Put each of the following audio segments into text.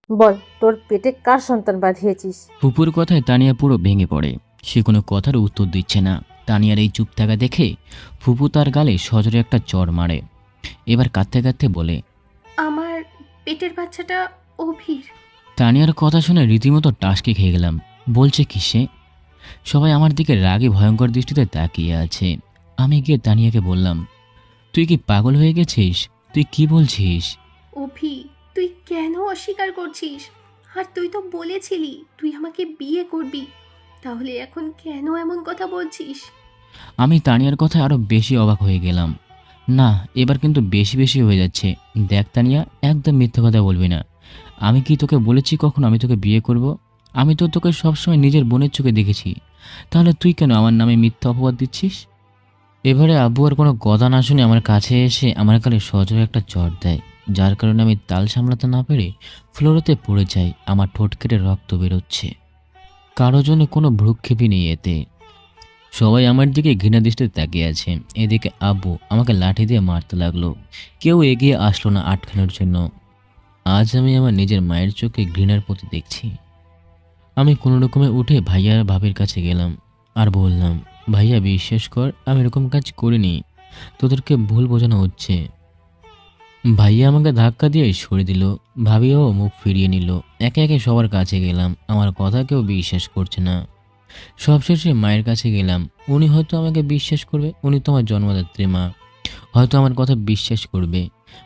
বল, তোর পেটে কার সন্তান বাঁধিয়েছিস? ফুপুর কথায় তানিয়া পুরো ভেঙে পড়ে। সে কোনো কথার উত্তর দিচ্ছে না। তানিয়ার এই চুপ থাকা দেখে ফুপু তার গালে সজোরে একটা চড় মারে। এবার কাঁদতে কাঁদতে বলে, আমার পেটের বাচ্চাটা অভির। তানিয়ার কথা শুনে রীতিমতো টাসকে খেয়ে গেলাম। বলছে কি সে? সবাই আমার দিকে রাগে ভয়ঙ্কর দৃষ্টিতে তাকিয়ে আছে। আমি গিয়ে তানিয়াকে বললাম, তুই কি পাগল হয়ে গেছিস? তুই কি বলছিস? অভি, তুই কেন অস্বীকার করছিস? আর তুই তো বলেছিলি তুই আমাকে বিয়ে করবি, তাহলে এখন কেন এমন কথা বলছিস? আমি তানিয়ার কথায় আরও বেশি অবাক হয়ে গেলাম। না, এবার কিন্তু বেশি বেশি হয়ে যাচ্ছে। দেখ তানিয়া, একদম মিথ্যে কথা বলবি না। আমি কি তোকে বলেছি কখন আমি তোকে বিয়ে করব? আমি তো তোকে সবসময় নিজের বোনের চোখে দেখেছি। তাহলে তুই কেন আমার নামে মিথ্যা অপবাদ দিচ্ছিস? এবারে আব্বু আর কোনো কথা না শুনে আমার কাছে এসে আমার গালে সজোরে একটা চড় দেয়, যার কারণে আমি তাল সামলাতে না পেরে ফ্লোরেতে পড়ে যাই। আমার ঠোঁট কেটে রক্ত বেরোচ্ছে। কারো জন্য কোনো ভ্রুক্ষেপই নেই এতে। সবাই আমার দিকে ঘৃণা দৃষ্টিতে তাকিয়ে আছে। এদিকে আব্বু আমাকে লাঠি দিয়ে মারতে লাগলো। কেউ এগিয়ে আসলো না আটকানোর জন্য। আজ আমি আমার নিজের মায়ের চোখে ঘৃণার প্রতি দেখছি। আমি কোনো রকমে উঠে ভাইয়া ভাবির কাছে গেলাম আর বললাম, ভাইয়া বিশ্বাস কর, আমি এরকম কাজ করিনি। তোদেরকে ভুল বোঝানো হচ্ছে। ভাইয়া আমাকে ধাক্কা দিয়ে সরিয়ে দিল। ভাবিও মুখ ফিরিয়ে নিল। একে একে সবার কাছে গেলাম, আমার কথা কেউ বিশ্বাস করছে না। সবশেষে মায়ের কাছে গেলাম। উনি হয়তো আমাকে বিশ্বাস করবে, উনি তো আমার জন্মদাত্রী মা, হয়তো আমার কথা বিশ্বাস করবে।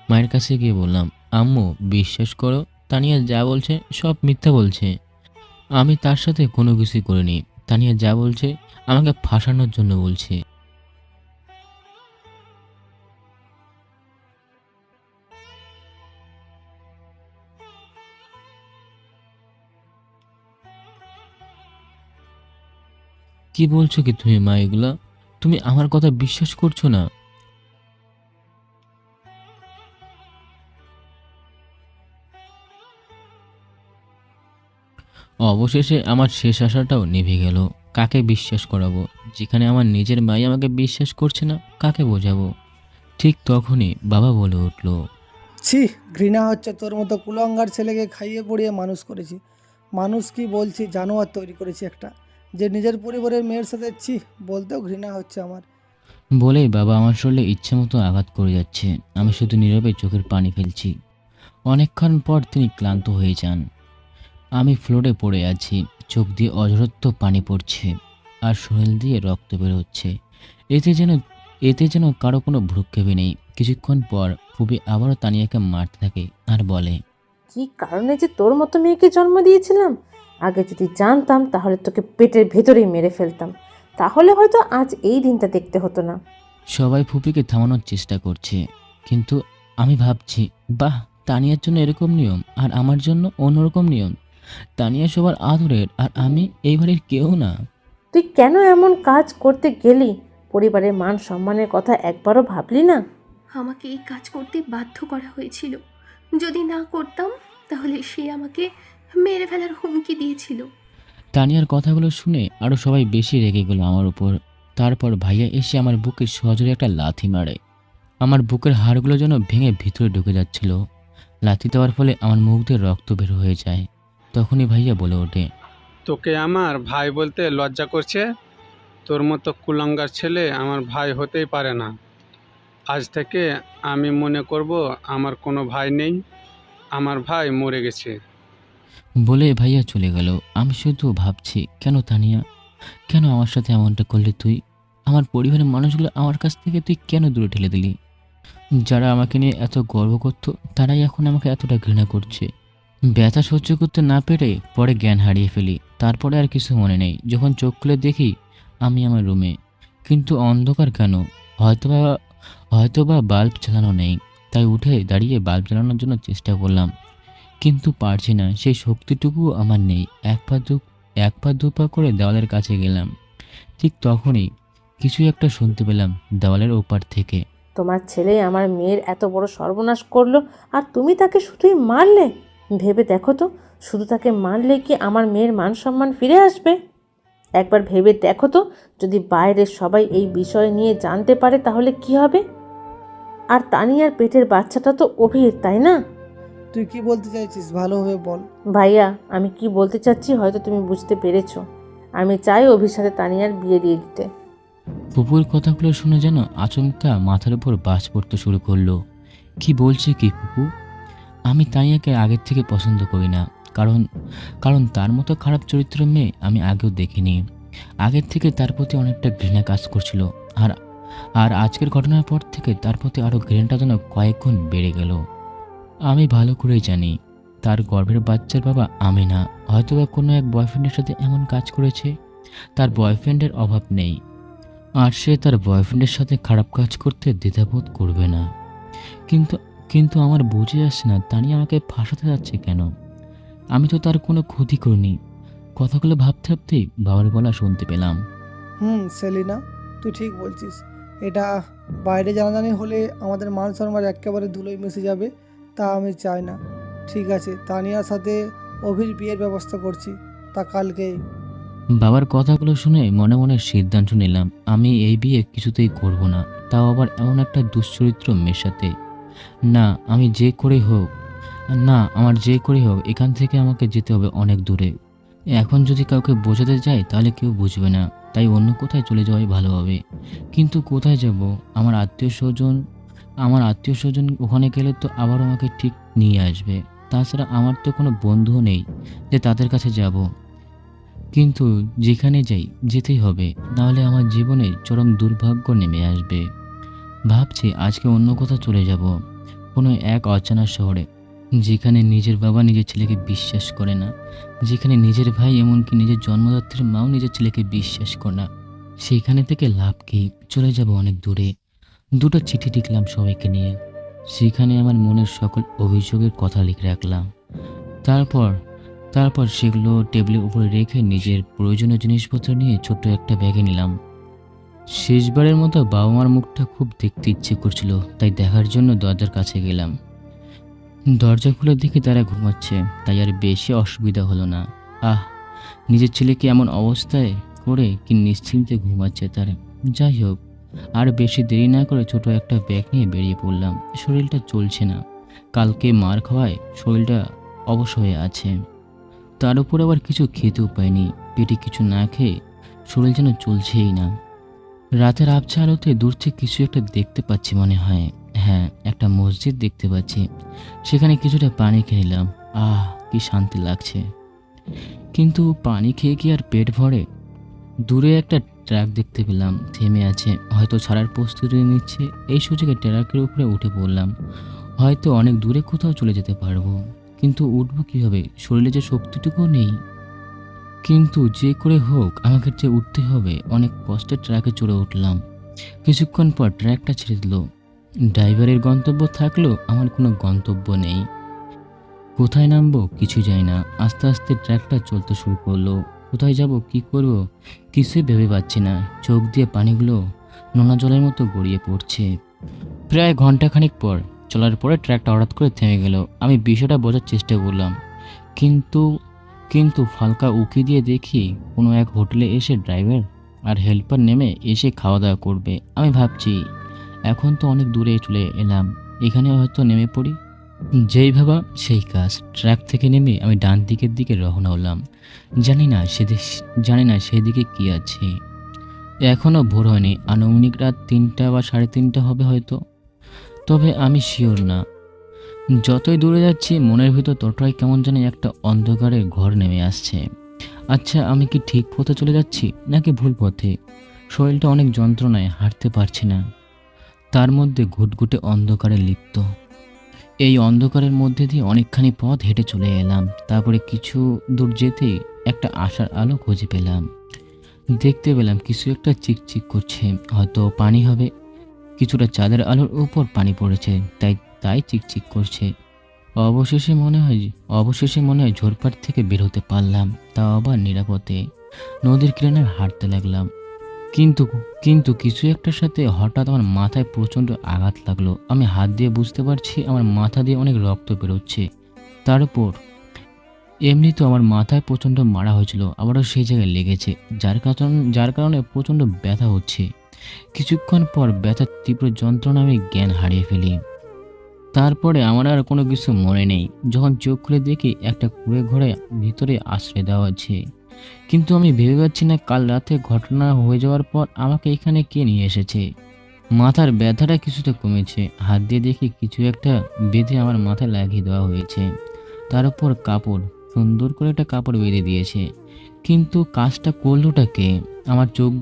মায়ের কাছে গিয়ে বললাম, আম্মু বিশ্বাস করো, তানিয়া যা বলছে সব মিথ্যা বলছে। আমি তার সাথে কোনো কিছুই করিনি। তানিয়া যা বলছে আমাকে ফাঁসানোর জন্য বলছে। কি বলছো কি তুমি মা এগুলা? তুমি আমার কথা বিশ্বাস করছো না? অবশেষে আমার শেষ আশাটাও নিভে গেল। কাকে বিশ্বাস করাবো? যেখানে আমার নিজের মাই আমাকে বিশ্বাস করছে না, কাকে বোঝাবো? ঠিক তখনই বাবা বলে উঠল, ছি, ঘৃণা হচ্ছে। তোর মতো কুলাঙ্গার ছেলেকে খাইয়ে পড়িয়ে মানুষ করেছি। মানুষ কি বলছি, জানোয়ার তৈরি করেছি একটা, যে নিজের পরিবারের মেয়ের সাথে ছি বলতেও ঘৃণা হচ্ছে আমার। বলেই বাবা আমার শরীরে ইচ্ছে মতো আঘাত করে যাচ্ছে। আমি শুধু নীরবে চোখের পানি ফেলছি। অনেকক্ষণ পর তিনি ক্লান্ত হয়ে যান। আমি ফ্লোরে পড়ে আছি। চোখ দিয়ে অঝরত্ব পানি পড়ছে আর শরীর দিয়ে রক্ত বের হচ্ছে। এতে যেন এতে যেন কারো কোনো ভ্রুক্ষেপই নেই। কিছুক্ষণ পর ফুবি আবারও তানিয়াকে মারতে থাকে আর বলে, কি কারণে যে তোর মতো মেয়েকে জন্ম দিয়েছিলাম! আগে যদি জানতাম তাহলে তোকে পেটের ভেতরেই মেরে ফেলতাম। তাহলে হয়তো আজ এই দিনটা দেখতে হতো না। সবাই ফুপিকে থামানোর চেষ্টা করছে, কিন্তু আমি ভাবছি, বাহ, তানিয়ার জন্য এরকম নিয়ম আর আমার জন্য অন্যরকম নিয়ম। তানিয়া সবার আদরের আর আমি এই বাড়ির কেউ না। তুই কেন এমন কাজ করতে গেলি? পরিবারের মান সম্মানের কথা একবারও ভাবলি না? আমাকে এই কাজ করতে বাধ্য করা হয়েছিল। যদি না করতাম তাহলে সে আমাকে মেরে ফেলার হুমকি দিয়েছিল। তানিয়ার কথাগুলো শুনে আরও সবাই বেশি রেগে গেল আমার উপর। তারপর ভাইয়া এসে আমার বুকে সজোরে একটা লাথি মারে। আমার বুকের হাড়গুলো যেন ভেঙে ভিতরে ঢুকে যাচ্ছিল। লাথি দেওয়ার ফলে আমার মুখ দিয়ে রক্ত বের হয়ে যায়। তখনই ভাইয়া বলে ওঠে, তোকে আমার ভাই বলতে লজ্জা করছে? তোর মতো কুলাঙ্গার ছেলে আমার ভাই হতেই পারে না। আজ থেকে আমি মনে করব আমার কোনো ভাই নেই, আমার ভাই মরে গেছে। বলে ভাইয়া চলে গেল। আমি শুধু ভাবছি, কেন তানিয়া, কেন আমার সাথে এমনটা করলি তুই? আমার পরিবারের মানুষগুলো আমার কাছ থেকে তুই কেন দূরে ঠেলে দিলি? যারা আমাকে নিয়ে এত গর্ব করত, তারাই এখন আমাকে এতটা ঘৃণা করছে। ব্যথা সহ্য করতে না পেরে পরে জ্ঞান হারিয়ে ফেলি। তারপরে আর কিছু মনে নেই। যখন চোখ খুলে দেখি আমি আমার রুমে, কিন্তু অন্ধকার কেন? হয়তোবা হয়তোবা বাল্ব জ্বালানো নেই। তাই উঠে দাঁড়িয়ে বাল্ব জ্বালানোর জন্য চেষ্টা করলাম, কিন্তু পারছি না। সেই শক্তিটুকুও আমার নেই। এক পা দু পা করে দেওয়ালের কাছে গেলাম। ঠিক তখনই কিছু একটা শুনতে পেলাম দেওয়ালের ওপার থেকে। তোমার ছেলে আমার মেয়ের এত বড় সর্বনাশ করলো, আর তুমি তাকে শুধুই মারলে? ভেবে দেখো তো, শুধু তাকে মারলে কি আমার মেয়ের মান সম্মান ফিরে আসবে? একবার ভেবে দেখো তো, যদি বাইরের সবাই এই বিষয় নিয়ে জানতে পারে তাহলে কি হবে? আর তানিয়ার পেটের বাচ্চাটা তো অভির, তাই না? তুই কি বলতে চাইছিস ভালোভাবে বল। ভাইয়া, আমি কি বলতে চাচ্ছি হয়তো তুমি বুঝতে পেরেছো। আমি চাই অভির সাথে তানিয়ার বিয়ে দিয়ে দিতে। ফুপুর কথাগুলো শুনে যেন আচমকা মাথার উপর বাজ পড়তে শুরু করলো। কি বলছে কি ফুপু? আমি তানিয়াকে আগের থেকে পছন্দ করি না, কারণ কারণ তার মতো খারাপ চরিত্রের মেয়ে আমি আগেও দেখিনি। আগের থেকে তার প্রতি অনেকটা ঘৃণা কাজ করছিল, আর আর আজকের ঘটনার পর থেকে তার প্রতি আরও ঘৃণাটা যেন কয়েক গুণ বেড়ে গেল। আমি ভালো করেই জানি তার গর্ভের বাচ্চার বাবা আমি না। হয়তোবা কোনো এক বয়ফ্রেন্ডের সাথে এমন কাজ করেছে। তার বয়ফ্রেন্ডের অভাব নেই, আর সে তার বয়ফ্রেন্ডের সাথে খারাপ কাজ করতে দ্বিধাবোধ করবে না। কিন্তু কিন্তু আমার বুঝে আসছে না তানিয়া আমাকে ফাঁসাতে যাচ্ছে কেন। আমি তো তার কোনো ক্ষতি করিনি। কথাগুলো ভাবতে ভাবতেই বাবার গলা শুনতে পেলাম। সেলিনা, তুই ঠিক বলছিস। এটা বাইরে জানাজানি হলে আমাদের মান সম্মান একেবারে ধুলোয় মিশে যাবে, তা আমি চাই না। ঠিক আছে, তানিয়ার সাথে অভির বিয়ের ব্যবস্থা করছি, তা কালকেই। বাবার কথাগুলো শুনে মনে মনে সিদ্ধান্ত নিলাম আমি এই বিয়ে কিছুতেই করব না, তাও আবার এমন একটা দুশ্চরিত্র মেয়ের সাথে। না, আমি যে করেই হোক না আমার যে করেই হোক এখান থেকে আমাকে যেতে হবে অনেক দূরে। এখন যদি কাউকে বোঝাতে যাই তাহলে কেউ বুঝবে না, তাই অন্য কোথায় চলে যাওয়াই ভালো হবে। কিন্তু কোথায় যাব? আমার আত্মীয় স্বজন ওখানে গেলে তো আবার আমাকে ঠিক নিয়ে আসবে। তাছাড়া আমার তো কোনো বন্ধুও নেই যে তাদের কাছে যাব। কিন্তু যেখানে যাই যেতেই হবে, নাহলে আমার জীবনে চরম দুর্ভাগ্য নেমে আসবে। ভাবছি আজকে অন্য কোথাও চলে যাব, কোনো এক অচেনা শহরে, যেখানে নিজের বাবা নিজের ছেলেকে বিশ্বাস করে না, যেখানে নিজের ভাই এমনকি নিজের জন্মদাত্রীর মাও নিজের ছেলেকে বিশ্বাস করে না। সেইখানে থেকে লাভ কি? চলে যাব অনেক দূরে। দুটো চিঠি লিখলাম সবাইকে নিয়ে, সেখানে আমার মনের সকল অভিযোগের কথা লিখে রাখলাম। তারপর তারপর সেগুলো টেবিলের উপরে রেখে নিজের প্রয়োজনীয় জিনিসপত্র নিয়ে ছোট্ট একটা ব্যাগে নিলাম। শেষবারের মতো বাবা মার মুখটা খুব দেখতে ইচ্ছে করছিল, তাই দেখার জন্য দরজার কাছে গেলাম। দরজা খুলে দেখি তারা ঘুমাচ্ছে, তাই আর বেশি অসুবিধা হলো না। আহ, নিজের ছেলেকে এমন অবস্থায় করে কি নিশ্চিন্তে ঘুমাচ্ছে তারা। যাই হোক, আর বেশি দেরি না করে ছোট একটা ব্যাগ নিয়ে বেরিয়ে পড়লাম। শরীরটা চলছে না, কালকে মার খাওয়ায় শরীরটা অবশ হয়ে আছে। তার উপর আবার কিছু খেতেও পাইনি, পেটে কিছু না খেয়ে শরীর যেন চলছেই না। রাতের আবছা আলোতে দূর থেকে কিছু একটা দেখতে পাচ্ছি মনে হয়। হ্যাঁ, একটা মসজিদ দেখতে পাচ্ছি। সেখানে কিছুটা পানি খেয়ে নিলাম। আহ, কি শান্তি লাগছে। কিন্তু পানি খেয়ে কি আর পেট ভরে? দূরে একটা ট্রাক দেখতে পেলাম, থেমে আছে, হয়তো ছাড়ার প্রস্তুতি নিচ্ছে। এই সুযোগে ট্রাকের উপরে উঠে পড়লাম। হয়তো অনেক দূরে কোথাও চলে যেতে পারবো, কিন্তু উঠবো কীভাবে? শরীরে যে শক্তিটুকুও নেই। কিন্তু যে করে হোক আমাকে যে উঠতে হবে। অনেক কষ্টে ট্রাকে চড়ে উঠলাম। কিছুক্ষণ পর ট্রাকটা ছেড়ে দিল। ড্রাইভারের গন্তব্য থাকলেও আমার কোনো গন্তব্য নেই। কোথায় নামবো কিছু জানি না। আস্তে আস্তে ট্রাকটা চলতে শুরু করলো। কোথায় যাব, কি করব, কিছুই ভেবে পাচ্ছি না। চোখ দিয়ে পানিগুলো নোনা জলের মতো গড়িয়ে পড়ছে। প্রায় ঘন্টাখানিক পর চলার পরে ট্রাকটা হঠাৎ করে থেমে গেল। আমি বিষয়টা বোঝার চেষ্টা করলাম, কিন্তু কিন্তু ফালকা উকি দিয়ে দেখি কোনো এক হোটেলে এসে ড্রাইভার আর হেল্পার নেমে এসে খাওয়া দাওয়া করবে। আমি ভাবছি এখন তো অনেক দূরে চলে এলাম, এখানে হয়তো নেমে পড়ি। যেই ভাবা সেই কাজ। ট্রাক থেকে নেমে আমি ডান দিকের দিকে রওনা হলাম। জানি না সেদিকে কি আছে। এখনও ভোর হয়নি, আনুমানিক রাত 3টা বা 3:30 হবে হয়তো, তবে আমি শিওর না। যতই দূরে যাচ্ছি মনের ভিতর ততটাই কেমন জানি একটা অন্ধকারের ঘর নেমে আসছে। আচ্ছা, আমি কি ঠিক পথে চলে যাচ্ছি নাকি ভুল পথে? শরীরটা অনেক যন্ত্রণায়, হাঁটতে পারছি না। তার মধ্যে ঘুটঘুটে অন্ধকারে লিপ্ত। এই অন্ধকারের মধ্যে দিয়ে অনেকখানি পথ হেঁটে চলে এলাম। তারপরে কিছু দূর যেতেই একটা আশার আলো খুঁজে পেলাম। দেখতে পেলাম কিছু একটা চিকচিক করছে, হয়তো পানি হবে। কিছুটা চাঁদের আলোর উপর পানি পড়েছে, তাই চিকচিক করছে। অবশেষে মনে হয় ঝোরপাট থেকে বের হতে পারলাম, তাও আবার নিরাপদে। নদীর কিনারে হাঁটতে লাগলাম। কিন্তু কিছু একটার সাথে হঠাৎ আমার মাথায় প্রচণ্ড আঘাত লাগলো। আমি হাত দিয়ে বুঝতে পারছি আমার মাথা দিয়ে অনেক রক্ত বেরোচ্ছে। তার উপর এমনি তো আমার মাথায় প্রচণ্ড মারা হয়েছিল, আবারও সেই জায়গায় লেগেছে, যার কারণে প্রচণ্ড ব্যথা হচ্ছে। কিছুক্ষণ পর ব্যথার তীব্র যন্ত্রণা আমি জ্ঞান হারিয়ে ফেলি। তারপরে আমার আর কোনো কিছু মনে নেই। যখন চোখ খুলে দেখি একটা কুঁড়ে ঘরে ভিতরে আশ্রয় দেওয়া আছে। কিন্তু আমি ভেবে পাচ্ছি না কাল রাতে ঘটনা হয়ে যাওয়ার পর আমাকে এখানে কে নিয়ে এসেছে। মাথার ব্যথাটা কিছুটা কমেছে। হাত দিয়ে দেখি কিছু একটা বেঁধে আমার মাথায় লাগিয়ে দেওয়া হয়েছে। তার উপর কাপড়, সুন্দর করে একটা কাপড় বেঁধে দিয়েছে। কিন্তু কাজটা করলোটা কে? আমার চোখ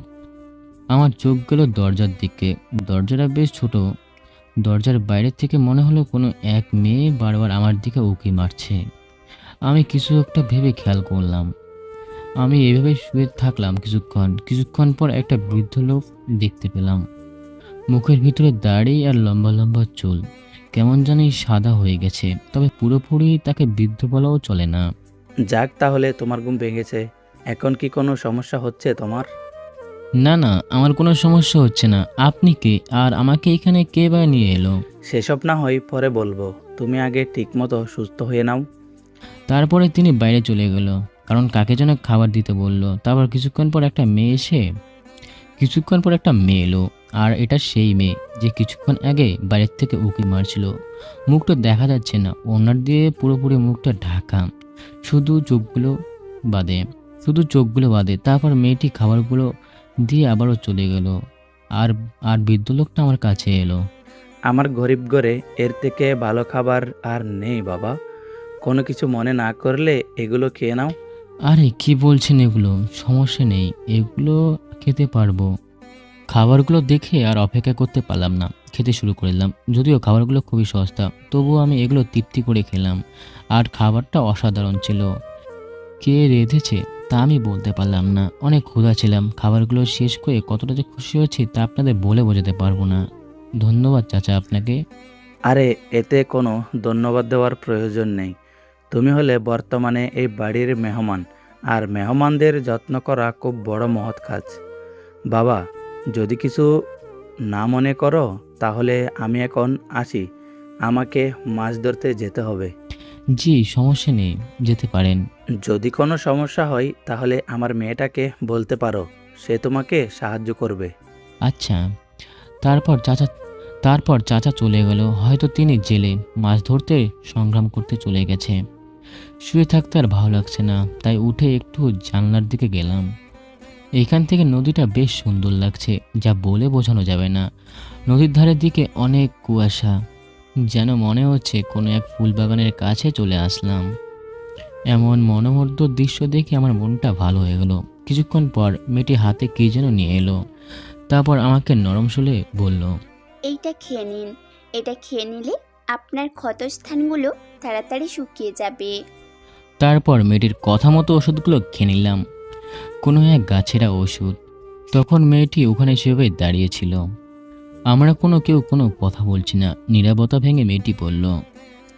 আমার চোখ গেল দরজার দিকে। দরজাটা বেশ ছোট। দরজার বাইরে থেকে মনে হলো কোনো এক মেয়ে বারবার আমার দিকে উঁকি মারছে। আমি কিছু একটা ভেবে খেয়াল করলাম। আমি এভাবে শুয়ে থাকলাম কিছুক্ষণ পর একটা বৃদ্ধ লোক দেখতে পেলাম। মুখের ভিতরে দাড়ি আর লম্বা লম্বা চুল, কেমন জানি সাদা হয়ে গেছে, তবে পুরোপুরি তাকে বৃদ্ধ বলাও চলে না। যাক, তাহলে তোমার ঘুম ভেঙেছে। এখন কি কোনো সমস্যা হচ্ছে তোমার? না না, আমার কোনো সমস্যা হচ্ছে না। আপনি কে, আর আমাকে এখানে কে বা নিয়ে এলো? সেসব না হয় পরে বলবো, তুমি আগে ঠিকমতো সুস্থ হয়ে নাও। তারপরে তিনি বাইরে চলে গেল, কারণ কাকে যেন খাবার দিতে বলল। তারপর কিছুক্ষণ পর একটা মেয়ে এলো। আর এটা সেই মেয়ে যে কিছুক্ষণ আগে বাইরের থেকে উঁকি মারছিল। মুখটা দেখা যাচ্ছে না, ওনার দিয়ে পুরোপুরি মুখটা ঢাকা, শুধু চোখগুলো বাদে। তারপর মেয়েটি খাবারগুলো দিয়ে আবারও চলে গেল। আর আর বৃদ্ধ লোকটা আমার কাছে এলো। আমার গরিব ঘরে এর থেকে ভালো খাবার আর নেই বাবা। কোনো কিছু মনে না করলে এগুলো খেয়ে নাও। আরে কি বলছেন এগুলো? সমস্যা নেই, এগুলো খেতে পারবো। খাবারগুলো দেখে আর অপেক্ষা করতে পারলাম না, খেতে শুরু করলাম। যদিও খাবারগুলো খুবই সস্তা, তবুও আমি এগুলো তৃপ্তি করে খেলাম। আর খাবারটা অসাধারণ ছিল। কে রেঁধেছে তা আমি বলতে পারলাম না, অনেক ক্ষুধা ছিলাম। খাবারগুলো শেষ করে কতটা যে খুশি হয়েছি তা আপনাদের বলে বোঝাতে পারবো না। ধন্যবাদ চাচা আপনাকে। আরে, এতে কোনো ধন্যবাদ দেওয়ার প্রয়োজন নেই। তুমি হলে বর্তমানে এই বাড়ির মেহমান, আর মেহমানদের যত্ন করা খুব বড় মহৎ কাজ। বাবা, যদি কিছু না মনে করো তাহলে আমি এখন আসি। আমাকে মাছ ধরতে যেতে হবে। জি সমস্যা নেই, যেতে পারেন। যদি কোনো সমস্যা হয় তাহলে আমার মেয়েটাকে বলতে পারো, সে তোমাকে সাহায্য করবে। আচ্ছা। তারপর চাচা চলে গেল। হয়তো তিনি জেলে মাছ ধরতে সংগ্রাম করতে চলে গেছে। শুয়ে থাকতে আর ভালো লাগছে না, তাই উঠে একটু জানলার দিকে গেলাম। এইখান থেকে নদীটা বেশ সুন্দর লাগছে, যা বলে বোঝানো যাবে না। নদীর ধারের দিকে অনেক কুয়াশা, যেন মনে হচ্ছে কোনো এক ফুল বাগানের কাছে চলে আসলাম। এমন মনোমুগ্ধ দৃশ্য দেখে আমার মনটা ভালো হয়ে গেল। কিছুক্ষণ পর মেয়েটি হাতে কী যেন নিয়ে এলো। তারপর আমাকে নরম সুরে বলল, এইটা খেয়ে নিন। এটা খেয়ে নিলে আপনার ক্ষতস্থানগুলো তাড়াতাড়ি শুকিয়ে যাবে। তারপর মেয়েটির কথা মতো ওষুধগুলো খেয়ে নিলাম। কোনো এক গাছেরা ওষুধ। তখন মেয়েটি ওখানে সেভাবে দাঁড়িয়েছিল। আমরা কেউ কোনো কথা বলছি না। নীরবতা ভেঙে মেয়েটি বলল,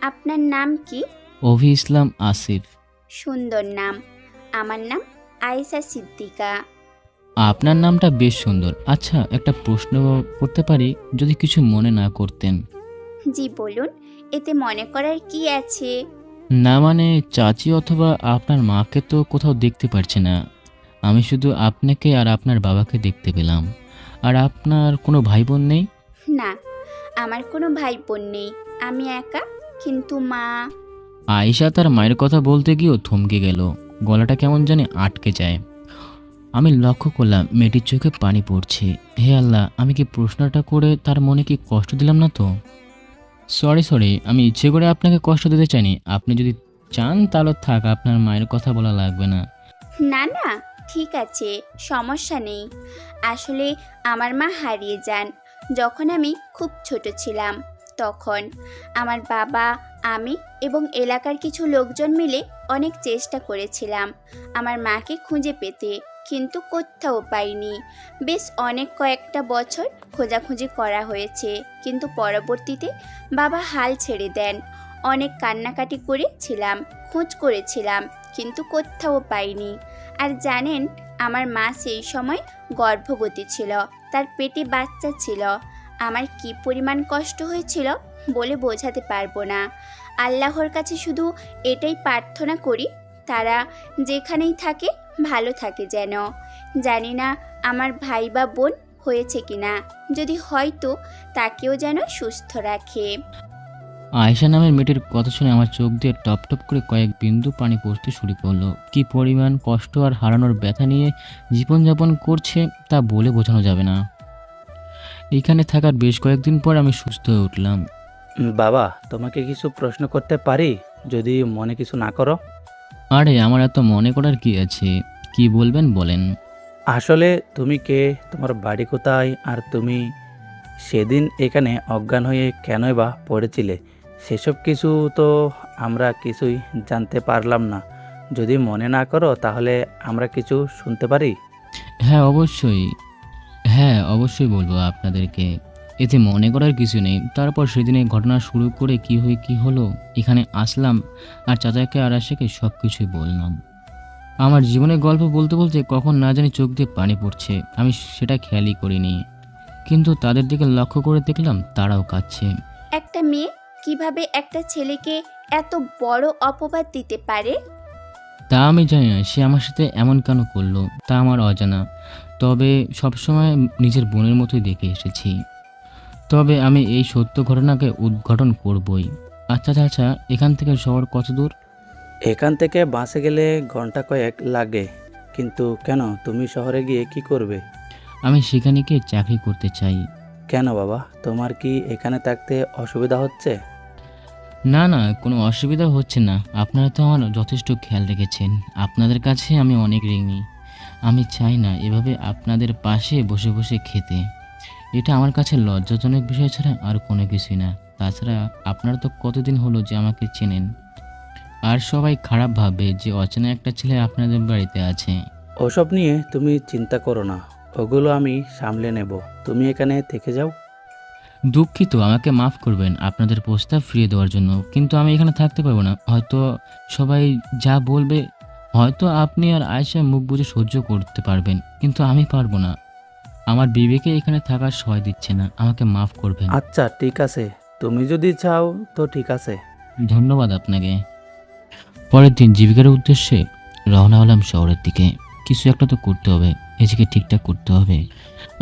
আপনার নাম কি? অভি ইসলাম আসিফ। সুন্দর নাম। আমার নাম আয়েশা সিদ্দিকা। আপনার নামটা বেশ সুন্দর। আচ্ছা, একটা প্রশ্ন করতে পারি, যদি কিছু মনে না করতেন? জি বলুন, এতে মনে করার কি আছে? না মানে, চাচি অথবা আপনার মাকে তো কোথাও দেখতে পারছি না। আমি শুধু আপনাকে আর আপনার বাবাকে দেখতে পেলাম। আর আপনার কোনো ভাই বোন নেই? না, আমার কোনো ভাই বোন নেই। আমি একা। কিন্তু মা। আয়েশা তার মায়ের কথা বলতে গিয়েও থমকে গেল। গলাটা কেমন জানি আটকে যায়। আমি লক্ষ্য করলাম মেয়েটির চোখে পানি পড়ছে। হে আল্লাহ, আমি কি প্রশ্নটা করে তার মনে কি কষ্ট দিলাম না তো? সরি, আমি ইচ্ছে করে আপনাকে কষ্ট দিতে চাইনি। আপনি যদি চান তাহলে থাক, আপনার মায়ের কথা বলা লাগবে না। না না, ঠিক আছে, সমস্যা নেই। আসলে আমার মা হারিয়ে যান যখন আমি খুব ছোট ছিলাম। তখন আমার বাবা, আমি এবং এলাকার কিছু লোকজন মিলে অনেক চেষ্টা করেছিলাম আমার মাকে খুঁজে পেতে, কিন্তু কোথাও পাইনি। বেশ কয়েকটা বছর খোঁজাখুঁজি করা হয়েছে, কিন্তু পরবর্তীতে বাবা হাল ছেড়ে দেন। অনেক কান্নাকাটি করেছিলাম, খোঁজ করেছিলাম, কিন্তু কোথাও পাইনি। আর জানেন, আমার মা সেই সময় গর্ভবতী ছিল, তার পেটে বাচ্চা ছিল। আমার কি পরিমাণ কষ্ট হয়েছিল বলে বোঝাতে পারবো না। আল্লাহর কাছে শুধু এটাই প্রার্থনা করি, তারা যেখানেই থাকে ভালো থাকে যেন। জানি না আমার ভাই বা বোন হয়েছে কিনা, যদি হয়তো তাকেও যেন সুস্থ রাখে। আয়েশা নামের মেয়েটির কথা শুনে আমার চোখ দিয়ে টপ টপ করে কয়েক বিন্দু পানি পড়তে শুরু করলো। কি পরিমাণ কষ্ট আর হারানোর ব্যথা নিয়ে জীবনযাপন করছে তা বলে বোঝানো যাবে না। এইখানে থাকার বেশ কয়েকদিন পর আমি সুস্থ হয়ে উঠলাম। বাবা, তোমাকে কিছু প্রশ্ন করতে পারি, যদি মনে কিছু না করো? আরে আমার এত মনে করার কি আছে, কি বলবেন বলেন। আসলে তুমি কে, তোমার বাড়ি কোথায়, আর তুমি সেদিন এখানে অজ্ঞান হয়ে কেনই বা পড়েছিলে, সেসব কিছু তো আমরা কিছুই জানতে পারলাম না। যদি মনে না করো তাহলে আমরা কিছু শুনতে পারি? হ্যাঁ অবশ্যই বলবো আপনাদেরকে, এতে মনে করার কিছু নেই। তারপর সেদিনে ঘটনা শুরু করে কি হলো, এখানে আসলাম আর চাচাকে আর আশাকে সব কিছুই বললাম। আমার জীবনের গল্প বলতে বলতে কখন না জানি চোখ দিয়ে পানি পড়ছে, আমি সেটা খেয়ালই করিনি। কিন্তু তাদের দিকে লক্ষ্য করে দেখলাম তারাও কাঁদছে। একটা মেয়ে কিভাবে একটা ছেলেকে এত বড় অপবাদ দিতে পারে? তা আমি জানি না সে আমার সাথে এমন কেন করলো, তা আমার অজানা। তবে সবসময় নিজের বোনের মতোই দেখে এসেছি। তবে আমি এই সত্য ঘটনাকে উদ্ঘাটন করবই। আচ্ছা চাচা, এখান থেকে শহর কত দূর? এখান থেকে বাসে গেলে ঘন্টা কয়েক লাগে। কিন্তু কেন, তুমি শহরে গিয়ে কি করবে? আমি সেখানে গিয়ে চাকরি করতে চাই। কেন বাবা, তোমার কি এখানে থাকতে অসুবিধা হচ্ছে? না না, কোনো অসুবিধা হচ্ছে না। আপনারা তো আমার যথেষ্ট খেয়াল রেখেছেন। আপনাদের কাছে আমি অনেক ঋণী। আমি চাই না এভাবে আপনাদের পাশে বসে বসে খেতে। এটা আমার কাছে লজ্জাজনক বিষয় ছাড়া আর কোনো কিছুই না। তাছাড়া আপনারা তো কতদিন হলো যে আমাকে চেনেন, আর সবাই খারাপ ভাবে যে অচেনা একটা ছেলে আপনাদের বাড়িতে আছে। ওসব নিয়ে তুমি চিন্তা করো না, ওগুলো আমি সামলে নেব। তুমি এখানে থেকে যাও। দুঃখিত, আমাকে মাফ করবেন আপনাদের প্রস্তাব ফিরিয়ে দেওয়ার জন্য, কিন্তু আমি এখানে থাকতে পারবো না। হয়তো সবাই যা বলবে, হয়তো আপনি আর আয়েশা মুখ বুজে সহ্য করতে পারবেন, কিন্তু আমি পারবো না। আমার বিবেকে এখানে থাকার সহায় দিচ্ছে না, আমাকে মাফ করবেন। আচ্ছা ঠিক আছে, তুমি যদি চাও তো ঠিক আছে। ধন্যবাদ আপনাকে। পরের দিন জীবিকার উদ্দেশ্যে রওনা হলাম শহরের দিকে। কিছু একটা তো করতে হবে, নিজেকে ঠিকঠাক করতে হবে।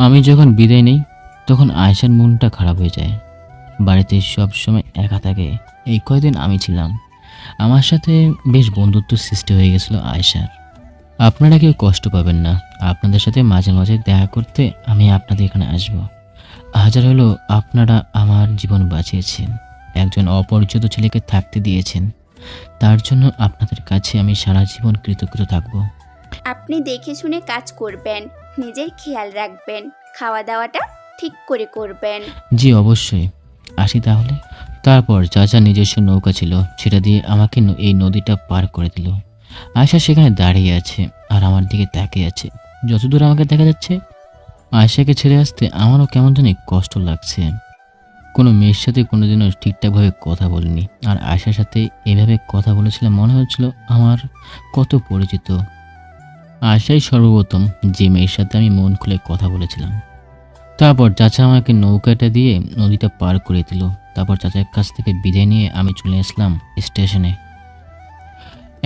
আমি যখন বিদায় নেই তখন আয়েশার মনটা খারাপ হয়ে যায়। বাড়িতে সব সময় একা থাকে। এই কয়দিন আমি ছিলাম, আমার সাথে বেশ বন্ধুত্ব সৃষ্টি হয়ে গেছিল আয়েশার। আপনারা কেউ কষ্ট পাবেন না। আপনাদের সাথে মাঝে মাঝে দেখা করতে আমি আপনাদের এখানে আসব। হাজার হলো আপনারা আমার জীবন বাঁচিয়েছেন, একজন অপরিচিত ছেলেকে থাকতে দিয়েছেন। তার জন্য আপনাদের কাছে আমি সারা জীবন কৃতজ্ঞ থাকব। আপনি দেখে শুনে কাজ করবেন, নিজের খেয়াল রাখবেন, খাওয়া দাওয়াটা ঠিক করে করবেন। জি অবশ্যই, আসি তাহলে। তারপর চাচা নিজস্ব নৌকা ছিল, সেটা দিয়ে আমাকে এই নদীটা পার করে দিল। আয়শা সেখানে দাঁড়িয়ে আছে আর আমার দিকে তাকিয়ে আছে। যতদূর আমাকে দেখা যাচ্ছে, আয়শাকে ছেড়ে আসতে আমারও কেমন জানি কষ্ট লাগছে। কোনো মেয়ের সাথে কোনোদিনও ঠিকঠাকভাবে কথা বলিনি, আর আয়শার সাথে এভাবে কথা বলেছিলাম, মনে হচ্ছিল আমার কত পরিচিত। আয়শাই সর্বপ্রথম যে মেয়ের সাথে আমি মন খুলে কথা বলেছিলাম। তারপর চাচা আমাকে নৌকাটা দিয়ে নদীটা পার করে দিল। তারপর চাচার কাছ থেকে বিদায় নিয়ে আমি চলে আসলাম স্টেশনে।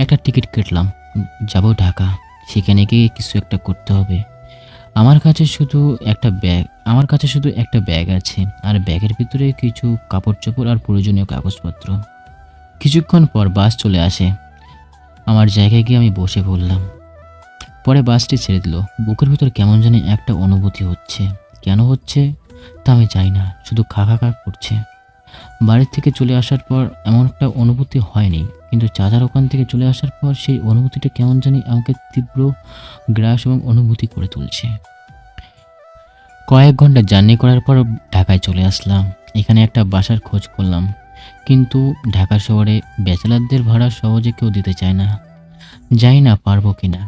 একটা টিকিট কাটলাম, যাব ঢাকা। সেখানে গিয়ে কিছু একটা করতে হবে। আমার কাছে শুধু একটা ব্যাগ আছে, আর ব্যাগের ভিতরে কিছু কাপড় চোপড় আর প্রয়োজনীয় কাগজপত্র। কিছুক্ষণ পর বাস চলে আসে। আমার জায়গায় গিয়ে আমি বসে পড়লাম। পরে বাসটি ছেড়ে দিল। বুকের ভিতর কেমন জানি একটা অনুভূতি হচ্ছে। কেন হচ্ছে তা আমি জানি না, শুধু খা করছে। বাড়ির থেকে চলে আসার পর এমন একটা অনুভূতি হয়নি, কিন্তু চাচার ওখান থেকে চলে আসার পর সেই অনুভূতিটা কেমন জানি আমাকে তীব্র গ্রাস এবং অনুভূতি করে তুলছে। কয়েক ঘন্টা জার্নি করার পর ঢাকায় চলে আসলাম। এখানে একটা বাসার খোঁজ করলাম, কিন্তু ঢাকা শহরে ব্যাচেলারদের ভাড়া সহজে কেউ দিতে চায় না। জানি না পারবো কিনা,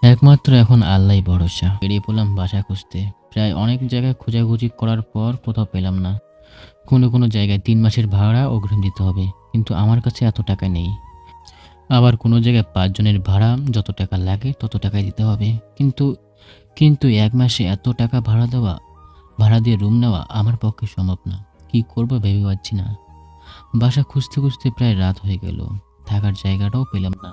একমাত্র এখন আল্লাহই ভরসা। বেরিয়ে পড়লাম বাসা খুঁজতে। প্রায় অনেক জায়গায় খোঁজাখুঁজি করার পর কোথাও পেলাম না। কোনো জায়গায় 3 মাসের ভাড়া অগ্রিম দিতে হবে, কিন্তু আমার কাছে এত টাকা নেই। আবার কোনো জায়গায় 5 জনের ভাড়া যত টাকা লাগে তত টাকাই দিতে হবে, কিন্তু 1 মাসে এত টাকা ভাড়া দিয়ে রুম নেওয়া আমার পক্ষে সম্ভব না। কি করবো ভেবে পাচ্ছি না। বাসা খুঁজতে খুঁজতে প্রায় রাত হয়ে গেল, থাকার জায়গাটাও পেলাম না।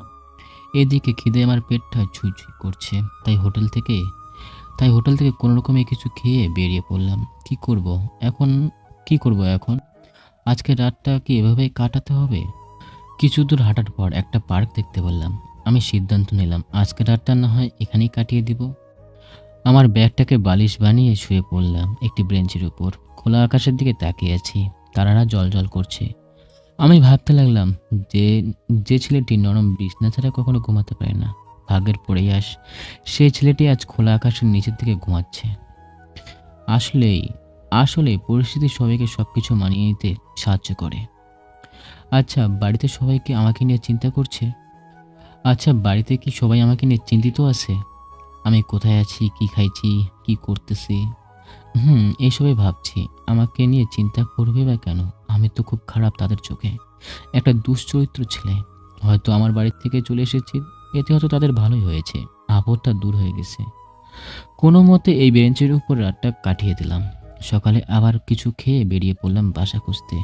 এদিকে খিদে আমার পেটটা ছুঁই করছে, তাই হোটেল থেকে কোনো রকমে কিছু খেয়ে বেরিয়ে পড়লাম। কি করব এখন? আজকে রাতটা কি এভাবেই কাটাতে হবে? কিছু দূর হাঁটার পর একটা পার্ক দেখতে পেলাম। আমি সিদ্ধান্ত নিলাম আজকে রাতটা না হয় এখানেই কাটিয়ে দিব। আমার ব্যাগটাকে বালিশ বানিয়ে শুয়ে পড়লাম একটি বেঞ্চের উপর। খোলা আকাশের দিকে তাকিয়ে আছি, তারারা জ্বলজ্বল করছে। আমি ভাবতে লাগলাম যে যে ছেলেটি নরম বিছনা ছাড়া কখনো ঘুমাতে পারে না, ভাগ্যের পরিহাস, সেই ছেলেটি আজ খোলা আকাশের নিচের দিকে ঘুমাচ্ছে। আসলেই আসলেই পরিস্থিতি সবাইকে সবকিছু মানিয়ে নিতে সাহায্য করে। আচ্ছা, বাড়িতে সবাইকে আমাকে নিয়ে চিন্তা করছে? আচ্ছা, বাড়িতে কি সবাই আমাকে নিয়ে চিন্তিত আছে? আমি কোথায় আছি, কি খাইছি, কি করতেছি, এইসবই ভাবছি। আমাকে নিয়ে চিন্তা করবে বা কেন? আমি তো খুব খারাপ তাদের চোখে, একটা দুশ্চরিত্র ছেলে। হয়তো আমার বাড়ি থেকে চলে এসেছি, এতে হয়তো তাদের ভালোই হয়েছে, আপদটা দূর হয়ে গেছে। কোনো মতে এই বেঞ্চের উপর রাতটা কাটিয়ে দিলাম। সকালে আবার কিছু খেয়ে বেরিয়ে পড়লাম বাসা খুঁজতে।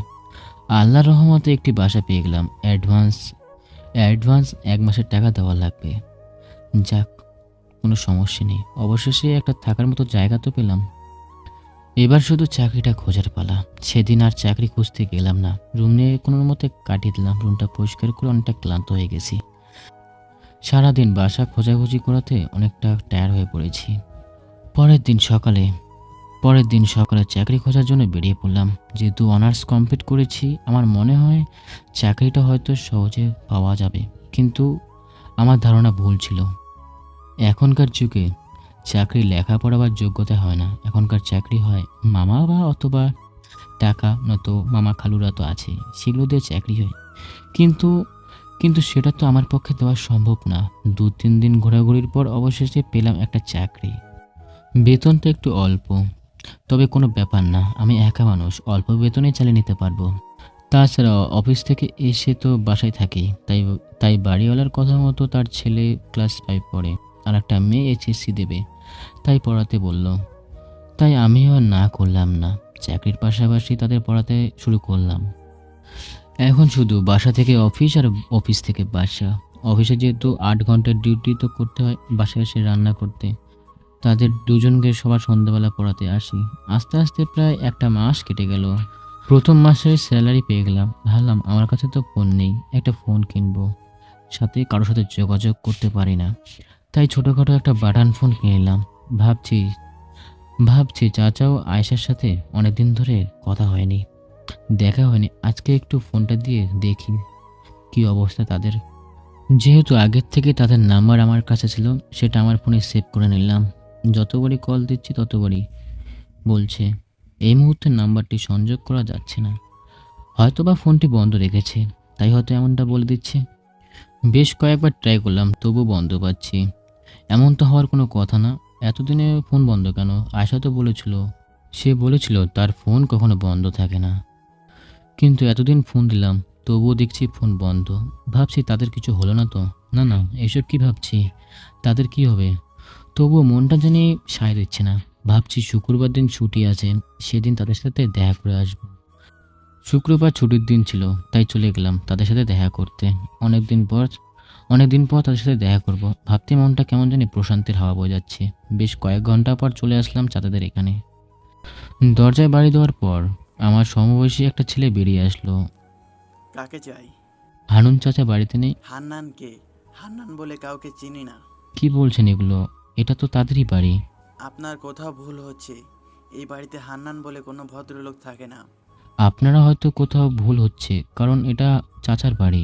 আল্লাহর রহমতে একটি বাসা পেয়ে গেলাম। অ্যাডভান্স 1 মাসের টাকা দেওয়া লাগবে। যাক, কোনো সমস্যা নেই। অবশেষে একটা থাকার মতো জায়গা তো পেলাম। এবার শুধু চাকরিটা খোঁজার পালা। সেদিন আর চাকরি খুঁজতে গেলাম না, রুম নিয়ে কোনো মতে কাটিয়ে দিলাম। রুমটা পরিষ্কার করে অনেকটা ক্লান্ত হয়ে গেছি। সারাদিন বাসা খোঁজাখুঁজি করাতে অনেকটা টায়ার্ড হয়ে পড়েছি। পরের দিন সকালে চাকরি খোঁজার জন্য বেরিয়ে পড়লাম। যেহেতু অনার্স কমপ্লিট করেছি, আমার মনে হয় চাকরিটা হয়তো সহজে পাওয়া যাবে, কিন্তু আমার ধারণা ভুল ছিল। এখনকার যুগে চাকরি লেখাপড়া বা যোগ্যতা হয় না, এখনকার চাকরি হয় মামা বা অথবা টাকা, নয়তো মামা খালুরা তো আছে, সেগুলো দিয়ে চাকরি হয়। কিন্তু কিন্তু সেটা তো আমার পক্ষে দেওয়া সম্ভব না। 2-3 দিন ঘোরাঘুরির পর অবশেষে পেলাম একটা চাকরি। বেতন তো একটু অল্প, তবে কোনো ব্যাপার না, আমি একা মানুষ, অল্প বেতনে চালিয়ে নিতে পারবো। তাছাড়া অফিস থেকে এসে তো বাসায় থাকি, তাই বাড়িওয়ালার কথা মতো তার ছেলে ক্লাস 5 পড়ে, আর একটা মেয়ে এইচএসসি দেবে, তাই পড়াতে বলল। তাই আমিও আর না করলাম না, চাকরির পাশাপাশি তাদের পড়াতে শুরু করলাম। এখন শুধু বাসা থেকে অফিস আর অফিস থেকে বাসা। অফিসে যেহেতু 8 ঘন্টার ডিউটি তো করতে হয়, বাসায় এসে রান্না করতে। তাদের দুজনকে সবার সন্ধ্যাবেলা পড়াতে আসি। আস্তে আস্তে প্রায় 1 মাস কেটে গেল। প্রথম মাসের স্যালারি পেয়ে গেলাম। ভাবলাম আমার কাছে তো ফোন নেই, একটা ফোন কিনবো, সাথে কারোর সাথে যোগাযোগ করতে পারি না, তাই ছোটোখাটো একটা বাটন ফোন কিনে নিলাম। ভাবছি ভাবছি চাচাও আয়েশার সাথে অনেকদিন ধরে কথা হয়নি, দেখা হয়নি, আজকে একটু ফোনটা দিয়ে দেখি কি অবস্থা তাদের। যেহেতু আগের থেকে তাদের নাম্বার আমার কাছে ছিল, সেটা আমার ফোনে সেভ করে নিলাম। যতবারই কল দিচ্ছি ততবারই বলছে এই মুহূর্তে নাম্বারটি সংযোগ করা যাচ্ছে না। হয়তোবা ফোনটি বন্ধ রেখেছে, তাই হয়তো এমনটা বলে দিচ্ছে। বেশ কয়েকবার ট্রাই করলাম, তবু বন্ধ পাচ্ছি। এমন তো হওয়ার কোনো কথা না, এতদিনে ফোন বন্ধ কেন? আয়শা তো সে বলেছিল তার ফোন কখনো বন্ধ থাকে না, কিন্তু এতদিন ফোন দিলাম তবুও দেখছি ফোন বন্ধ। ভাবছি তাদের কিছু হলো না তো? না, এসব কি ভাবছি, তাদের কি হবে? তবুও মনটা জানি সায় দিচ্ছে না। ভাবছি শুক্রবার দিন ছুটি আছে, সেদিন তাদের সাথে দেখা করে আসবো। শুক্রবার ছুটির দিন ছিল, তাই চলে গেলাম তাদের সাথে দেখা করতে। অনেকদিন পর তাদের সাথে দেখা করব ভাবতে মনটা কেমন জানি প্রশান্তির হাওয়া বয়ে যাচ্ছে। বেশ কয়েক ঘন্টা পর চলে আসলাম চাচাদের এখানে। দরজায় বাড়ি দেওয়ার পর আমার সমবয়সী একটা ছেলে বেরিয়ে আসলো। কাকে চাই? হানুন চাচা বাড়িতে নেই। হান্নানকে? হান্নান বলে কাউকে চিনি না। কি বলছেন এগুলো? এটা তো তাদেরই বাড়ি। আপনার কোথাও ভুল হচ্ছে, এই বাড়িতে হান্নান বলে কোনো ভদ্রলোক থাকে না। আপনারা হয়তো কোথাও ভুল হচ্ছে, কারণ এটা চাচার বাড়ি।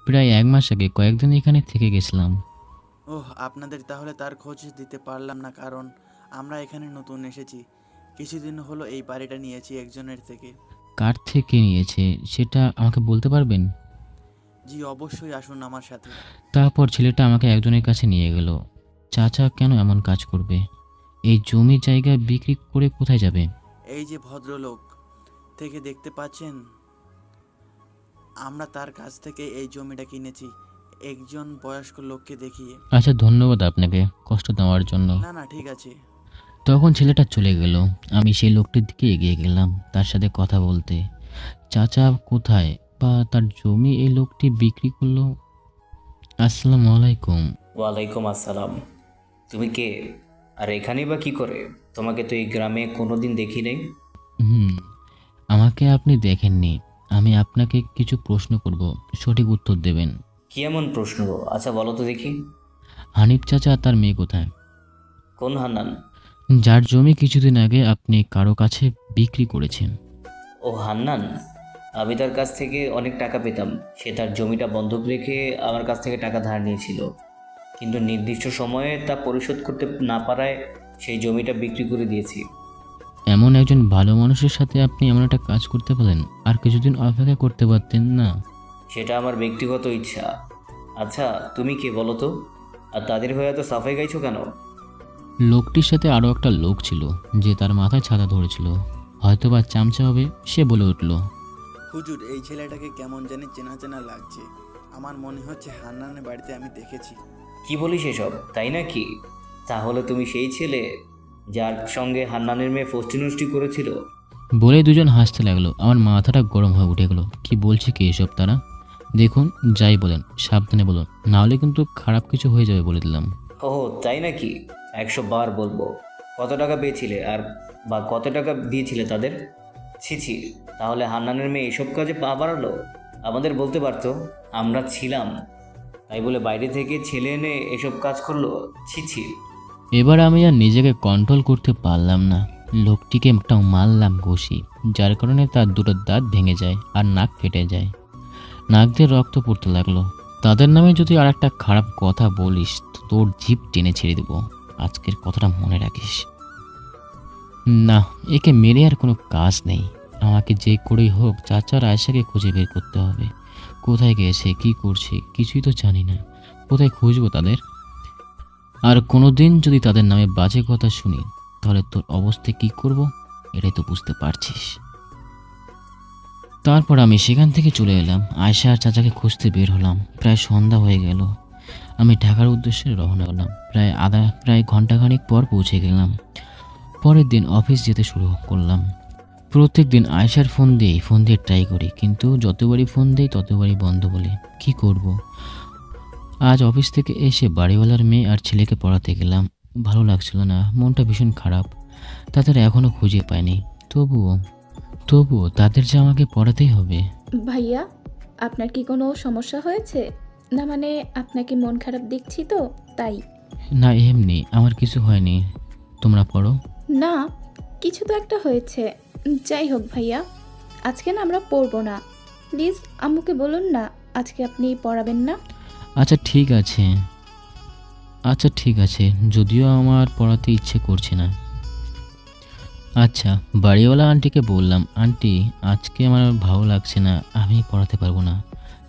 প্রায় 1 মাস আগে কয়েকদিন এখানে থেকে গেছিলাম। ওহ, আপনাদের তাহলে তার খোঁজ দিতে পারলাম না, কারণ আমরা এখানে নতুন এসেছি। কিছুদিন হলো এই বাড়িটা নিয়েছি একজনের থেকে। কার থেকে নিয়েছে সেটা আমাকে বলতে পারবেন? জি অবশ্যই, আসুন আমার সাথে। তারপর ছেলেটা আমাকে একজনের কাছে নিয়ে গেল। চাচা কেন এমন কাজ করবে? এই জমি জায়গা বিক্রি করে কোথায় যাবে? এই যে ভদ্রলোক থেকে দেখতে পাচ্ছেন, আমরা তার কাছ থেকে এই জমিটা কিনেছি একজন বয়স্ক লোককে দেখিয়ে। আচ্ছা, ধন্যবাদ আপনাকে কষ্ট দেওয়ার জন্য। না ঠিক আছে। তখন ছেলেটা চলে গেল। আমি সেই লোকটির দিকে এগিয়ে গেলাম তার সাথে কথা বলতে। চাচা কোথায় বা তার জমি এই লোকটি বিক্রি করলো? আসসালামু আলাইকুম। ওয়ালাইকুম আসসালাম। তুমি কে? আর এখানেই বা কি করে? তোমাকে তো এই গ্রামে কোনোদিন দেখি নাই। হুম আমাকে আমাকে আপনি দেখেননি। আমি আপনাকে কিছু প্রশ্ন করব, সঠিক উত্তর দেবেন। কি এমন প্রশ্ন? আচ্ছা বলো তো দেখি। হানিফ চাচা তার মেয়ে কোথায়? কোন হান্নান? যার জমি কিছুদিন আগে আপনি কারো কাছে বিক্রি করেছেন। ও হান্নান, আমি তার কাছ থেকে অনেক টাকা পেতাম। সে তার জমিটা বন্ধক রেখে আমার কাছ থেকে টাকা ধার নিয়েছিল, কিন্তু নির্দিষ্ট সময়ে তা পরিশোধ করতে না পারায় সেই জমিটা বিক্রি করে দিয়েছি। এমন একজন ভালো মানুষের সাথে আপনি এমন একটা কাজ করতে পারেন? আর কিছুদিন অপেক্ষা করতে পারতেন না? সেটা আমার ব্যক্তিগত ইচ্ছা। আচ্ছা তুমি কে বলো তো? আর তাদের হয়ে এত সাফাই গাইছো কেন? লোকটির সাথে আরও একটা লোক ছিল যে তার মাথায় ছাতা ধরেছিল, হয়তোবা চামচা হবে। সে বলে উঠল, হুজুর, এই ছেলেটাকে কেমন জানি চেনা চেনা লাগছে। আমার মনে হচ্ছে হান্নানের বাড়িতে আমি দেখেছি। কি বলিস এসব, তাই নাকি? তাহলে তুমি সেই ছেলে যার সঙ্গে হান্নানের মেয়ে ফষ্টি করেছিল? বলে দুজন হাসতে লাগলো। আমার মাথাটা গরম হয়ে উঠে গেল। কি বলছে কি এসব তারা? দেখুন, যাই বলেন সাবধানে বলুন, নাহলে কিন্তু খারাপ কিছু হয়ে যাবে বলে দিলাম। ও তাই নাকি? 100 বার বলবো। কত টাকা পেয়েছিলে আর বা কত টাকা দিয়েছিলে তাদের? ছি, তাহলে হান্নানের মেয়ে এসব কাজে পা বাড়ালো? আমাদের বলতে পারতো, আমরা ছিলাম। তাই বলে বাইরে থেকে ছেলে এনে এসব কাজ করলো? ছি। এবার আমি আর নিজেকে কন্ট্রোল করতে পারলাম না। লোকটিকে একটা মারলাম ঘুষি, যার কারণে তার দুটো দাঁত ভেঙে যায় আর নাক ফেটে যায়। নাক দিয়ে রক্ত পড়তে লাগলো। তাদের নামে যদি আর একটা খারাপ কথা বলিস তো তোর জিভ টেনে ছেড়ে দেবো। আজকের কথাটা মনে রাখিস। না, একে মেরে আর কোনো কাজ নেই। আমাকে যে করেই হোক চাচার আয়েশাকে খুঁজে বের করতে হবে। কোথায় গেছে, কি করছে, কিছুই তো জানি না। কোথায় খুঁজবো তাদের? আর কোনোদিন যদি তাদের নামে বাজে কথা শুনি তাহলে তোর অবস্থা কি করব এটাই তো বুঝতে পারছিস। তারপর আমি সেখান থেকে চলে এলাম। আয়েশা আর চাচাকে খুঁজতে বের হলাম। প্রায় সন্ধ্যা হয়ে গেল। আমি ঢাকার উদ্দেশ্যে রওনা হলাম। প্রায় ঘন্টাখানিক পর পৌঁছে গেলাম। পরের দিন অফিস যেতে শুরু করলাম। প্রত্যেক দিন আয়েশার ফোন দিয়ে ট্রাই করি, কিন্তু যতবারই ফোন দেই ততবারই বন্ধ বলে। কি করব? আজ অফিস থেকে এসে বাড়িওয়ালার মেয়ে আর ছেলেকে পড়াতে গেলাম। ভালো লাগছিল না, মনটা ভীষণ খারাপ। তাদের এখনও খুঁজে পাইনি। তবুও তাদের যে আমাকে পড়াতেই হবে। ভাইয়া, আপনার কি কোনো সমস্যা হয়েছে? না মানে আপনাকে মন খারাপ দেখছি তো তাই। না, এমনি আমার কিছু হয়নি। তোমরা পড়ো। না, কিছু তো একটা হয়েছে। যাই হোক ভাইয়া, আজকে না আমরা পড়বো না। প্লিজ আম্মুকে বলুন না আজকে আপনি পড়াবেন না। আচ্ছা ঠিক আছে, যদিও আমার পড়াতে ইচ্ছে করছে না। আচ্ছা, বাড়িওয়ালা আন্টিকে বললাম, আন্টি আজকে আমার ভালো লাগছে না, আমি পড়াতে পারবো না।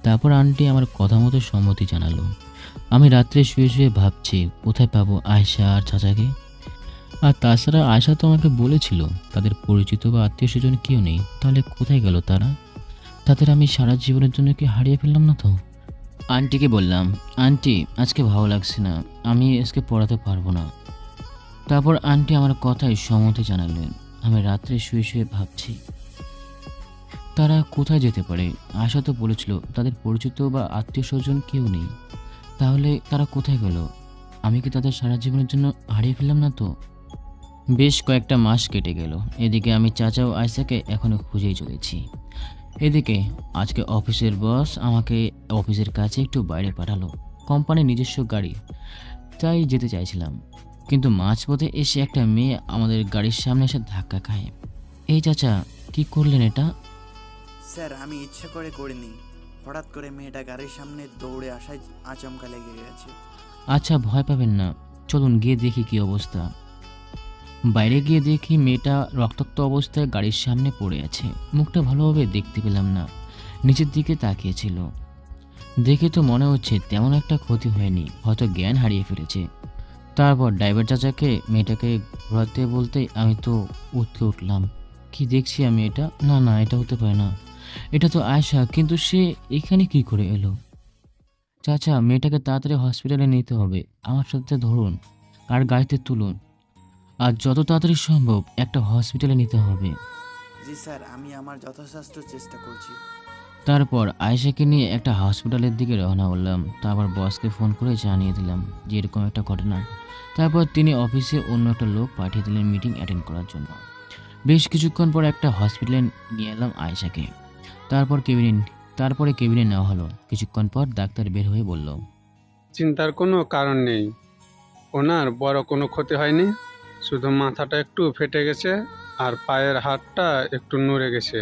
তারপর আন্টি আমার কথা মতো সম্মতি জানালো। আমি রাত্রে শুয়ে শুয়ে ভাবছি কোথায় পাবো আয়েশা আর চাচাকে। আর তাছাড়া আয়েশা তো আমাকে বলেছিল তাদের পরিচিত বা আত্মীয় স্বজন কেউ নেই। তাহলে কোথায় গেল তারা? তাদের আমি সারা জীবনের জন্য কি হারিয়ে ফেললাম না তো? আন্টিকে বললাম, আন্টি আজকে ভালো লাগছে না, আমি আজকে পড়াতে পারবো না। তারপর আন্টি আমার কথায় সম্মতি জানালেন। আমি রাত্রে শুয়ে শুয়ে ভাবছি তারা কোথায় যেতে পারে। আশা তো বলেছিল তাদের পরিচিত বা আত্মীয় স্বজন কেউ নেই। তাহলে তারা কোথায় গেল? আমি কি তাদের সারা জীবনের জন্য হারিয়ে ফেললাম না তো? বেশ কয়েকটা মাস কেটে গেল। এদিকে আমি চাচা ও আয়েশাকে এখনো খুঁজেই চলেছি। এদিকে আজকে অফিসের বস আমাকে অফিসের কাছে একটু বাইরে পাঠালো। কোম্পানির নিজস্ব গাড়ি, তাই যেতে চাইছিলাম, কিন্তু মাঝপথে এসে একটা মেয়ে আমাদের গাড়ির সামনে এসে ধাক্কা খায়। এই চাচা, কি করলেন এটা? স্যার, আমি ইচ্ছা করে করিনি। হঠাৎ করে মেয়েটা গাড়ির সামনে দৌড়ে আসায় আচমকা লেগে গেছে। আচ্ছা, ভয় পাবেন না, চলুন গিয়ে দেখি কি অবস্থা। বাইরে গিয়ে দেখি মেয়েটা রক্তাক্ত অবস্থায় গাড়ির সামনে পড়ে আছে। মুখটা ভালোভাবে দেখতে পেলাম না, নিচের দিকে তাকিয়েছিল। দেখে তো মনে হচ্ছে তেমন একটা ক্ষতি হয়নি, হয়তো জ্ঞান হারিয়ে ফেলেছে। তারপর ড্রাইভার চাচাকে মেয়েটাকে ঘোরাতে বলতেই আমি তো উঠতে উঠলাম। কি দেখছি আমি এটা? না, এটা হতে পারে না, এটা তো আয়েশা, কিন্তু সে এখানে কি করে এলো? চাচা, মেয়েটাকে তাড়াতাড়ি হসপিটালে নিতে হবে, আমার সাথে ধরুন আর গাড়িতে তুলুন, আর যত তাড়াতাড়ি সম্ভব একটা হসপিটালে নিতে হবে। জি স্যার, আমি আমার যথাসাধ্য চেষ্টা করছি। তারপর আয়েশাকে নিয়ে একটা হসপিটালের দিকে রওনা হলাম। তারপর বসকে ফোন করে জানিয়ে দিলাম যে এরকম একটা ঘটনা। তারপর তিনি অফিসে অন্য একটা লোক পাঠিয়ে দিলেন মিটিং অ্যাটেন্ড করার জন্য। বেশ কিছুক্ষণ পর একটা হসপিটালে নিয়ে এলাম আয়েশাকে। তারপরে কেবিনে নেওয়া হলো। কিছুক্ষণ পর ডাক্তার বের হয়ে বলল, চিন্তার কোনো কারণ নেই, ওনার বড় কোনো ক্ষতি হয়নি, শুধু মাথাটা একটু ফেটে গেছে আর পায়ের হাড়টা একটু নড়ে গেছে।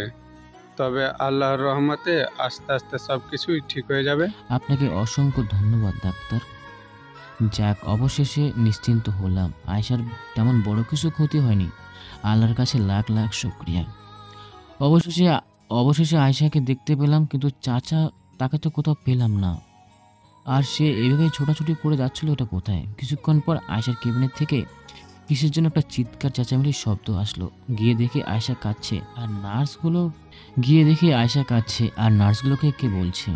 তবে আল্লাহর রহমতে আস্তে আস্তে সব কিছুই ঠিক হয়ে যাবে। আপনাকে অসংখ্য ধন্যবাদ ডাক্তার। যাক, অবশেষে নিশ্চিন্ত হলাম। আয়েশার তেমন বড় কিছু ক্ষতি হয়নি। আল্লাহর কাছে লাখ লাখ শুকরিয়া। অবশেষে অবশেষে আয়েশাকে দেখতে পেলাম, কিন্তু চাচা তাকে তো কোথাও পেলাম না। আর সে এইভাবে ছোটাছুটি করে যাচ্ছিল, এটা কোথায়? কিছুক্ষণ পর আয়েশার কেবিনের থেকে কিসের জন্য একটা চিৎকার চেঁচামেচির শব্দ আসলো। গিয়ে দেখি আয়েশা কাঁদছে আর নার্সগুলোকে কে বলছে,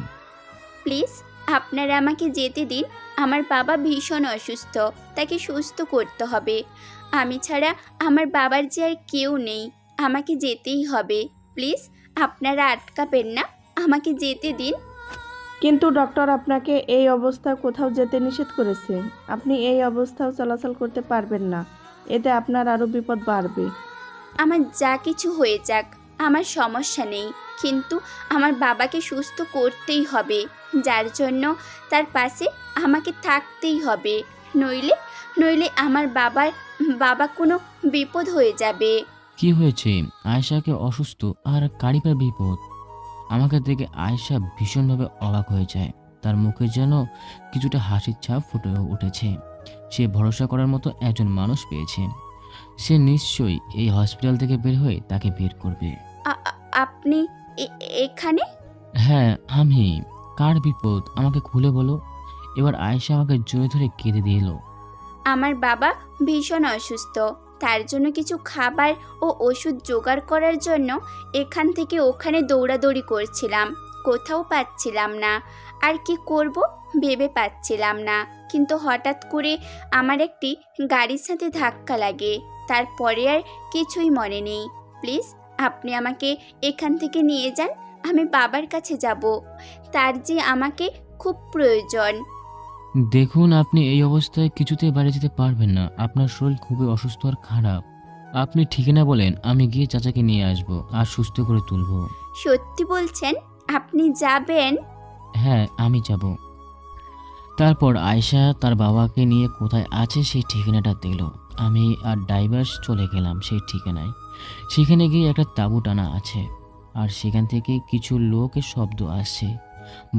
প্লিজ আপনারা আমাকে যেতে দিন। আমার বাবা ভীষণ অসুস্থ, তাকে সুস্থ করতে হবে। আমি ছাড়া আমার বাবার যে আর কেউ নেই, আমাকে যেতেই হবে। প্লিজ আপনারা আটকাবেন না, আমাকে যেতে দিন। কিন্তু ডক্টর আপনাকে এই অবস্থায় কোথাও যেতে নিষেধ করেছে। আপনি এই অবস্থাও চলাচল করতে পারবেন না, এতে আপনার আরও বিপদ বাড়বে। আমার যা কিছু হয়ে যাক, আমার সমস্যা নেই, কিন্তু আমার বাবাকে সুস্থ করতেই হবে, যার জন্য তার পাশে আমাকে থাকতেই হবে। নইলে নইলে আমার বাবা কোনো বিপদ হয়ে যাবে। কি হয়েছে? আয়েশাকে অসুস্থ আর কারিপার বিপদ। আমাকে দেখে আয়েশা ভীষণভাবে অবাক হয়ে যায়। তার মুখে যেন কিছুটা হাসির ছাপ ফুটে উঠেছে। সে ভরসা করার মতো একজন মানুষ পেয়েছে। সে নিশ্চয়ই এই হসপিটাল থেকে বের হয়ে তাকে বের করবে। আপনি এখানে? হ্যাঁ, আমি। কার বিপদ আমাকে খুলে বলো। এবার আয়েশা আমাকে জড়িয়ে ধরে কেঁদে দিল। আমার বাবা ভীষণ অসুস্থ, তার জন্য কিছু খাবার ও ওষুধ জোগাড় করার জন্য এখান থেকে ওখানে দৌড়াদৌড়ি করছিলাম, কোথাও পাচ্ছিলাম না। আর কি করব ভেবে পাচ্ছিলাম না। কিন্তু হঠাৎ করে আমার একটি গাড়ির সাথে ধাক্কা লাগে, তারপরে আর কিছুই মনে নেই। প্লিজ আপনি আমাকে এখান থেকে নিয়ে যান, আমি বাবার কাছে যাব, তার যে আমাকে খুব প্রয়োজন। দেখুন, আপনি এই অবস্থায় কিছুতেই বাড়ি যেতে পারবেন না। আপনার শরীর খুবই অসুস্থ আর খারাপ। আপনি ঠিকানা বলেন, আমি গিয়ে চাচাকে নিয়ে আসবো আর সুস্থ করে তুলবো। সত্যি বলছেন? আপনি যাবেন? হ্যাঁ, আমি যাব। তারপর আয়েশা তার বাবাকে নিয়ে কোথায় আছে সেই ঠিকানাটা দিল। আমি আর ড্রাইভার চলে গেলাম সেই ঠিকানায়। সেখানে গিয়ে একটা তাঁবু টানা আছে আর সেখান থেকে কিছু লোকের শব্দ আসছে।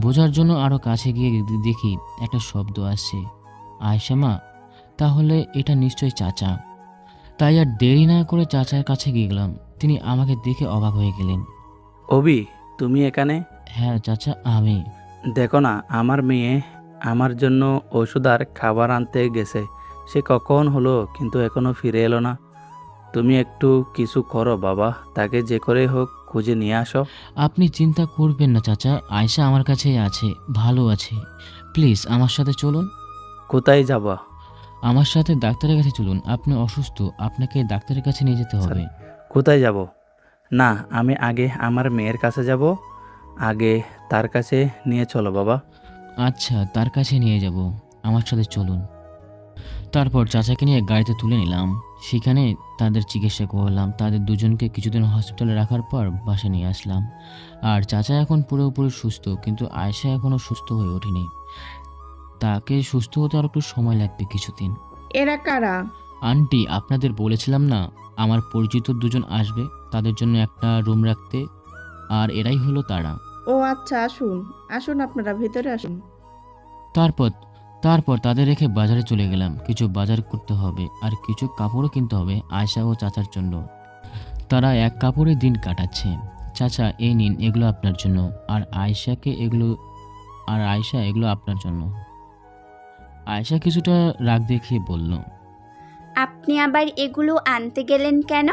বোঝার জন্য আরও কাছে গিয়ে দেখি একটা শব্দ আসছে, আয়েশা মা। তাহলে এটা নিশ্চয়ই চাচা। তাই আর দেরি না করে চাচার কাছে গেলাম। তিনি আমাকে দেখে অবাক হয়ে গেলেন। অভি, তুমি এখানে? হ্যাঁ চাচা, আমি। দেখো না, আমার মেয়ে আমার জন্য ওষুধ আর খাবার আনতে গেছে। সে কখন হলো কিন্তু এখনো ফিরে এলো না। তুমি একটু কিছু করো বাবা, তাকে যে করে হোক খুঁজে নিয়ে আসো। আপনি চিন্তা করবেন না চাচা, আয়েশা আমার কাছেই আছে, ভালো আছে। প্লিজ আমার সাথে চলুন। কোথায় যাবা? আমার সাথে ডাক্তারের কাছে চলুন। আপনি অসুস্থ, আপনাকে ডাক্তারের কাছে নিয়ে যেতে হবে। কোথায় যাব? না, আমি আগে আমার মেয়ের কাছে যাব। আগে তার কাছে নিয়ে চলো বাবা। আচ্ছা, তার কাছে নিয়ে যাব, আমার সাথে চলুন। তারপর চাচাকে নিয়ে গাড়িতে তুলে নিলাম। সেখানে তাদের চিকিৎসা করলাম। তাদের দুজনকে কিছুদিন হসপিটালে রাখার পর বাসায় নিয়ে আসলাম। আর চাচা এখন পুরোপুরি সুস্থ, কিন্তু আয়েশা এখনও সুস্থ হয়ে ওঠেনি। তাকে সুস্থ হতে আর একটু সময় লাগবে, কিছুদিন। এরা কারা? আন্টি, আপনাদের বলেছিলাম না আমার পরিচিত দুজন আসবে, তাদের জন্য একটা রুম রাখতে, আর এরাই হলো তারা। ও আচ্ছা, আসুন আসুন, আপনারা ভেতরে আসুন। তারপর তাদের রেখে বাজারে চলে গেলাম। কিছু বাজার করতে হবে আর কিছু কাপড়ও কিনতে হবে আয়েশা ও চাচার জন্য। তারা এক কাপড়ে দিন কাটাচ্ছে। চাচা, এই নিন, এগুলো আপনার জন্য। আর আয়েশা এগুলো আপনার জন্য। আয়েশা কিছুটা রাগ দেখিয়ে বলল, আপনি আবার এগুলো আনতে গেলেন কেন?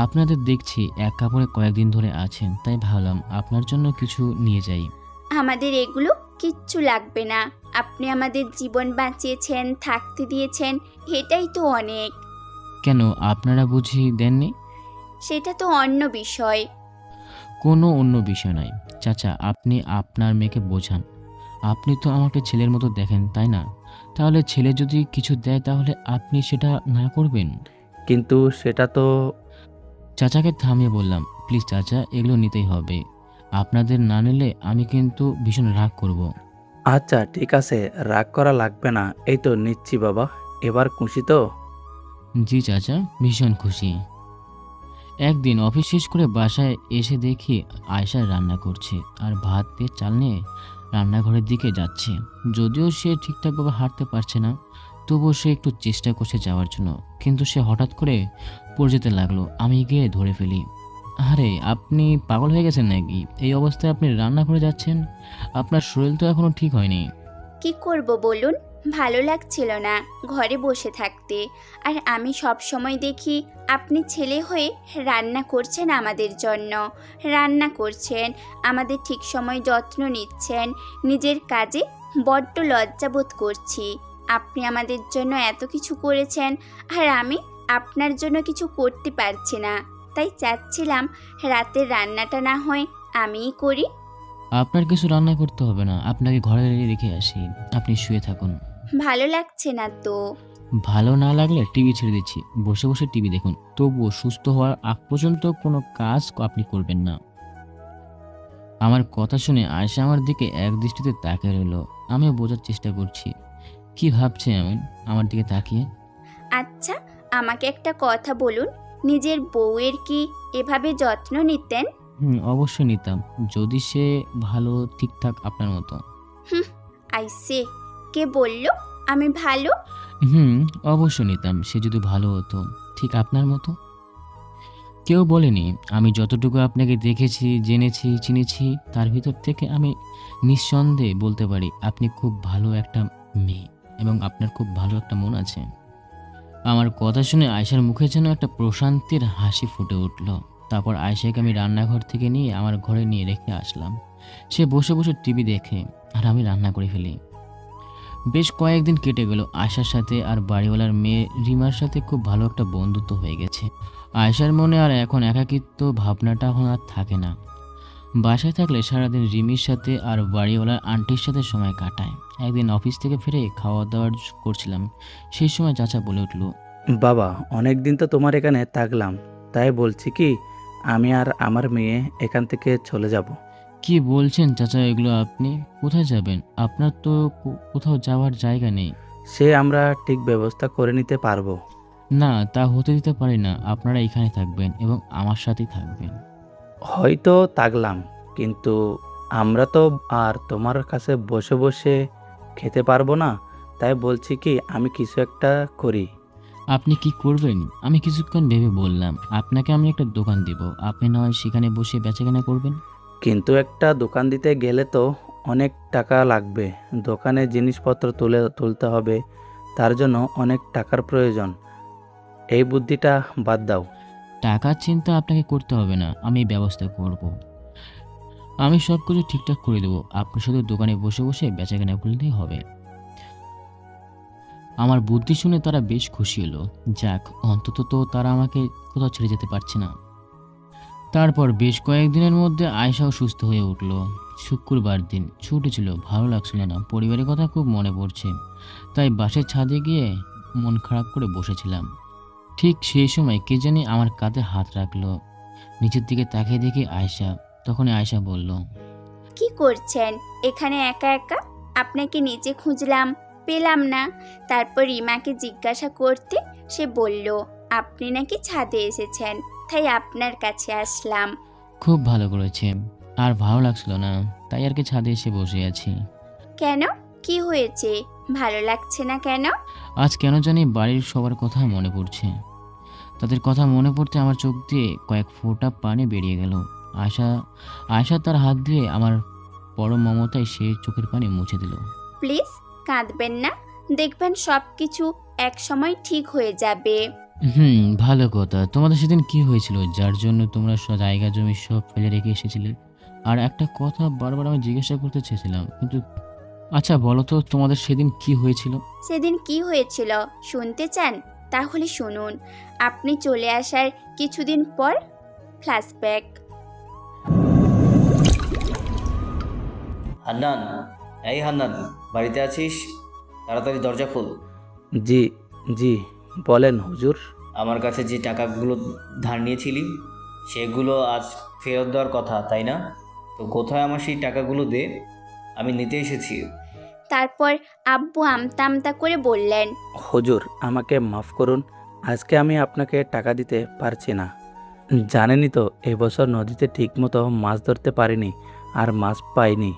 আপনাদের দেখছি এক কাপড়ে কয়েকদিন ধরে আছেন, তাই ভাবলাম আপনার জন্য কিছু নিয়ে যাই। আমাদের এগুলো কিচ্ছু লাগবে না। আপনি আমাদের জীবন বাঁচিয়েছেন, থাকতে দিয়েছেন, এটাই তো অনেক। কেন, আপনারা বুঝি দেননি? সেটা তো অন্য বিষয়। কোনো অন্য বিষয় নয় চাচা, আপনি আপনার মেয়েকে বোঝান। আপনি তো আমাকে ছেলের মতো দেখেন, তাই না? তাহলে ছেলে যদি কিছু দেয় তাহলে আপনি সেটা না করবেন? কিন্তু সেটা তো চাচাকে থামিয়ে বললাম, প্লিজ চাচা, এগুলো নিতেই হবে। আপনাদের না নিলে আমি কিন্তু ভীষণ রাগ করব। আচ্ছা ঠিক আছে, রাগ করা লাগবে না, এই তো নিচ্ছি বাবা। এবার খুশি তো? জি চাচা, ভীষণ খুশি। একদিন অফিস শেষ করে বাসায় এসে দেখি আয়শা রান্না করছে আর ভাত দিয়ে চাল নিয়ে রান্নাঘরের দিকে যাচ্ছে। যদিও সে ঠিকঠাকভাবে হাঁটতে পারছে না, তবুও সে একটু চেষ্টা করছে যাওয়ার জন্য, কিন্তু সে হঠাৎ করে পড়ে যেতে লাগলো। আমি গিয়ে ধরে ফেলি। আরে আপনি পাগল হয়ে গেছেন নাকি? এই অবস্থায় আপনি রান্না করে যাচ্ছেন? আপনার শরীর তো এখনো ঠিক হয়নি। কি করব বলুন, ভালো লাগছিল না ঘরে বসে থাকতে। আর আমি সব সময় দেখি আপনি ছেলে হয়ে রান্না করছেন আমাদের জন্য, রান্না করছেন, আমাদের ঠিক সময় যত্ন নিচ্ছেন। নিজের কাজে বড্ড লজ্জাবোধ করছি। আপনি আমাদের জন্য এত কিছু করেছেন, আর আমি আপনার জন্য কিছু করতে পারছি না। তাই চাচ্ছিলাম রাতের রান্নাটা না হয় আমিই করি। আপনার কিছু রান্না করতে হবে না, আপনাকে ঘরে রেখে আসি, আপনি শুয়ে থাকুন। ভালো লাগছে না তো। ভালো না লাগলে টিভি ছেড়ে দিচ্ছি, বসে বসে টিভি দেখুন। তবুও সুস্থ হওয়ার আগ পর্যন্ত কোনো কাজ আপনি করবেন না। আমার কথা শুনে আয়শা আমার দিকে এক দৃষ্টিতে তাকিয়ে রইল। আমিও বোঝার চেষ্টা করছি কি ভাবছে আমার দিকে তাকিয়ে। আচ্ছা, আমাকে একটা কথা বলুন, নিজের বউয়ের কি এভাবে যত্ন নিতেন? অবশ্যই নিতাম, যদি সে ভালো ঠিকঠাক আপনার মতো। আইসে, কে বলল আমি ভালো? অবশ্যই নিতাম, সে যদি ভালো হতো ঠিক আপনার মতো। কেউ বলেনি। আমি যতটুকু আপনাকে দেখেছি, জেনেছি, চিনেছি, তার ভিতর থেকে আমি নিঃসন্দেহে বলতে পারি আপনি খুব ভালো একটা মেয়ে এবং আপনার খুব ভালো একটা মন আছে। আমার কথা শুনে আয়শার মুখে যেন একটা প্রশান্তির হাসি ফুটে উঠল। তারপর আয়শাকে আমি রান্নাঘর থেকে নিয়ে আমার ঘরে নিয়ে রেখে আসলাম। সে বসে বসে টিভি দেখে আর আমি রান্না করে ফেলি। বেশ কয়েকদিন কেটে গেল। আয়শার সাথে আর বাড়িওয়ালার মেয়ে রিমার সাথে খুব ভালো একটা বন্ধুত্ব হয়ে গেছে। আয়শার মনে আর এখন একাকিত্ব ভাবনাটা এখন আর থাকে না। বাসায় থাকলে সারাদিন রিমির সাথে আর বাড়িওয়ালার আন্টির সাথে সময় কাটায়। একদিন অফিস থেকে ফিরে খাওয়া দাওয়া করছিলাম, সেই সময় চাচা বলে উঠল, বাবা অনেক দিন তো তোমার এখানে থাকলাম, তাই বলছি কি আমি আর আমার মেয়ে এখান থেকে চলে যাব। কি বলছেন চাচা এগুলো? আপনি কোথায় যাবেন? আপনার তো কোথাও যাওয়ার জায়গা নেই। সে আমরা ঠিক ব্যবস্থা করে নিতে পারবো। না, তা হতে দিতে পারি না। আপনারা এখানে থাকবেন এবং আমার সাথেই থাকবেন। হয়তো থাকলাম, কিন্তু আমরা তো আর তোমার কাছে বসে বসে খেতে পারবো না। তাই বলছি কি আমি কিছু একটা করি। আপনি কি করবেন? আমি কিছুক্ষণ ভেবে বললাম, আপনাকে আমি একটা দোকান দিব, আপনি না হয় সেখানে বসে বেচাকেনা করবেন। কিন্তু একটা দোকান দিতে গেলে তো অনেক টাকা লাগবে, দোকানে জিনিসপত্র তুলতে হবে, তার জন্য অনেক টাকার প্রয়োজন। এই বুদ্ধিটা বাদ দাও। টাকার চিন্তা আপনাকে করতে হবে না, আমি ব্যবস্থা করব। আমি সব কিছু ঠিকঠাক করে দেবো, আপনি শুধু দোকানে বসে বসে বেচাকেনা করলেই হবে। আমার বুদ্ধি শুনে তারা বেশ খুশি হলো। যাক, অন্তত তো তারা আমাকে কোথাও ছেড়ে যেতে পারছে না। তারপর বেশ কয়েকদিনের মধ্যে আয়শাও সুস্থ হয়ে উঠল। শুক্রবার দিন ছুটি ছিল, ভালো লাগছিল না, পরিবারের কথা খুব মনে পড়ছে। তাই বাসের ছাদে গিয়ে মন খারাপ করে বসেছিলাম। ঠিক সেই সময় কে জানি আমার কাঁধে হাত রাখলো। নিচের দিকে তাকিয়ে দেখি আয়শা। তখনই আয়শা বলল, কি করছেন এখানে একা একা? আপনাকে নিচে খুঁজলাম, পেলাম না। তারপর রিমাকে জিজ্ঞাসা করতে সে বলল আপনি নাকি ছাদে এসেছেন, তাই আপনার কাছে আসলাম। খুব ভালো করেছে, আর ভালো লাগছিল না, তাই আর কি ছাদে এসে বসে আছি। কেন, কি হয়েছে? ভালো লাগছে না কেন? আজ কেন জানি বাড়ির সবার কথা মনে পড়ছে। তাদের কথা মনে পড়তে আমার চোখ দিয়ে কয়েক ফোঁটা পানি বেরিয়ে গেল। আয়শা তার হাত দিয়ে আমার পরম মমতায় সে চোখের পানি মুছে দিল। প্লিজ কাঁদবেন না, দেখবেন সব কিছু এক সময় ঠিক হয়ে যাবে। ভালো কথা। তোমাদের সেদিন কি হয়েছিল যার জন্য তোমরা জায়গা জমি সব ফেলে রেখে এসেছিলে? আর একটা কথা বারবার আমি জিজ্ঞাসা করতে চেয়েছিলাম, কিন্তু আচ্ছা বলো তো, তোমাদের সেদিন কি হয়েছিল? সেদিন কি হয়েছিল শুনতে চান? তাহলে শুনুন। আপনি চলে আসার কিছুদিন পর ফ্ল্যাশব্যাক। হান্নান, এই হান্নান, বাড়িতে আছিস? তাড়াতাড়ি দরজা খোল। জি জি, বলেন হুজুর। আমার কাছে যে টাকাগুলো ধার নিয়েছিলি সেগুলো আজ ফেরত দেওয়ার কথা, তাই না? তো কোথায় আমার সেই টাকাগুলো দে, আমি নিতে এসেছি। তারপর আব্বু আমতা আমতা করে বললেন, হুজুর, আমাকে মাফ করুন, আজকে আমি আপনাকে টাকা দিতে পারছি না। জানেনই তো এবছর নদীতে ঠিকমতো মাছ ধরতে পারিনি আর মাছ পাইনি।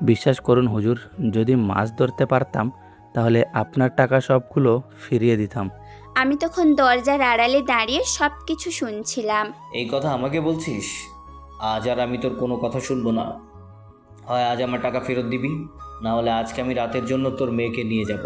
বিশ্বাস করুন হুজুর, যদি মাছ ধরতে পারতাম তাহলে আপনার টাকা সবগুলো ফিরিয়ে দিতাম। আমি তখন দরজার আড়ালে দাঁড়িয়ে সব কিছু শুনছিলাম। এই কথা আমাকে বলছিস? আজ আর আমি তোর কোনো কথা শুনবো না। হয় আজ আমার টাকা ফেরত দিবি, না হলে আজকে আমি রাতের জন্য তোর মেয়েকে নিয়ে যাব।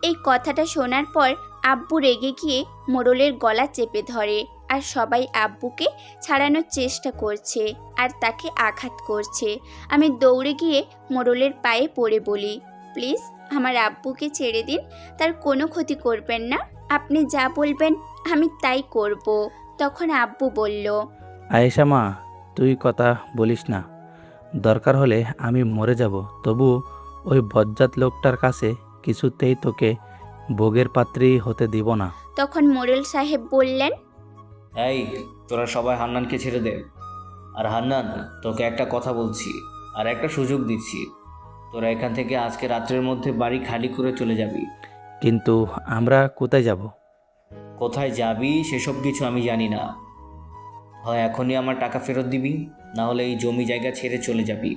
এই কথাটা শোনার পর আব্বু রেগে গিয়ে মোড়লের গলা চেপে ধরে, আর সবাই আব্বুকে ছাড়ানোর চেষ্টা করছে আর তাকে আঘাত করছে। আমি দৌড়ে গিয়ে মোড়লের পায়ে পড়ে বলি, প্লিজ আমার আব্বুকে ছেড়ে দিন, তার কোনো ক্ষতি করবেন না, আপনি যা বলবেন আমি তাই করব। তখন আব্বু বলল, আয়েশা মা, তুই কথা বলিস না, দরকার হলে আমি মরে যাব, তবু ওই বজ্জাত লোকটার কাছে কিছুতেই তোকে ভোগের পাত্রী হতে দিব না। তখন মোড়ল সাহেব বললেন, এই তোরা সবাই হান্নানকে ছেড়ে দে। আর হান্নান, তোকে একটা কথা বলছি আর একটা সুযোগ দিচ্ছি, তোরা এখান থেকে আজকে রাত্রের মধ্যে বাড়ি খালি করে চলে যাবি। কিন্তু আমরা কোথায় যাব? কোথায় যাবি সেসব কিছু আমি জানি না। হয় এখনই আমার টাকা ফেরত দিবি, না হলে এই জমি জায়গা ছেড়ে চলে যাবি।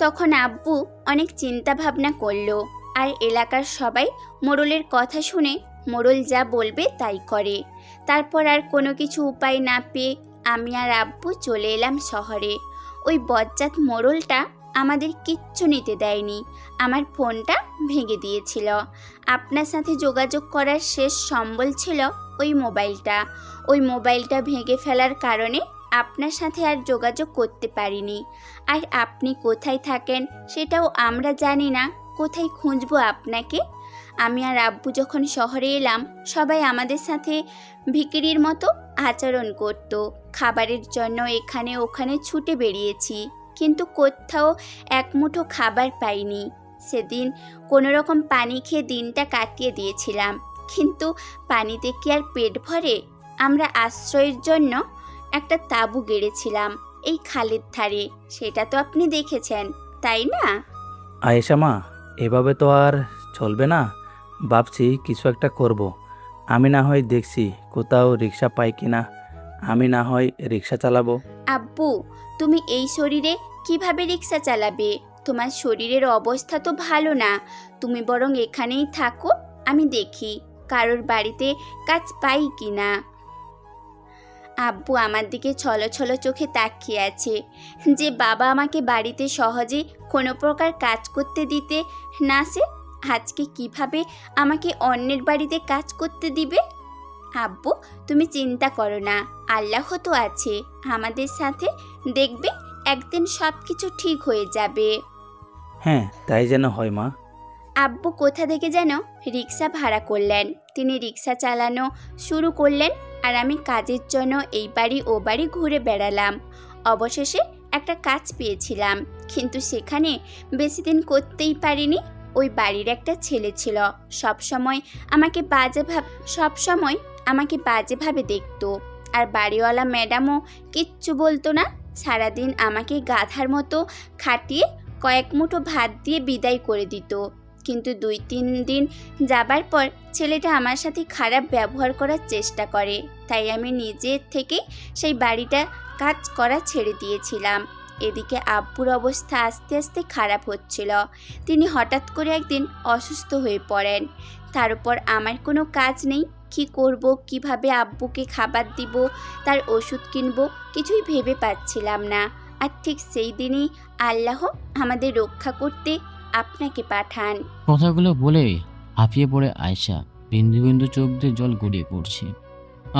তখন আব্বু অনেক চিন্তা ভাবনা করলো, আর এলাকার সবাই মোড়লের কথা শুনে মোড়ল যা বলবে তাই করে। তারপর আর কোনো কিছু উপায় না পেয়ে আমি আর আব্বু চলে এলাম শহরে। ওই বজ্জাত মোড়লটা আমাদের কিচ্ছু নিতে দেয়নি, আমার ফোনটা ভেঙে দিয়েছিল। আপনার সাথে যোগাযোগ করার শেষ সম্বল ছিল ওই মোবাইলটা। ওই মোবাইলটা ভেঙে ফেলার কারণে আপনার সাথে আর যোগাযোগ করতে পারিনি। আর আপনি কোথায় থাকেন সেটাও আমরা জানি না, কোথায় খুঁজবো আপনাকে। আমি আর আব্বু যখন শহরে এলাম, সবাই আমাদের সাথে ভিখিরির মতো আচরণ করত। খাবারের জন্য এখানে ওখানে ছুটে বেরিয়েছি, কিন্তু কোথাও এক মুঠো খাবার পাইনি। সেদিন কোনো রকম পানি খেয়ে দিনটা কাটিয়ে দিয়েছিলাম, কিন্তু পানিতে কি আর পেট ভরে? আমরা আশ্রয়ের জন্য একটা তাঁবু গেড়েছিলাম এই খালের ধারে, সেটা তো আপনি দেখেছেন, তাই না? আয়েশা মা, এভাবে তো আর চলবে না, ভাবছি কিছু একটা করব। আমি না হয় দেখছি কোথাও রিক্সা পাই কিনা, আমি না হয় রিক্সা চালাবো। আব্বু, তুমি এই শরীরে কিভাবে রিক্সা চালাবে? তোমার শরীরের অবস্থা তো ভালো না, তুমি বরং এখানেই থাকো, আমি দেখি কারোর বাড়িতে কাজ পাই কিনা। আব্বু আমার দিকে ছলো ছলো চোখে তাকিয়ে আছে, যে বাবা আমাকে বাড়িতে সহজে কোনো প্রকার কাজ করতে দিতে না, সে আজকে কিভাবে আমাকে অন্যের বাড়িতে কাজ করতে দিবে? আব্বু, তুমি চিন্তা করো না, আল্লাহ তো আছে আমাদের সাথে, দেখবে একদিন সব কিছু ঠিক হয়ে যাবে। হ্যাঁ, তাই যেন হয় মা। আব্বু কোথা থেকে যেন রিক্সা ভাড়া করলেন, তিনি রিক্সা চালানো শুরু করলেন, আর আমি কাজের জন্য এই বাড়ি ও বাড়ি ঘুরে বেড়ালাম। অবশেষে একটা কাজ পেয়েছিলাম, কিন্তু সেখানে বেশি দিন করতেই পারিনি। ওই বাড়ির একটা ছেলে ছিল, সবসময় আমাকে বাজেভাবে দেখতো, আর বাড়িওয়ালা ম্যাডামও কিচ্ছু বলতো না। সারাদিন আমাকে গাধার মতো খাটিয়ে কয়েক মুঠো ভাত দিয়ে বিদায় করে দিত। কিন্তু 2-3 দিন যাবার পর ছেলেটা আমার সাথে খারাপ ব্যবহার করার চেষ্টা করে, তাই আমি নিজের থেকে সেই বাড়িটা কাজ করা ছেড়ে দিয়েছিলাম। এদিকে আব্বুর অবস্থা আস্তে আস্তে খারাপ হচ্ছিল। তিনি হঠাৎ করে একদিন অসুস্থ হয়ে পড়েন। তার উপর আমার কোনো কাজ নেই, কী করব, কিভাবে আব্বুকে খাবার দিব, তার ওষুধ কিনব, কিছুই ভেবে পাচ্ছিলাম না। আর ঠিক সেই দিনই আল্লাহ আমাদের রক্ষা করতে আপনাকে পাঠান। কথাগুলো বলে হাঁপিয়ে পড়ে আয়শা, বিন্দু বিন্দু চোখ দিয়ে জল গড়িয়ে পড়ছে।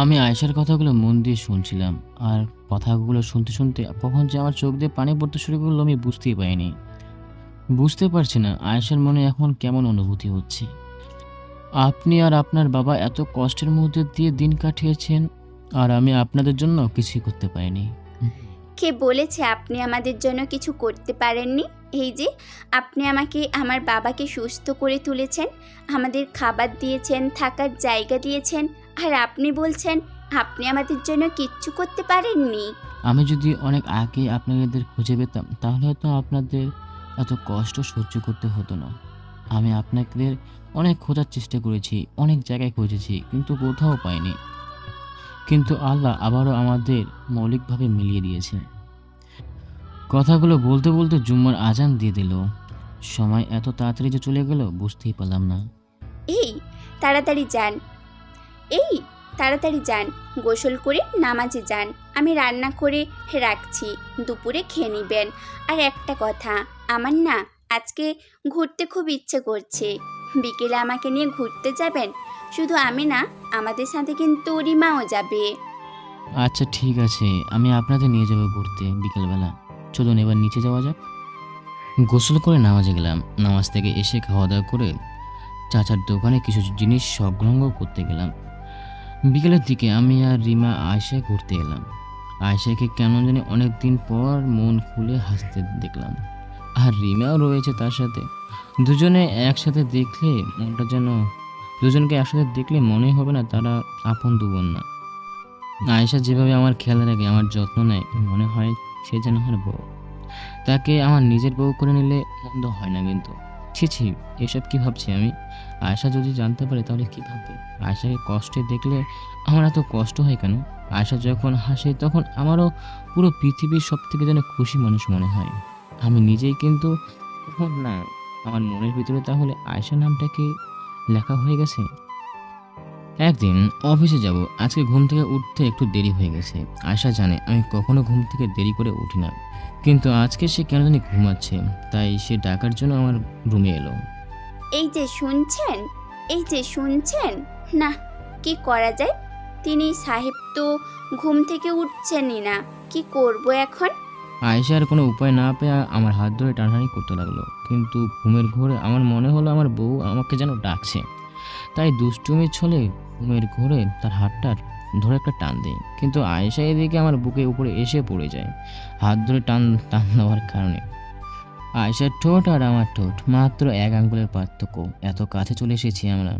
আমি আয়শার কথাগুলো মন দিয়ে শুনছিলাম, আর কথাগুলো শুনতে শুনতে কখন যে আমার চোখ দিয়ে পানি পড়তে শুরু করলো আমি বুঝতেই পারিনি। বুঝতে পারছি না আয়শার মনে এখন কেমন অনুভূতি হচ্ছে। আপনি আর আপনার বাবা এত কষ্টের মধ্যে দিয়ে দিন কাটিয়েছেন, আর আমি আপনাদের জন্য কিছুই করতে পারিনি। কে বলেছে আপনি আমাদের জন্য কিছু করতে পারেননি? এই যে আপনি আমাকে, আমার বাবাকে সুস্থ করে তুলেছেন, আমাদের খাবার দিয়েছেন, থাকার জায়গা দিয়েছেন, আর আপনি বলছেন আপনি আমাদের জন্য কিচ্ছু করতে পারেননি। আমি যদি অনেক আগে আপনাদের খুঁজে পেতাম তাহলে হয়তো আপনাদের এত কষ্ট সহ্য করতে হতো না। আমি আপনাদের অনেক খোঁজার চেষ্টা করেছি, অনেক জায়গায় খুঁজেছি, কিন্তু কোথাও পাইনি। কিন্তু আল্লাহ আবারও আমাদের মৌলিকভাবে মিলিয়ে দিয়েছে। কথাগুলো বলতে বলতে জুম্মার আজান দিয়ে দিল। সময় এত তাড়াতাড়ি যে চলে গেল বুঝতেই পারলাম না। এই তাড়াতাড়ি যান, এই তাড়াতাড়ি যান, গোসল করে নামাজে যান। আমি রান্না করে রাখছি, দুপুরে খেয়ে নেবেন। আর একটা কথা, আমার না আজকে ঘুরতে খুব ইচ্ছে করছে। বিকেলে আমাকে নিয়ে ঘুরতে যাবেন? শুধু আমি না, আমাদের সাথে কিন্তু রিমাও যাবে। আচ্ছা ঠিক আছে, আমি আপনাদের নিয়ে যাবো ঘুরতে বিকেলবেলা। চলুন এবার নিচে যাওয়া যাক। গোসল করে নামাজে গেলাম। নামাজ থেকে এসে খাওয়া দাওয়া করে চাচার দোকানে কিছু জিনিস সংগ্রহ করতে গেলাম। বিকেলের দিকে আমি আর রিমা আয়েশা ঘুরতে এলাম। আয়েশাকে কেমন জানি অনেক দিন পর মন খুলে হাসতে দেখলাম, আর রিমাও রয়েছে তার সাথে। দুজনে একসাথে দেখলে মনটা যেন, দুজনকে একসাথে দেখলে মনে হবে না তারা আপন দুবোন না। আয়েশা যেভাবে আমার খেয়াল রাখে, আমার যত্ন নেয়, মনে হয় সে যেন আমার বউ। তাকে আমার নিজের বউ করে নিলে মন্দ হয় না, কিন্তু ছি ছি, এসব কি ভাবছি আমি? আয়েশা যদি জানতে পারে তাহলে কি ভাববে? আয়েশাকে কষ্টে দেখলে আমার এত কষ্ট হয় কেন? আয়েশা যখন হাসে তখন আমারও পুরো পৃথিবীর সব থেকে যেন খুশি মানুষ মনে হয়। আমি নিজেই কিন্তু না, আমার মনের ভিতরে তাহলে আয়েশা নামটা কি লেখা হয়ে গেছে? একদিন অফিসে যাব, আজকে ঘুম থেকে উঠতে একটু দেরি হয়ে গেছে। আয়েশা জানে আমি কখনো ঘুম থেকে দেরি করে উঠি না, কিন্তু আজকে সে কেন জানি ঘুমাচ্ছে, তাই সে ডাকার জন্য আমার রুমে এলো। এই যে শুনছেন, এই যে শুনছেন না, কি করা যায়? তিনি সাহেব তো ঘুম থেকে উঠছেনই না, কি করব এখন? আয়েশার কোনো উপায় না পেয়ে আমার হাত ধরে টানাটানি করতে লাগলো, কিন্তু ঘুমের ঘোরে আমার মনে হলো আমার বউ আমাকে যেন ডাকছে। তাই দুষ্টুমির ছলে ঘুমের ঘোরে তার হাতটা ধরে একটা টান দেয়, কিন্তু আয়েশা এদিকে আমার বুকের উপরে এসে পড়ে যায় হাত ধরে টান টান দেওয়ার কারণে। আয়েশার ঠোঁট আর আমার ঠোঁট মাত্র 1 আঙ্গুলের পার্থক্য, এত কাছে চলে এসেছি আমরা।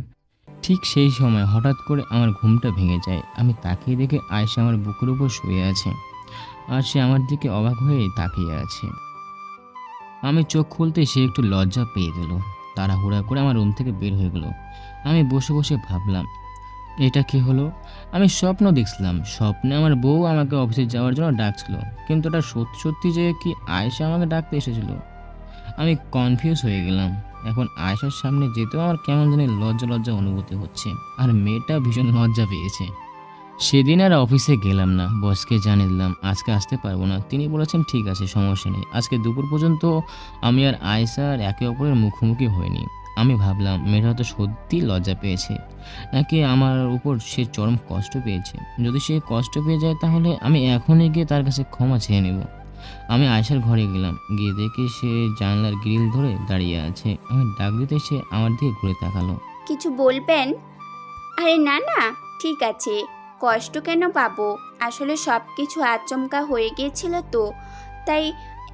ঠিক সেই সময় হঠাৎ করে আমার ঘুমটা ভেঙে যায়। আমি তাকিয়ে দেখে আয়েশা আমার বুকের উপর শুয়ে আছে, আর সে আমার দিকে অবাক হয়ে তাকিয়ে আছে। আমি চোখ খুলতেই সে একটু লজ্জা পেয়ে গেল, তাড়াহুড়া করে আমার রুম থেকে বের হয়ে গেল। আমি বসে বসে ভাবলাম, এটা কি হলো? আমি স্বপ্ন দেখছিলাম, স্বপ্নে আমার বউ আমাকে অফিসে যাওয়ার জন্য ডাকছিল, কিন্তু এটা সত্যি সত্যি যে কি আয়েশা আমাকে ডাকতে এসেছিল? আমি কনফিউজ হয়ে গেলাম। এখন আয়েশার সামনে যেতেও আমার কেমন জানি লজ্জা লজ্জা অনুভূতি হচ্ছে, আর মেয়েটা ভীষণ লজ্জা পেয়েছে। সেদিন আর অফিসে গেলাম না, বসকে জানিয়ে দিলাম আজকে আসতে পারবো না। তিনি বলেছেন ঠিক আছে, সমস্যা নেই। আজকে দুপুর পর্যন্ত আমি আর আয়েশা আর একে অপরের মুখোমুখি হইনি। আমি ভাবলাম মেয়েটা হয়তো সত্যি লজ্জা পেয়েছে, নাকি আমার উপর সে চরম কষ্ট পেয়েছে। যদি সে কষ্ট পেয়ে যায় তাহলে আমি এখনই গিয়ে তার কাছে ক্ষমা চেয়ে নেব। আমি আয়েশার ঘরে গেলাম, গিয়ে দেখি সে জানলার গ্রিল ধরে দাঁড়িয়ে আছে। আমি ডাক দিতে সে আমার দিকে ঘুরে তাকালো। কিছু বলবেন? আরে না না, ঠিক আছে, কষ্ট কেন পাবো? আসলে সব কিছু আচমকা হয়ে গিয়েছিল তো, তাই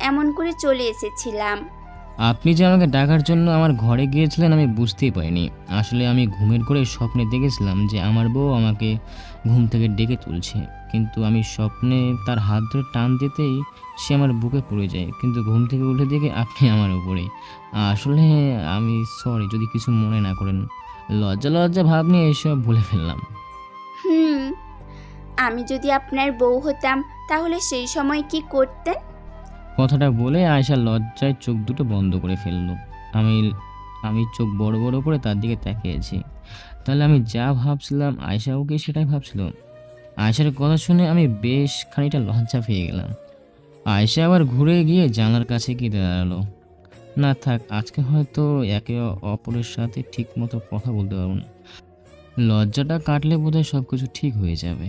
এমন করে চলে এসেছিলাম। আপনি যে আমাকে ডাকার জন্য আমার ঘরে গিয়েছিলেন আমি বুঝতেই পারিনি। আসলে আমি ঘুমের ঘরে স্বপ্নে দেখেছিলাম যে আমার বউ আমাকে ঘুম থেকে ডেকে তুলছে, কিন্তু আমি স্বপ্নে তার হাত ধরে টান দিতেই সে আমার বুকে পড়ে যায়, কিন্তু ঘুম থেকে উঠে দেখে আপনি আমার উপরে। আসলে আমি সরি, যদি কিছু মনে না করেন। লজ্জা লজ্জা ভাব নিয়ে এসব ভুলে ফেললাম। আমি যদি আপনার বউ হতাম তাহলে সেই সময় কি করতেন? কথাটা বলে আয়েশা লজ্জায় চোখ দুটো বন্ধ করে ফেললো। আমি চোখ বড় বড় করে তার দিকে তাকিয়েছি। তাহলে আমি যা ভাবছিলাম আয়েশাও কি সেটাই ভাবছিল? আয়েশার কথা শুনে আমি বেশ খানিকটা লজ্জা পেয়ে গেলাম। আয়েশা আবার ঘুরে গিয়ে জানলার কাছে গিয়ে দাঁড়ালো। না থাক, আজকে হয়তো একে অপরের সাথে ঠিক মতো কথা বলতে পারবো না। লজ্জাটা কাটলে বোধহয় সব কিছু ঠিক হয়ে যাবে।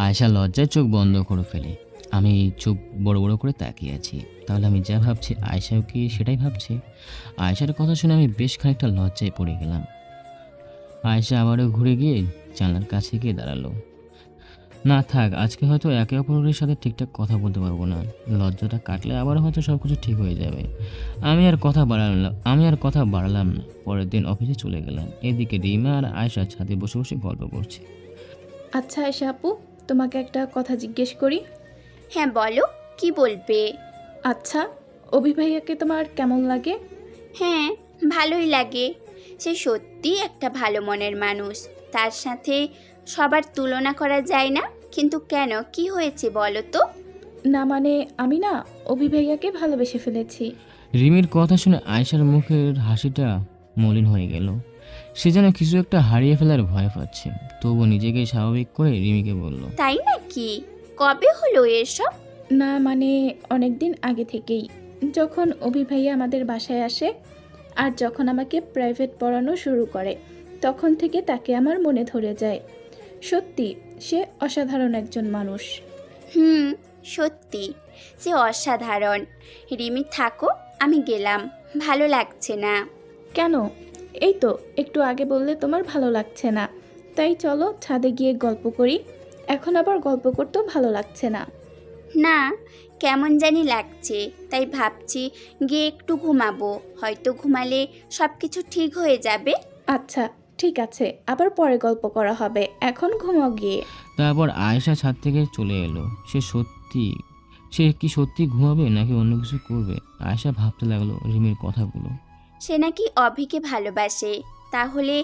আয়েশা লজ্জায় চোখ বন্ধ করে ফেলে। আমি চোখ বড় বড় করে তাকিয়ে আছি। তাহলে আমি যা ভাবছি আয়েশাও কি সেটাই ভাবছে? আয়েশার কথা শুনে আমি বেশ খানিকটা লজ্জায় পড়ে গেলাম। আয়েশা আবারও ঘুরে গিয়ে জানলার কাছে গিয়ে দাঁড়ালো। না থাক, আজকে হয়তো একে অপরের সাথে ঠিকঠাক কথা বলতে পারবো না। লজ্জাটা কাটলে আবার হয়তো সব কিছু ঠিক হয়ে যাবে। আমি আর কথা বাড়ালাম না। পরের দিন অফিসে চলে গেলাম। এদিকে রিমা আর আয়শা ছাদে বসে বসে গল্প করছে। আচ্ছা আয়শা আপু, তোমাকে একটা কথা জিজ্ঞেস করি। হ্যাঁ বলো, কি বলবে? আচ্ছা, অভি ভাইয়াকে তোমার কেমন লাগে? হ্যাঁ, ভালোই লাগে। সে সত্যি একটা ভালো মনের মানুষ। তার সাথে সবার তুলনা করা যায় না। কিন্তু কেন, কি হয়েছে বলো তো? না মানে আমি না অভি ভাইয়াকে ভালোবেসে ফেলেছি। রিমির কথা শুনে আয়শার মুখের হাসিটা মলিন হয়ে গেল। সে যেন কিছু একটা হারিয়ে ফেলার ভয় পাচ্ছে। তবু নিজেকে স্বাভাবিক করে রিমিকে বলল, তাই নাকি? কবে হলো এসব? না মানে অনেক দিন আগে থেকেই, যখন অভি ভাইয়া আমাদের বাসায় আসে আর যখন আমাকে প্রাইভেট পড়ানো শুরু করে, তখন থেকে তাকে আমার মনে ধরে যায়। সত্যি সে অসাধারণ একজন মানুষ। হুম, সত্যি সে অসাধারণ। রিমি থাকো, আমি গেলাম, ভালো লাগছে না। কেন? এই তো একটু আগে বললে তোমার ভালো লাগছে না, তাই চলো ছাদে গিয়ে গল্প করি। এখন আবার গল্প করতেও ভালো লাগছে না। না, কেমন জানি লাগছে, তাই ভাবছি গিয়ে একটু ঘুমাবো। হয়তো ঘুমালে সব কিছু ঠিক হয়ে যাবে। আচ্ছা ঠিক আছে, আবার পরে গল্প করা হবে, এখন ঘুমাও গিয়ে। তারপর আয়েশা ছাদ থেকে চলে এলো। সে কি সত্যি ঘুমাবে নাকি অন্য কিছু করবে? আয়েশা ভাবতে লাগলো রিমির কথাগুলো। সে নাকি অভিকে ভালোবাসে। তাহলে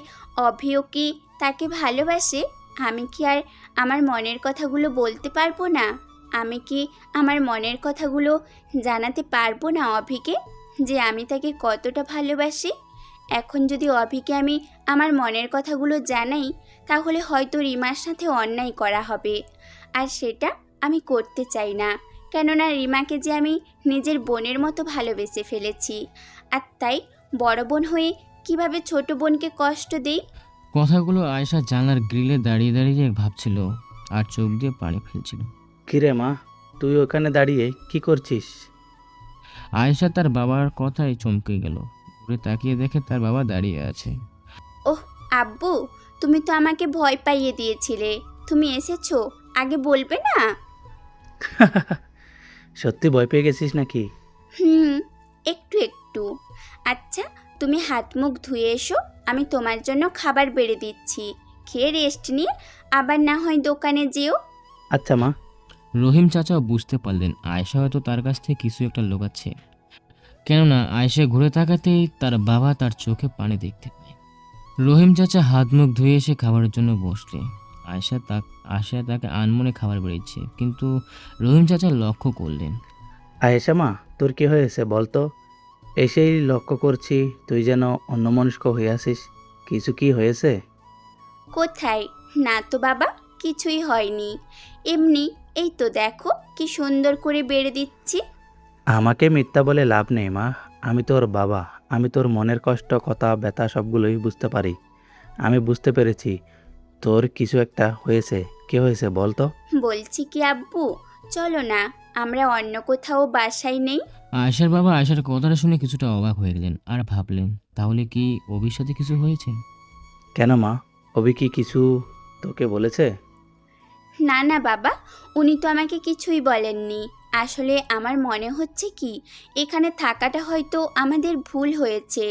অভিও কি তাকে ভালোবাসে? আমি কি আর আমার মনের কথাগুলো বলতে পারবো না? আমি কি আমার মনের কথাগুলো জানাতে পারবো না অভিকে, যে আমি তাকে কতটা ভালোবাসি? এখন যদি অভিকে আমি আমার মনের কথাগুলো জানাই, তাহলে হয়তো রিমার সাথে অন্যায় করা হবে। আর সেটা আমি করতে চাই না, কেননা রিমাকে যে আমি নিজের বোনের মতো ভালোবেসে ফেলেছি। আর তাই বড় বোন হয়ে কিভাবে ছোট বোনকে কষ্ট দেই? কথাগুলো আয়েশা জানলার গ্রিলে দাঁড়িয়ে দাঁড়িয়ে ভাবছিল আর চোখ দিয়ে পানি ফেলছিল। কিরে মা, তুই ওখানে দাঁড়িয়ে কি করছিস? আয়েশা তার বাবার কথায় চমকে গেল। ঘুরে তাকিয়ে দেখে তার বাবা দাঁড়িয়ে আছে। ওহ আব্বু, তুমি তো আমাকে ভয় পাইয়ে দিয়েছিলে। তুমি এসেছো, আগে বলবে না? সত্যি ভয় পেয়ে গেছিস নাকি? হুম, একটু একটু। আচ্ছা, তুমি হাত মুখ ধুয়ে এসো, আমি তোমার জন্য খাবার বেড়ে দিচ্ছি। খেয়ে রেস্ট নিয়ে আবার না হয় দোকানে যেও। আচ্ছা মা। রহিম চাচাও বুঝতে পারলেন আয়েশা হয়তো তার কাছ থেকে কিছু একটা লুকাচ্ছে। কেননা আয়েশা ঘুরে তাকাতেই তার বাবা তার চোখে পানি দেখতে পায়। রহিম চাচা হাত মুখ ধুয়ে এসে খাবারের জন্য বসলে আয়েশা তাকে আনমনে খাবার বেড়েছে, কিন্তু রহিম চাচা লক্ষ্য করলেন। আয়েশা মা, তোর কি হয়েছে বলতো? এসেই লক্ষ্য করছি তুই যেন অন্যমনস্ক হয়ে আসিস। কিছু কি হয়েছে? কোথায়? না তো বাবা, কিছুই হয়নি। এমনি, এই তো দেখো কি সুন্দর করে বেড়ে দিচ্ছি। আমাকে মিথ্যা বলে লাভ নেই মা, আমি তোর বাবা। আমি তোর মনের কষ্ট, কথা, ব্যথা সবগুলোই বুঝতে পারি। আমি বুঝতে পেরেছি তোর কিছু একটা হয়েছে। কি হয়েছে বল তো? বলছি কি আব্বু, চলো না আমরা অন্য কোথাও বাসায় নেই। আয়েশার বাবা আয়েশার কথাটা শুনে কিছুটা অবাক হয়ে গেলেন আর ভাবলেন, তাহলে কি অভির সাথে কিছু হয়েছে? কেন মা, অভি কি কিছু তোকে বলেছে? না না বাবা, উনি তো আমাকে কিছুই বলেননি। আসলে আমার মনে হচ্ছে কি, এখানে থাকাটা হয়তো আমাদের ভুল হয়েছে।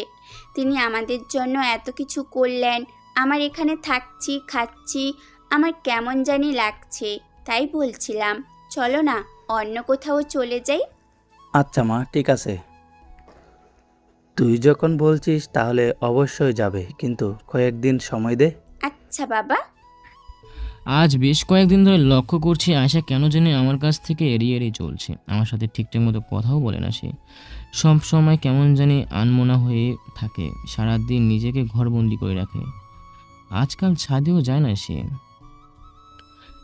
তিনি আমাদের জন্য এত কিছু করলেন, আমার এখানে থাকছি খাচ্ছি, আমার কেমন জানি লাগছে। তাই বলছিলাম চলো না অন্য কোথাও চলে যাই। আচ্ছা মা, ঠিক আছে, তুই যখন বলছিস তাহলে অবশ্যই যাবে, কিন্তু কয়েকদিন সময় দে। আচ্ছা বাবা। আজ বেশ কয়েকদিন ধরে লক্ষ্য করছি আয়েশা কেন জানি আমার কাছ থেকে এড়িয়ে এড়িয়ে চলছে। আমার সাথে ঠিকঠাক মতো কথাও বলে না সে। সব সময় কেমন জানি আনমনা হয়ে থাকে, সারাদিন নিজেকে ঘরবন্দি করে রাখে। আজকাল ছাদেও যায় না সে।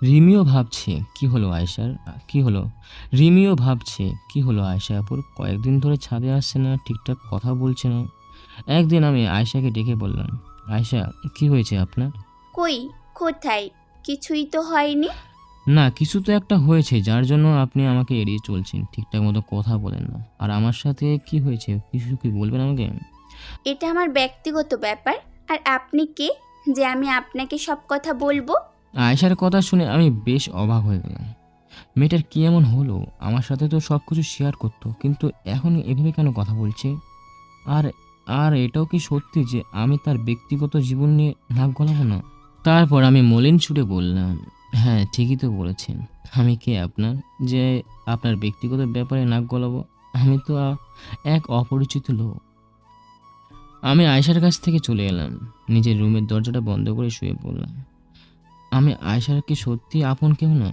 রিমিও ভাবছে কি হলো আয়েশা আপুর কয়েকদিন ধরে ছাদে আসছে না, ঠিকঠাক কথা বলছে না। একদিন আমি আয়েশাকে ডেকে বললাম, আয়েশা কি হয়েছে আপনার? কই, কোথায়? কিছুই তো হয়নি। না, কিছু তো একটা হয়েছে যার জন্য আপনি আমাকে এড়িয়ে চলছেন, ঠিকঠাক মতো কথা বলেন না। আর আমার সাথে কি হয়েছে কিছু কি বলবেন আমাকে? এটা আমার ব্যক্তিগত ব্যাপার। আর আপনি কে যে আমি আপনাকে সব কথা বলবো? আয়েশার কথা শুনে আমি বেশ অবাক হয়ে গেলাম। মেয়েটার কি এমন হলো? আমার সাথে তো সব কিছু শেয়ার করতো, কিন্তু এখন এভাবে কেন কথা বলছে? আর আর এটাও কি সত্যি যে আমি তার ব্যক্তিগত জীবন নিয়ে নাক গলাবো না? তারপর আমি মলিন সুরে বললাম, হ্যাঁ ঠিকই তো বলেছেন। আমি কে আপনার যে আপনার ব্যক্তিগত ব্যাপারে নাক গলাবো? আমি তো এক অপরিচিত লোক। আমি আয়েশার কাছ থেকে চলে এলাম, নিজের রুমের দরজাটা বন্ধ করে শুয়ে পড়লাম। আমি আয়েশার কি সত্যি আপন কেউ না?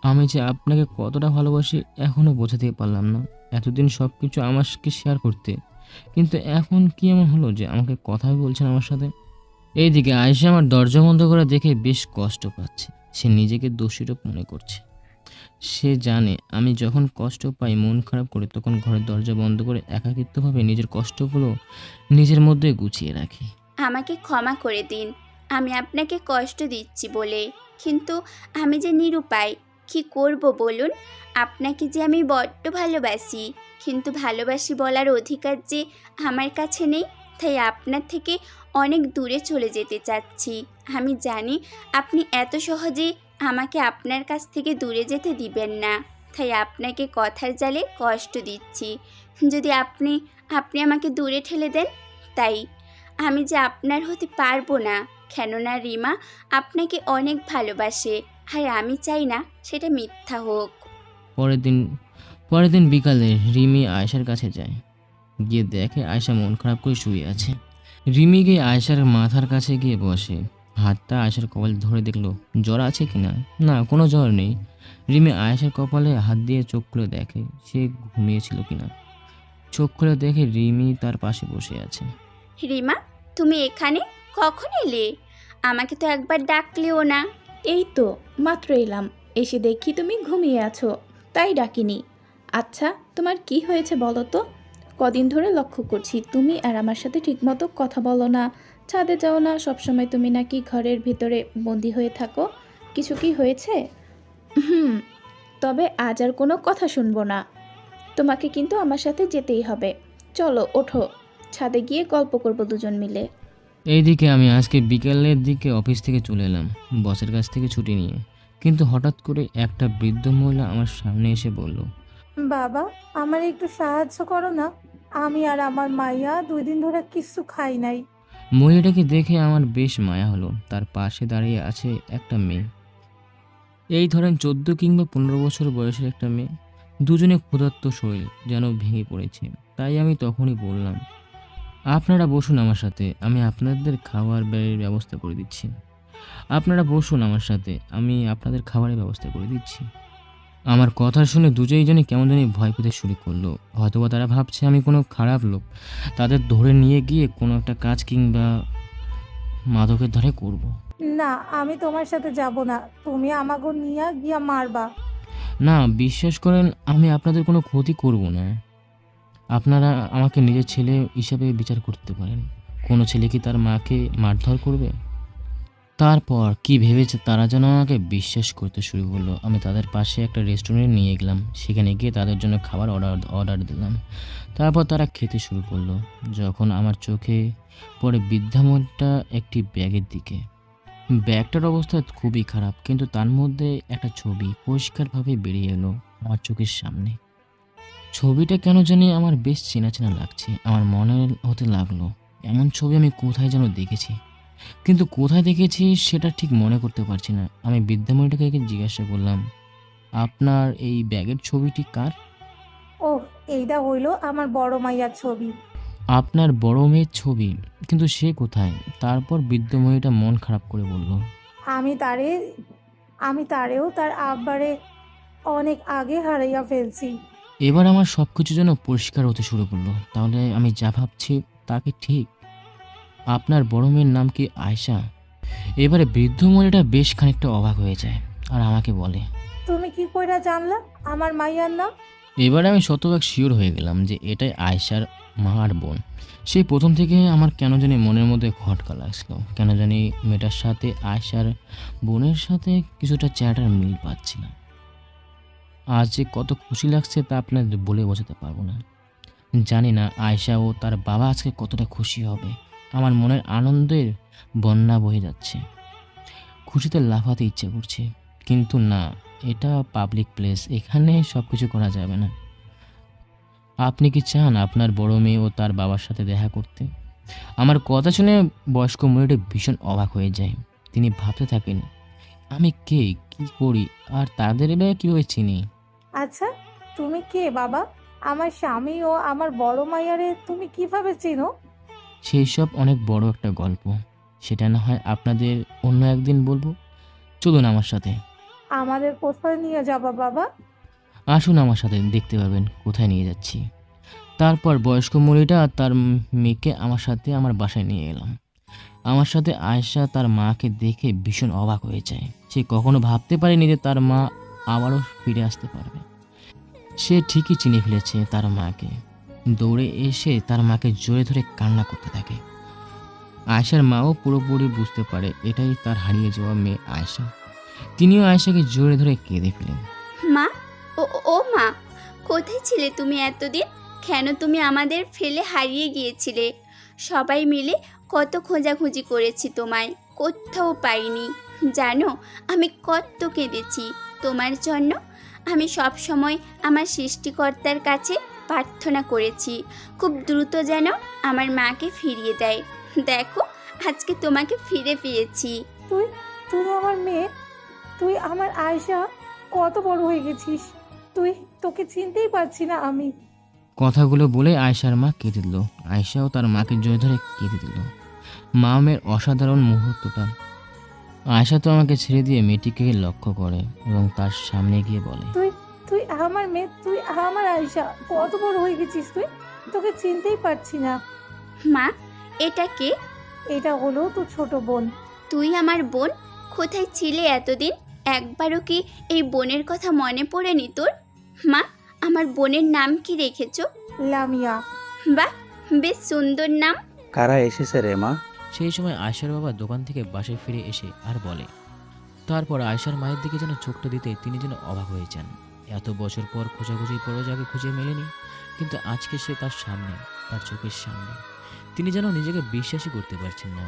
আমি যে আপনাকে কতটা ভালোবাসি এখনও বোঝাতে পারলাম না। এতদিন সব কিছু আমাকে শেয়ার করতে, কিন্তু এখন কি এমন হলো যে আমাকে কথাই বলছেন আমার সাথে? এইদিকে আয়েশা আমার দরজা বন্ধ করে দেখে বেশ কষ্ট পাচ্ছে। সে নিজেকে দোষীরূপ মনে করছে। সে জানে আমি যখন কষ্ট পাই, মন খারাপ করে, তখন ঘরের দরজা বন্ধ করে একাকিত্বভাবে নিজের কষ্টগুলো নিজের মধ্যে গুছিয়ে রাখি। আমাকে ক্ষমা করে দিন, আমি আপনাকে কষ্ট দিচ্ছি বলে। কিন্তু আমি যে নিরুপায়, কি করব বলুন? আপনাকে যে আমি বড্ড ভালোবাসি, কিন্তু ভালোবাসি বলার অধিকার যে আমার কাছে নেই, তাই আপনার থেকে অনেক দূরে চলে যেতে চাচ্ছি। আমি জানি আপনি এত সহজে আমাকে আপনার কাছ থেকে দূরে যেতে দিবেন না, তাই আপনাকে কথার জালে কষ্ট দিচ্ছি। যদি আপনি আমাকে দূরে ঠেলে দেন, তাই আমি যে আপনার হতে পারবো না, কেননা রিমা আপনাকে অনেক ভালোবাসে, আর আমি চাই না সেটা মিথ্যা হোক। পরের দিন বিকালে রিমি আয়েশার কাছে যায়। গিয়ে দেখে আয়েশা মন খারাপ করে শুয়ে আছে। রিমি গিয়ে আয়েশার মাথার কাছে গিয়ে বসে, হাতটা আয়েশার কপালে ধরে দেখলো জ্বর আছে কিনা। না, কোনো জ্বর নেই। রিমি আয়েশার কপালে হাত দিয়ে চোখ খুলে দেখে সে ঘুমিয়েছিল কিনা। চোখ খুলে দেখে রিমি তার পাশে বসে আছে। রিমা, তুমি এখানে কখন এলে? আমাকে তো একবার ডাকলেও না। এই তো মাত্র এলাম, এসে দেখি তুমি ঘুমিয়ে আছো, তাই ডাকিনি। আচ্ছা, তোমার কি হয়েছে বলো তো? কদিন ধরে লক্ষ্য করছি তুমি আর আমার সাথে ঠিকমতো কথা বলো না, ছাদে যাও না, সবসময় তুমি নাকি ঘরের ভিতরে বন্দি হয়ে থাকো। কিছু কি হয়েছে? হুম, তবে আজ আর কোনো কথা শুনবো না। তোমাকে কিন্তু আমার সাথে যেতেই হবে। চলো ওঠো, ছাদে গিয়ে গল্প করবো দুজন মিলে। এইদিকে আমি আজকে বিকেলের দিকে অফিস থেকে চলে এলাম বসের কাছ থেকে ছুটি নিয়ে। কিন্তু হঠাৎ করে একটা বৃদ্ধ মহিলা আমার সামনে এসে বলল, বাবা, আমার একটু সাহায্য করো না। আমি আর আমার মাইয়া 2 দিন ধরে কিছু খাই নাই। মহিলাটাকে দেখে আমার বেশ মায়া হলো। তার পাশে দাঁড়িয়ে আছে একটা মেয়ে, এই ধরেন 14 কিংবা 15 বছর বয়সের একটা মেয়ে। দুজনে ক্ষুধার্ত শরীর যেন ভেঙে পড়েছে। তাই আমি তখনই বললাম, আপনারা বসুন আমার সাথে, আমি আপনাদের খাওয়ার ব্যয়ের ব্যবস্থা করে দিচ্ছি। আপনারা বসুন আমার সাথে, আমি আপনাদের খাবারের ব্যবস্থা করে দিচ্ছি। আমার কথা শুনে দুজনে কেমন জানি ভয় পেতে শুরু করলো। হয়তোবা তারা ভাবছে আমি কোনো খারাপ লোক, তাদের ধরে নিয়ে গিয়ে কোনো একটা কাজ কিংবা মাদকের ধারে করব। না, আমি তোমার সাথে যাব না। তুমি আমাকে নিয়ে গিয়া মারবা। না, বিশ্বাস করেন আমি আপনাদের কোনো ক্ষতি করব না। আপনারা আমাকে নিজের ছেলে হিসাবে বিচার করতে পারেন। কোনো ছেলে কি তার মাকে মারধর করবে? তারপর কি ভেবেছে তারা যেন আমাকে বিশ্বাস করতে শুরু করলো। আমি তাদের পাশে একটা রেস্টুরেন্টে নিয়ে গেলাম। সেখানে গিয়ে তাদের জন্য খাবার অর্ডার দিলাম। তারপর তারা খেতে শুরু করলো। যখন আমার চোখে পড়ে বৃদ্ধা মহিলাটা একটি ব্যাগের দিকে। ব্যাগটার অবস্থা খুবই খারাপ, কিন্তু তার মধ্যে একটা ছবি পরিষ্কারভাবে বেরিয়ে এলো আমার চোখের সামনে। ছবিটা কেন জানি আমার বেশ চেনা চেনা লাগছে। আমার মনে হতে লাগলো এমন ছবি আমি কোথায় যেন দেখেছি, কিন্তু কোথায় দেখেছি সেটা ঠিক মনে করতে পারছি না। আমি বৃদ্ধা মহিলাটাকে জিজ্ঞাসা করলাম, আপনার এই ব্যাগের ছবিটি কার? ওহ, এইটা হইলো আমার বড় মাইয়ার ছবি। আপনার বড় মেয়ের ছবি? কিন্তু সে কোথায়? তারপর বৃদ্ধ মহিলাটা মন খারাপ করে বলল, আমি তারেও তার আব্বারে অনেক আগে হারাইয়া ফেলছি। এবার আমার সব কিছু যেন পরিষ্কার হতে শুরু করলো। তাহলে আমি যা ভাবছি তা কি ঠিক? আপনার বড় মেয়ের নাম কি আয়েশা? এবারে বৃদ্ধ মহিলাটা বেশ খানিকটা অবাক হয়ে যায় আর আমাকে বলে, তুমি কি কইরা জানলা আমার মাইয়ার নাম? এবারে আমি শতভাগ শিওর হয়ে গেলাম যে এটাই আয়েশার মা আর বোন। সেই প্রথম থেকে আমার কেন জানি মনের মধ্যে খটকা লাগছিল। কেন জানি মেয়েটার সাথে আয়েশার বোনের সাথে কিছুটা চেহারার মিল পাচ্ছিলাম। আজ যে কত খুশি লাগছে তা আপনাদের বলে বোঝাতে পারবো না। জানি না আয়েশা ও তার বাবা আজকে কতটা খুশি হবে। আমার মনের আনন্দের বন্যা বয়ে যাচ্ছে। খুশিতে লাফাতে ইচ্ছে করছে, কিন্তু না, এটা পাবলিক প্লেস, এখানে সব কিছু করা যাবে না। আপনি কি চান আপনার বড় মেয়ে ও তার বাবার সাথে দেখা করতে? আমার কথা শুনে বয়স্ক মহিলাটি ভীষণ অবাক হয়ে যায়। তিনি ভাবতে থাকেন, আমি কে, কি করি, আর তাদের বা কীভাবে চিনি? আচ্ছা, তুমি কে বাবা? আমার স্বামী ও আমার বড় মাইয়ারে তুমি কিভাবে চেনো? সেই সব অনেক বড় একটা গল্প, সেটা না হয় আপনাদের অন্য একদিন বলবো। চলুন আমার সাথে। আমাদের কোথায় নিয়ে যাবা বাবা? আসুন আমার সাথে, দেখতে পাবেন কোথায় নিয়ে যাচ্ছি। তারপর বয়স্ক মহিলাটা আর তার মেয়েকে আমার সাথে আমার বাসায় নিয়ে এলাম। আমার সাথে আয়েশা তার মাকে দেখে ভীষণ অবাক হয়ে যায়। সে কখনো ভাবতে পারেনি যে তার মা আবারও ফিরে আসতে পারবে। সে ঠিকই চিনে ফেলেছে তার মাকে। দৌড়ে এসে তার মাকে জোরে ধরে কান্না করতে থাকে। আয়েশার মাও পুরোপুরি বুঝতে পারে এটাই তার হারিয়ে যাওয়া মেয়ে আয়েশা। তিনিও আয়েশাকে জোরে ধরে কেঁদে ফেলেন। মা, ও ও মা, কোথায় ছিলে তুমি এতদিন? কেন তুমি আমাদের ফেলে হারিয়ে গিয়েছিলে? সবাই মিলে কত খোঁজাখুঁজি করেছি তোমায়, কোথাও পাইনি। জানো আমি কত কেঁদেছি তোমার জন্য। আমি সব সময় আমার সৃষ্টিকর্তার কাছে প্রার্থনা করেছি খুব দ্রুত যেন আমার মাকে ফিরিয়ে দেয়। দেখো আজকে তোমাকে ফিরে পেয়েছি। তুই তুই আমার মেয়ে, তুই আমার আয়শা, কত বড় হয়ে গেছিস তুই, তোকে চিনতেই পারছি না আমি। কথাগুলো বলে আয়েশার মা কেঁদে দিল। আয়েশাও তার মাকে জড়িয়ে ধরে কেঁদে দিল। মা মেয়ের অসাধারণ মুহূর্তটা। আয়েশা তো আমাকে ছেড়ে দিয়ে মেয়েটিকে লক্ষ্য করে এবং তার সামনে গিয়ে বলে, তুই তুই আমার মেয়ে, তুই আমার আয়শা, কত বড় হয়ে গেছিস তুই, তোকে চিনতেই পারছি না। মা, এটা কে? এটা হলো তোর ছোট বোন। তুই আমার বোন? কোথায় ছিলে এতদিন? একবারও কি এই বোনের কথা মনে পড়েনি তোর? মা, আমার বোনের নাম কি রেখেছো? লামিয়া। বাহ, বেশ সুন্দর নাম। কারা এসেছে রে মা? সেই সময় আয়েশার বাবা দোকান থেকে বাসায় ফিরে এসে আর বলে। তারপর আয়েশার মায়ের দিকে যেন চোখটা দিতে তিনি যেন অবাক হয়ে যান। এত বছর পর খোঁজাখুঁজির পরও যাকে খুঁজে মেলেনি, কিন্তু আজকে সে তার সামনে, তার চোখের সামনে। তিনি যেন নিজেকে বিশ্বাসই করতে পারছেন না।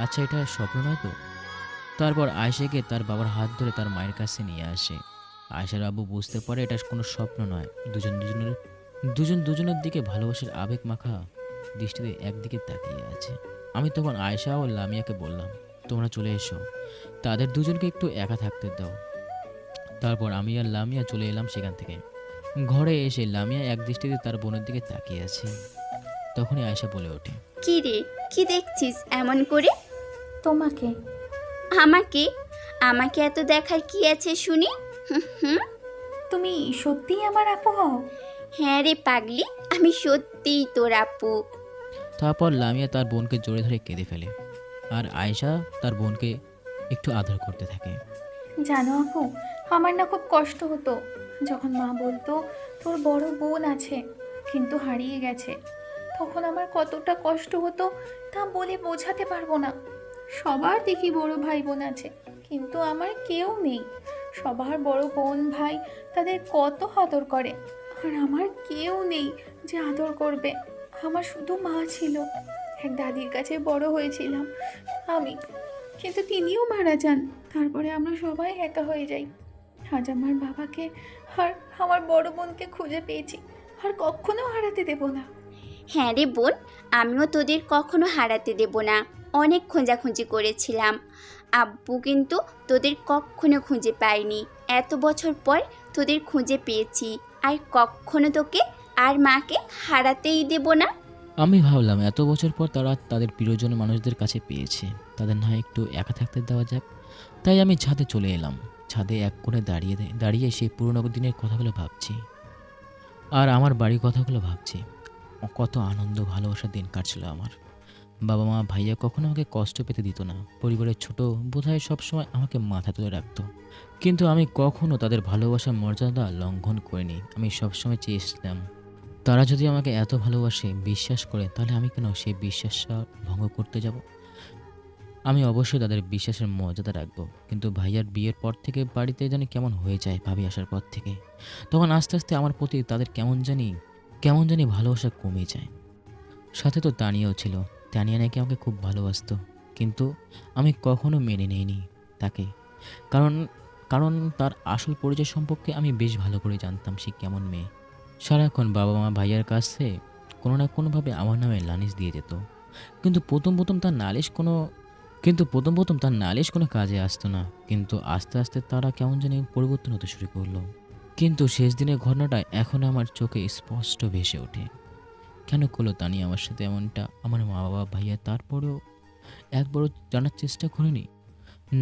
আচ্ছা, এটা স্বপ্ন নয় তো? তারপর আয়েশাকে তার বাবার হাত ধরে তার মায়ের কাছে নিয়ে আসে। আয়েশার আব্বু বুঝতে পারে এটা কোনো স্বপ্ন নয়। দুজন দুজনের দিকে ভালোবাসার আবেগ মাখা দৃষ্টিতে একদিকে তাকিয়ে আছে। আমি তখন আয়েশা ও লামিয়াকে বললাম, তোমরা চলে এসো, তাদের দুজনকে একটু একা থাকতে দাও। তারপর আমি আর লামিয়া চলে এলাম সেখান থেকে। ঘরে এসে লামিয়া এক দৃষ্টিতে তার বোনের দিকে তাকিয়ে আছে। তখনই আয়েশা বলে ওঠে, কি রে, কি দেখছিস এমন করে? তোমাকে। আমাকে? আমাকে এত দেখার কি আছে শুনি? হুম, তুমি সত্যিই আমার আপু হও? হ্যাঁ রে পাগলি, আমি সত্যিই তোর আপু। তারপর লামিয়া তার বোনকে জড়িয়ে ধরে কেঁদে ফেলে, আর আয়েশা তার বোনকে একটু আদর করতে থাকে। জানো আপু, আমার না খুব কষ্ট হতো যখন মা বলতো তোর বড় বোন আছে কিন্তু হারিয়ে গেছে। তখন আমার কতটা কষ্ট হতো তা বলে বোঝাতে পারবো না। সবার দেখি বড় ভাই বোন আছে, কিন্তু আমার কেউ নেই। সবার বড় বোন ভাই তাদের কত আদর করে, আর আমার কেউ নেই যে আদর করবে। আমার শুধু মা ছিল। এক দাদির কাছে বড় হয়েছিলাম আমি, কিন্তু তিনিও মারা যান। তারপরে আমরা সবাই একা হয়ে যাই। আজ আমার বাবাকে আর আমার বড় বোনকে খুঁজে পেয়েছি, আর কখনো হারাতে দেব না। হ্যাঁ রে বোন, আমিও তোদের কখনো হারাতে দেব না। অনেক খোঁজাখুঁজি করেছিলাম, আব্বু কিন্তু তোদের কখনো খুঁজে পায়নি। এত বছর পর তোদের খুঁজে পেয়েছি, আর কখনো তোকে আর মাকে হারাতেই দেব না। আমি ভাবলাম এত বছর পর তারা তাদের প্রিয়জন মানুষদের কাছে পেয়েছে, তাদের না একটু একা থাকতে দেওয়া যাক। তাই আমি ছাদে চলে এলাম। ছাদে এক কোণে দাঁড়িয়ে সেই পুরনো দিনের কথাগুলো ভাবছি, আর আমার বাড়ির কথাগুলো ভাবছি। কত আনন্দ ভালোবাসার দিন কাটছিল আমার। বাবা মা ভাইয়া কখনো আমাকে কষ্ট পেতে দিত না। পরিবারের ছোট বোধহয় সবসময় আমাকে মাথা তুলে রাখতো, কিন্তু আমি কখনো তাদের ভালোবাসার মর্যাদা লঙ্ঘন করিনি। আমি সবসময় চেয়েছিলাম তারা যদি আমাকে এত ভালোবাসে, বিশ্বাস করে, তাহলে আমি কেন সেই বিশ্বাসটা ভঙ্গ করতে যাব? আমি অবশ্যই তাদের বিশ্বাসের মর্যাদা রাখবো। কিন্তু ভাইয়ার বিয়ের পর থেকে বাড়িতে জানি কেমন হয়ে যায় ভাবি আসার পর থেকে। তখন আস্তে আস্তে আমার প্রতি তাদের কেমন জানি ভালোবাসা কমে যায়। সাথে তো তানিয়াও ছিল। তানিয়া নাকি আমাকে খুব ভালোবাসতো, কিন্তু আমি কখনো মেনে নিইনি। তাকে। কারণ কারণ তার আসল পরিচয় সম্পর্কে আমি বেশ ভালো করে জানতাম সে কেমন মেয়ে। সারাক্ষণ বাবা মা ভাইয়ার কাছে কোনো না কোনোভাবে আমার নামে লানিশ দিয়ে যেত। কিন্তু প্রথম প্রথম তার নালিশ কোনো কাজে আসতো না। কিন্তু আস্তে আস্তে তারা কেমন জানি পরিবর্তন হতে শুরু করলো। কিন্তু শেষ দিনের ঘটনাটা এখন আমার চোখে স্পষ্ট ভেসে ওঠে। কেন করলো তানিয়া আমার সাথে এমনটা? আমার মা বাবা ভাইয়া তারপরেও একবারও জানার চেষ্টা করিনি।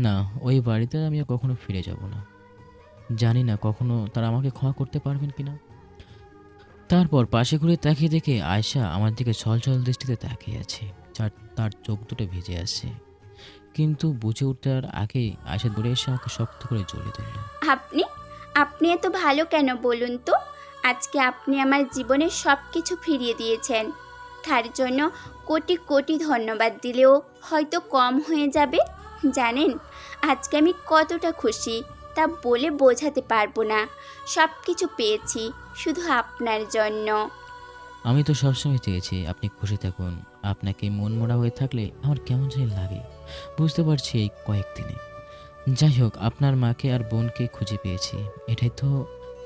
না, ওই বাড়িতে আমি আর কখনো ফিরে যাব না। জানি না কখনো তারা আমাকে ক্ষমা করতে পারবেন কিনা। তারপর পাশে ঘুরে তাকিয়ে দেখে আয়শা আমার দিকে ছলছল দৃষ্টিতে তাকিয়ে আছে। তার চোখ দুটো ভিজে আসছে। কিন্তু বুঝে উঠতে আগেই আয়শা দৌড়ে এসে আমাকে শক্ত করে জড়িয়ে ধরল। আপনি আপনি এত ভালো কেন বলুন তো? আজকে আপনি আমার জীবনের সব কিছু ফিরিয়ে দিয়েছেন। তার জন্য কোটি কোটি ধন্যবাদ দিলেও হয়তো কম হয়ে যাবে। জানেন আজকে আমি কতটা খুশি তা বলে বোঝাতে পারবো না। সব কিছু পেয়েছি শুধু আপনার জন্য। আমি তো সবসময় চেয়েছি আপনি খুশি থাকুন। আপনাকে মন মরা হয়ে থাকলে আমার কেমন জানি লাগে, বুঝতে পারছি এই কয়েকদিনে। যাই হোক, আপনার মাকে আর বোনকে খুঁজে পেয়েছি,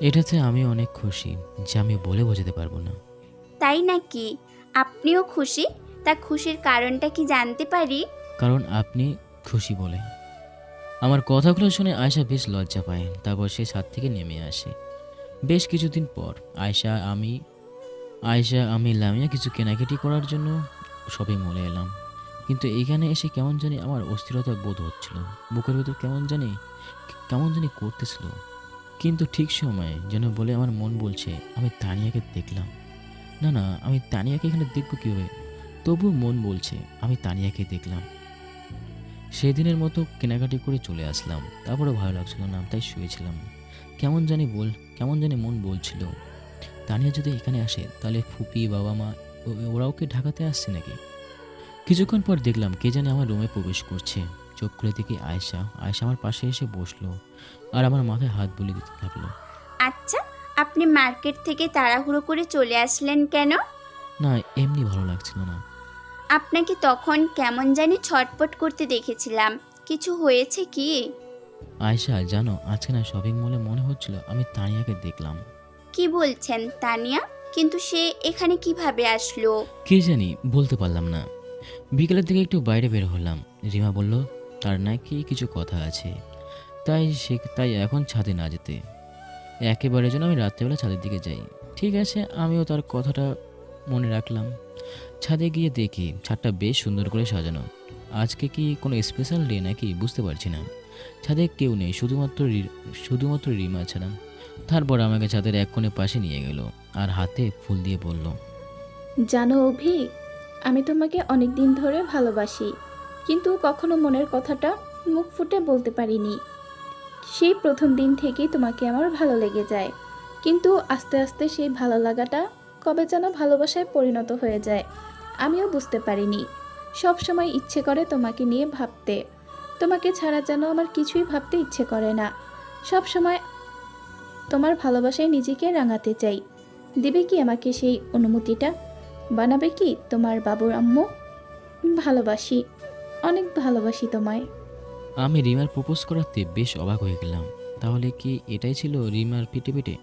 এটাতে আমি অনেক খুশি, যা আমি বলে বোঝাতে পারবো না। তাই নাকি? আপনিও খুশি? তা খুশির কারণটা কি জানতে পারি? কারণ আপনি খুশি বলে। আমার কথাগুলো শুনে আয়শা বেশ লজ্জা পায়। তারপর সে ছাদ থেকে নেমে আসে। বেশ কিছুদিন পর আয়শা আমি লামিয়া কিছু কেনাকাটি করার জন্য শপিং মলে এলাম। কিন্তু এইখানে এসে কেমন জানি আমার অস্থিরতা বোধ হচ্ছিল। বুকের ভেতর কেমন জানি করতেছিল। কিন্তু ঠিক সময়ে যেন বলে আমার মন বলছে আমি তানিয়াকে দেখলাম। না, আমি তানিয়াকে এখানে দেখবো কীভাবে? তবুও মন বলছে আমি তানিয়াকে দেখলাম। সেদিনের মতো কেনাকাটি করে চলে আসলাম। তারপরে ভালো লাগছিল না, তাই শুয়েছিলাম। কেমন জানি মন বলছিল তানিয়া যদি এখানে আসে তাহলে ফুপি, বাবা মা ওরাও কি ঢাকাতে আসছে নাকি? কিছুক্ষণ পর দেখলাম কে জানি আমার রুমে প্রবেশ করছে। চোখ খুলে দেখি আয়শা আমার পাশে এসে বসলো আর আমার মাথায় হাত বুলিয়ে দিতে থাকলো। আচ্ছা, আপনি মার্কেট থেকে তাড়াহুড়ো করে চলে আসলেন কেন? না, এমনি ভালো লাগছিল না। আপনাকে তখন কেমন জানি ছটপট করতে দেখেছিলাম। কিছু হয়েছে কি? আয়শা জানো, আজকে না শপিং মলে মনে হচ্ছিল আমি তানিয়াকে দেখলাম। কি বলছেন? তানিয়া? কিন্তু সে এখানে কিভাবে আসলো? কে জানি, বলতে পারলাম না। বিকেলের দিকে একটু বাইরে বের হলাম। রিমা বলল তার নাকি কিছু কথা আছে, তাই এখন ছাদে না যেতে। একেবারে যেন আমি রাত্রেবেলা ছাদের দিকে যাই। ঠিক আছে, আমিও তার কথাটা মনে রাখলাম। ছাদে গিয়ে দেখি ছাদটা বেশ সুন্দর করে সাজানো। আজকে কি কোনো স্পেশাল ডে নাকি বুঝতে পারছি না। ছাদে কেউ নেই, শুধুমাত্র রিমা ছাড়া। তারপর আমাকে ছাদের এক কোণে পাশে নিয়ে গেল আর হাতে ফুল দিয়ে বলল, জানো অভি, আমি তোমাকে অনেক দিন ধরে ভালোবাসি, কিন্তু কখনো মনের কথাটা মুখ ফুটে বলতে পারিনি। সেই প্রথম দিন থেকেই তোমাকে আমার ভালো লেগে যায়, কিন্তু আস্তে আস্তে সেই ভালো লাগাটা কবে যেন ভালোবাসায় পরিণত হয়ে যায় আমিও বুঝতে পারিনি। সব সময় ইচ্ছে করে তোমাকে নিয়ে ভাবতে, তোমাকে ছাড়া যেন আমার কিছুই ভাবতে ইচ্ছে করে না। সব সময় তোমার ভালোবাসায় নিজেকে রাঙাতে চাই। দেবে কি আমাকে সেই অনুমতিটা? বানাবে কি তোমার বাবুর আম্মু? ভালোবাসি, অনেক ভালোবাসি তোমায়। আমি রিমার প্রপোজ করাতে বেশ অবাক হয়ে গেলাম। তাহলে কি এটাই ছিল রিমার পিটে?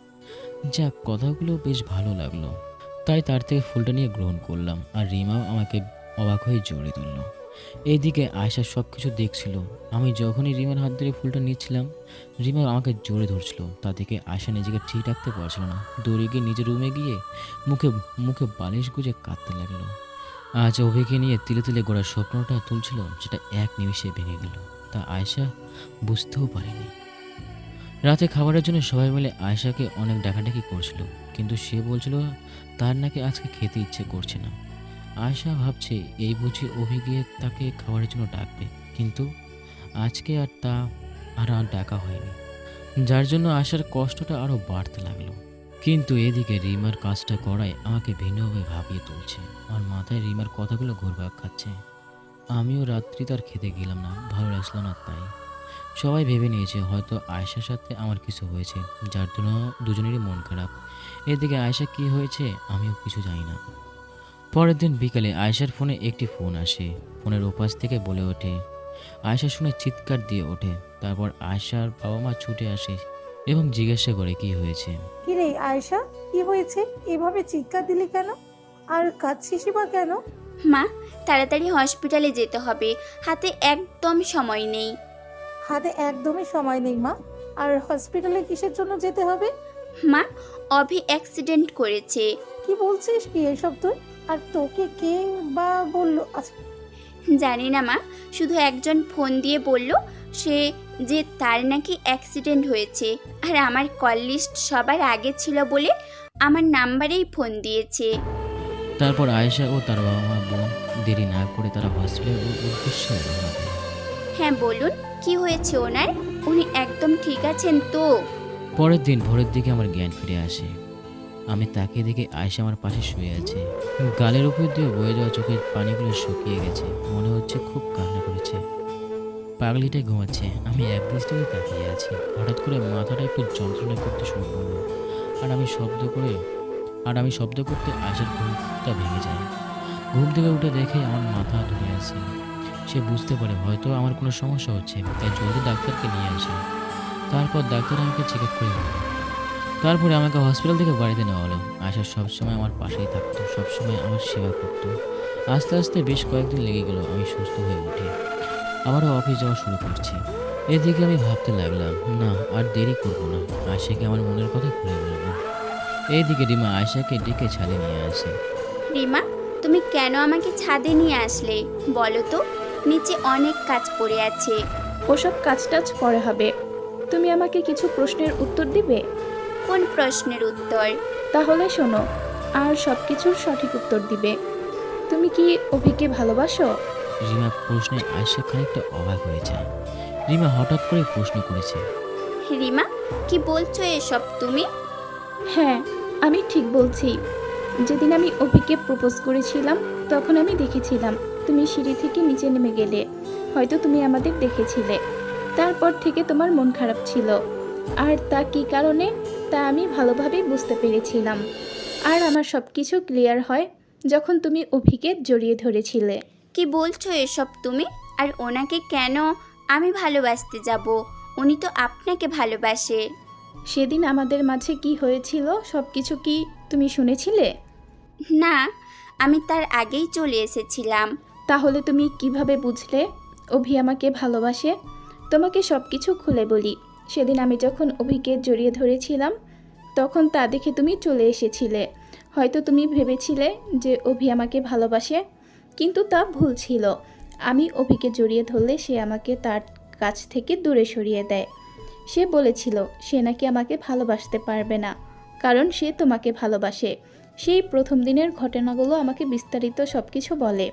যাক, কথাগুলো বেশ ভালো লাগলো। তাই তার থেকে ফুলটা নিয়ে গ্রহণ করলাম আর রিমাও আমাকে অবাক হয়ে জড়িয়ে ধরল। এইদিকে আয়শা সব কিছু দেখছিল। আমি যখনই রিমার হাত ধরে ফুলটা নিচ্ছিলাম, রিমা আমাকে জোরে ধরছিল। তা থেকে আয়শা নিজেকে ঠিক রাখতে পারছিল না। দৌড়ে গিয়ে নিজের রুমে গিয়ে মুখে বালিশ গুজে কাঁদতে লাগলো। আজ অভিকে নিয়ে তিলে তিলে গোড়ার স্বপ্নটা তুলছিল, যেটা এক নিমিষে ভেঙে গেল। তা আয়শা বুঝতেও পারেনি। রাতে খাবারের জন্য সবাই মিলে আয়শাকে অনেক ডাকাডাকি করছিল, কিন্তু সে বলছিল তার নাকি আজকে খেতে ইচ্ছে করছে না। আয়শা ভাবছে এই বুঝি অভি গিয়ে তাকে খাবারের জন্য ডাকবে, কিন্তু আজকে আর ডাকা হয়নি, যার জন্য আয়শার কষ্টটা আরও বাড়তে লাগলো। কিন্তু এদিকে রিমার কাজটা করায় আমাকে ভিন্নভাবে ভাবিয়ে তুলছে। আমার মাথায় রিমার কথাগুলো ঘুরপাক খাচ্ছে। আমিও রাত্রি তার খেতে গেলাম না, ভালো লাগছিল না। তাই সবাই ভেবে নিয়েছে হয়তো আয়শার সাথে আমার কিছু হয়েছে, যার জন্য দুজনেরই মন খারাপ। এদিকে আয়শা কি হয়েছে আমিও কিছু জানি না। পরের দিন বিকালে আয়শার ফোনে একটি ফোন আসে। ফোনের ওপাশ থেকে বলে ওঠে, আয়েশা শুনে চিৎকার দিয়ে ওঠে। তারপর আয়েশার বাবা মা ছুটে আসে এবং জিজ্ঞাসা করে কি হয়েছে। কি রে আয়েশা, কি হয়েছে? এভাবে চিৎকার দিলি কেন? আর কাঁদছিসই বা কেন? মা, তাড়াতাড়ি হসপিটালে যেতে হবে, হাতে একদম সময় নেই। হাতে একদমই সময় নেই মা। আর হসপিটালে কিসের জন্য যেতে হবে? মা, অভি অ্যাক্সিডেন্ট করেছে। কি বলছিস কি এসব তুই? আর তোকে কে বা বললো? আচ্ছা, জানি না মা, শুধু একজন ফোন দিয়ে বলল যে তার নাকি অ্যাক্সিডেন্ট হয়েছে, আর আমার কল লিস্ট সবার আগে ছিল বলে আমার নাম্বারেই ফোন দিয়েছে। তারপর আয়েশা ও তার বাবা মা বোন দেরি না করে তারা হসপিটালের উদ্দেশ্যে রওনা দেয়। হ্যাঁ বলুন, কি হয়েছে ওনার? উনি একদম ঠিক আছেন তো? পরের দিন ভোরের দিকে আমার জ্ঞান ফিরে আসে। আমি তাকিয়ে দেখি আয়েশা আমার পাশে শুয়ে আছে। গালের উপর দিয়ে বয়ে যাওয়া চোখের পানিগুলো শুকিয়ে গেছে, মনে হচ্ছে খুব কান্না করেছে। পাগলিটা ঘুমাচ্ছে, আমি এক দৃষ্টিতে তাকিয়ে আছি। হঠাৎ করে মাথাটা একটু যন্ত্রণা করতে শুরু করলো, আর আমি শব্দ করতে আয়েশার ঘুমটা ভেঙে যায়। ঘুম থেকে উঠে দেখে আমার মাথা ধরে আছে। সে বুঝতে পারে হয়তো আমার কোনো সমস্যা হচ্ছে, তাই জলদি ডাক্তারকে নিয়ে আসে। তারপর ডাক্তার আমাকে চেক আপ করে দিল। তারপরে আমাকে হসপিটাল থেকে বাড়িতে নেওয়া হলো। আয়শা সবসময় আমার পাশেই থাকতো, সবসময় আমার সেবা করতো। আস্তে আস্তে বেশ কয়েকদিন লেগে গেল আমি সুস্থ হয়ে উঠি, আবারও অফিস যাওয়া শুরু করছি। এদিকে আমি ভাবতে লাগলাম, না আর দেরি করবো না, আয়শাকে আমার মনের কথা খুলে বলবো। এইদিকে রিমা আয়শাকে ডেকে ছাদে নিয়ে আসে। রিমা, তুমি কেন আমাকে ছাদে নিয়ে আসলে বলো তো? নিচে অনেক কাজ পড়ে আছে। ওসব কাজ টাজ পরে হবে। তুমি আমাকে কিছু প্রশ্নের উত্তর দিবে? কোন প্রশ্নের উত্তর? তাহলে শোনো, আর সব কিছুর সঠিক উত্তর দিবে। তুমি কি অভিকে ভালোবাসো? রিমা প্রশ্নে আয়শা খানিকটা অবাক হয়ে যায়। রিমা হঠাৎ করে প্রশ্ন করেছে। রিমা, কি বলছো এসব তুমি? হ্যাঁ, আমি ঠিক বলছি। যেদিন আমি অভিকে প্রপোজ করেছিলাম তখন আমি দেখেছিলাম তুমি সিঁড়ি থেকে নিচে নেমে গেলে। হয়তো তুমি আমাদের দেখেছিলে। তারপর থেকে তোমার মন খারাপ ছিল, আর তা কী কারণে তা আমি ভালোভাবেই বুঝতে পেরেছিলাম। আর আমার সব কিছু ক্লিয়ার হয় যখন তুমি অভিকে জড়িয়ে ধরেছিলে। কি বলছো এসব তুমি? আর ওনাকে কেন আমি ভালোবাসতে যাব? উনি তো আপনাকে ভালোবাসে। সেদিন আমাদের মাঝে কি হয়েছিল সব কিছু কি তুমি শুনেছিলে? না, আমি তার আগেই চলে এসেছিলাম। তাহলে তুমি কিভাবে বুঝলে অভি আমাকে ভালোবাসে? তোমাকে সব কিছু খুলে বলি। সেদিন আমি যখন অভিকে জড়িয়ে ধরেছিলাম তখন তা দেখে তুমি চলে এসেছিলে। হয়তো তুমি ভেবেছিলে যে অভি আমাকে ভালোবাসে, কিন্তু তা ভুল ছিল। আমি অভিকে জড়িয়ে ধরলে সে আমাকে তার কাছ থেকে দূরে সরিয়ে দেয়। সে বলেছিল সে নাকি আমাকে ভালোবাসতে পারবে না, কারণ সে তোমাকে ভালোবাসে। সেই প্রথম দিনের ঘটনাগুলো আমাকে বিস্তারিত সব কিছু বলে।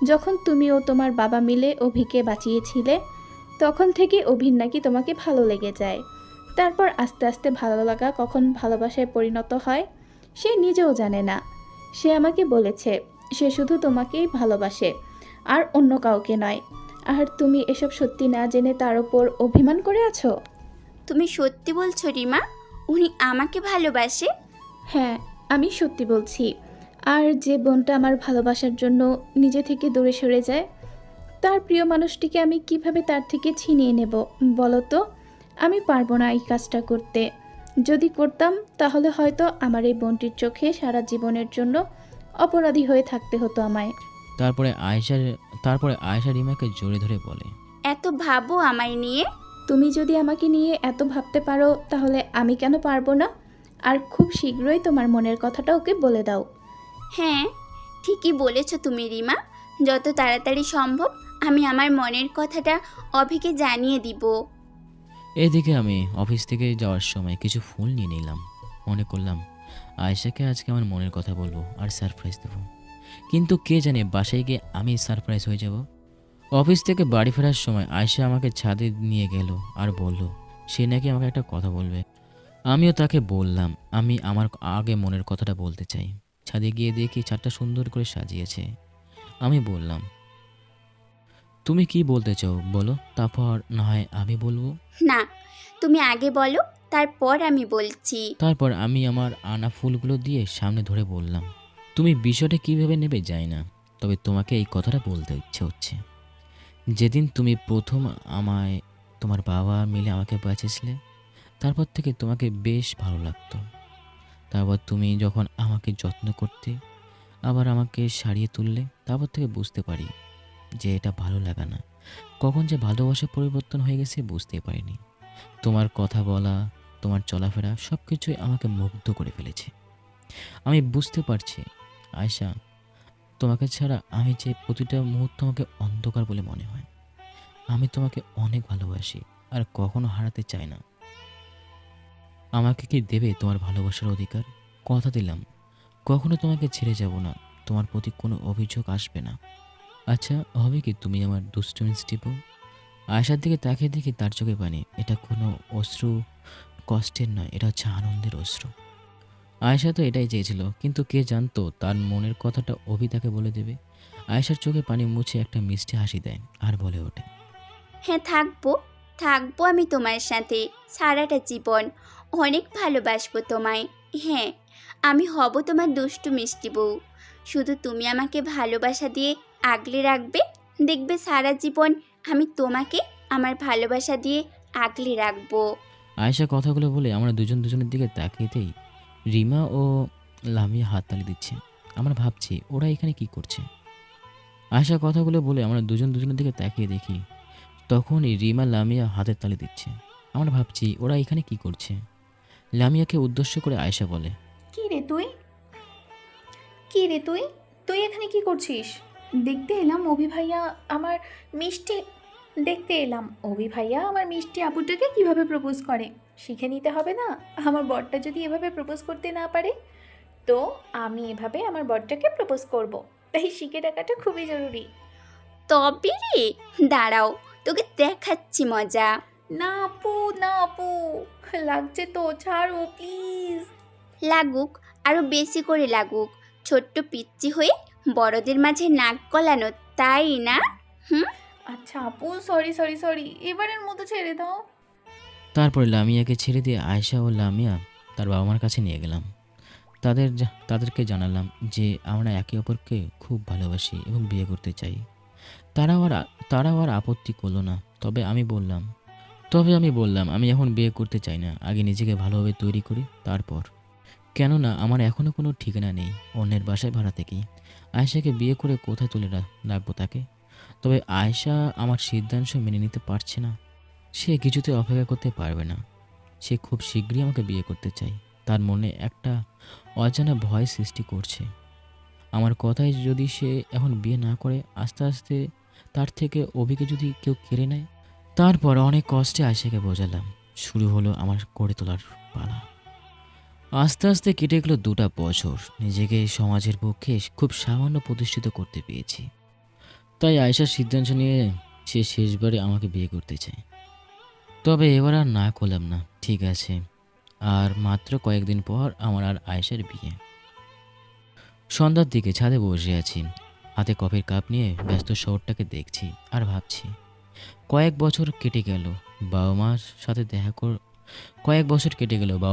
যখন তুমি ও তোমার বাবা মিলে অভিকে বাঁচিয়েছিলে তখন থেকে অভির নাকি তোমাকে ভালো লেগে যায়। তারপর আস্তে আস্তে ভালো লাগা কখন ভালোবাসায় পরিণত হয় সে নিজেও জানে না। সে আমাকে বলেছে সে শুধু তোমাকেই ভালোবাসে আর অন্য কাউকে নয়। আর তুমি এসব সত্যি না জেনে তার ওপর অভিমান করে আছো। তুমি সত্যি বলছো রিমা? উনি আমাকে ভালোবাসে? হ্যাঁ, আমি সত্যি বলছি। আর যে বোনটা আমার ভালোবাসার জন্য নিজে থেকে দূরে সরে যায়, তার প্রিয় মানুষটিকে আমি কিভাবে তার থেকে ছিনিয়ে নেব বলো তো? আমি পারবো না এই কাজটা করতে। যদি করতাম তাহলে হয়তো আমার এই বোনটির চোখে সারা জীবনের জন্য অপরাধী হয়ে থাকতে হতো আমায়। তারপরে আয়েশা রিমাকে জড়িয়ে ধরে বলে, এত ভাবো আমায় নিয়ে? তুমি যদি আমাকে নিয়ে এত ভাবতে পারো তাহলে আমি কেন পারবো না? আর খুব শীঘ্রই তোমার মনের কথাটা ওকে বলে দাও। হ্যাঁ, ঠিকই বলেছো তুমি রিমা। যত তাড়াতাড়ি সম্ভব আমি আমার মনের কথাটা অভিকে জানিয়ে দিব। এদিকে আমি অফিস থেকে যাওয়ার সময় কিছু ফুল নিয়ে নিলাম। মনে করলাম আয়েশাকে আজকে আমার মনের কথা বলবো আর সারপ্রাইজ দেবো। কিন্তু কে জানে বাসায় গিয়ে আমি সারপ্রাইজ হয়ে যাব। অফিস থেকে বাড়ি ফেরার সময় আয়েশা আমাকে ছাদে নিয়ে গেল আর বলল সে নাকি আমাকে একটা কথা বলবে। আমিও তাকে বললাম আমি আমার আগে মনের কথাটা বলতে চাই। ছাদে গিয়ে দেখি ছাদটা সুন্দর করে সাজিয়েছে। আমি বললাম, তুমি কি বলতে চাও বলো, তারপর না হয় আমি বলবো। না, তুমি আগে বলো, তারপর আমি বলছি। তারপর আমি আমার আনা ফুলগুলো দিয়ে সামনে ধরে বললাম, তুমি বিষয়টা কিভাবে নেবে জানি না, তবে তোমাকে এই কথাটা বলতে ইচ্ছে হচ্ছে। যেদিন তুমি প্রথম আমায় তোমার বাবা মিলে আমাকে বাঁচিয়েছিলে, তারপর থেকে তোমাকে বেশ ভালো লাগতো। তারপর তুমি যখন আমাকে যত্ন করতে, আবার আমাকে সারিয়ে তুললে, তারপর থেকে বুঝতে পারি যে এটা ভালো লাগা না, কখন যে ভালোবাসা পরিবর্তন হয়ে গেছে বুঝতেই পারিনি। তোমার কথা বলা, তোমার চলাফেরা সব কিছুই আমাকে মুগ্ধ করে ফেলেছে। আমি বুঝতে পারছি আয়শা, তোমাকে ছাড়া আমি যে প্রতিটা মুহূর্ত আমাকে অন্ধকার বলে মনে হয়। আমি তোমাকে অনেক ভালোবাসি আর কখনো হারাতে চাই না। আমাকে কি দেবে তোমার ভালোবাসার অধিকার? কথা দিলাম কখনো তোমাকে ছেড়ে যাব না, তোমার প্রতি কোনো অভিযোগ আসবে না। আচ্ছা, হবে কি তুমি আমার দুষ্টু মিষ্টি বউ? আয়শার দিকে তাকিয়ে দেখি তার চোখে পানি। এটা কোনো অশ্রু কষ্টের নয়, এটা হচ্ছে আনন্দের অশ্রু। আয়েশা তো এটাই চেয়েছিল, কিন্তু কে জানতো তার মনের কথাটা অভি তাকে বলে দেবে। আয়েশার চোখে পানি মুছে একটা মিষ্টি হাসি দেয় আর বলে ওঠে, হ্যাঁ, থাকবো থাকবো আমি তোমার সাথে সারাটা জীবন। অনেক ভালোবাসবো তোমায়। হ্যাঁ, আমি হব তোমার দুষ্টু মিষ্টি বউ। শুধু তুমি আমাকে ভালোবাসা দিয়ে আগলে রাখবে। দেখবে সারা জীবন আমি তোমাকে আমার ভালোবাসা দিয়ে আগলে রাখবো। আয়েশা কথাগুলো বলে আমরা দুজন দুজনের দিকে তাকিয়েতেই রিমা ও লামিয়া হাততালি দিচ্ছে। আমরা ভাবছি ওরা এখানে কি করছে। আয়েশা কথাগুলো বলে আমরা দুজন দুজনের দিকে তাকিয়ে দেখি তখনই রিমা লামিয়া হাতের তালি দিচ্ছে। আমরা ভাবছি ওরা এখানে কি করছে। লামিয়াকে উদ্দেশ্য করে আয়েশা বলে, কি রে তুই তুই এখানে কি করছিস? দেখতে এলাম অভি ভাইয়া আমার মিষ্টি আপুটাকে কিভাবে প্রপোজ করে শিখে নিতে হবে না? আমার বরটা যদি এভাবে প্রপোজ করতে না পারে, তো আমি এভাবে আমার বরটাকে প্রপোজ করব। তাই শিখে রাখাটা খুবই জরুরি। তবে রে, দাঁড়াও, তোকে দেখাচ্ছি মজা। না আপু, লাগছে তো, ছাড়ো প্লিজ। লাগুক, আরো বেশি করে লাগুক। ছোট্ট পিচ্চি হয়ে বড়দের মাঝে নাক গলানো, তাই না? আচ্ছা আপু, সরি, এবারের মতো ছেড়ে দাও। তারপরে লামিয়াকে ছেড়ে দিয়ে আয়েশা ও লামিয়া তার বাবা মার কাছে নিয়ে গেলাম। তাদেরকে জানালাম যে আমরা একে অপরকে খুব ভালোবাসি এবং বিয়ে করতে চাই। তারাও আর আপত্তি করলো না। তবে আমি বললাম আমি এখন বিয়ে করতে চাই না, আগে নিজেকে ভালোভাবে তৈরি করি তারপর। কেননা আমার এখনও কোনো ঠিকানা নেই, অন্যের বাসায় ভাড়া থেকেই। আয়েশাকে বিয়ে করে কোথায় তুলে রাখবো তাকে? তবে আয়েশা আমার সিদ্ধান্ত মেনে নিতে পারছে না। সে কিছুতে অপেক্ষা করতে পারবে না। সে খুব শীঘ্রই আমাকে বিয়ে করতে চায়। তার মনে একটা অজানা ভয় সৃষ্টি করছে। আমার কথায় যদি সে এখন বিয়ে না করে, আস্তে আস্তে তার থেকে অভিকে যদি কেউ কেড়ে নেয়। তারপর অনেক কষ্টে আয়েশাকে বোঝালাম। শুরু হলো আমার করে তোলার পালা। আস্তে আস্তে কেটে গেল 2টা বছর। নিজেকে সমাজের পক্ষে খুব সামান্য প্রতিষ্ঠিত করতে পেরেছি। তাই আয়েশার সিদ্ধান্ত নিয়ে সে শেষবারে আমাকে বিয়ে করতে চায়। তবে এবার আর না করলাম না, ঠিক আছে। আর মাত্র কয়েকদিন পর আমার আর আয়েশার বিয়ে। সন্ধ্যার দিকে ছাদে বসে আছি, হাতে কফির কাপ নিয়ে ব্যস্ত শহরটাকে দেখছি আর ভাবছি কয়েক বছর কেটে গেল বাবা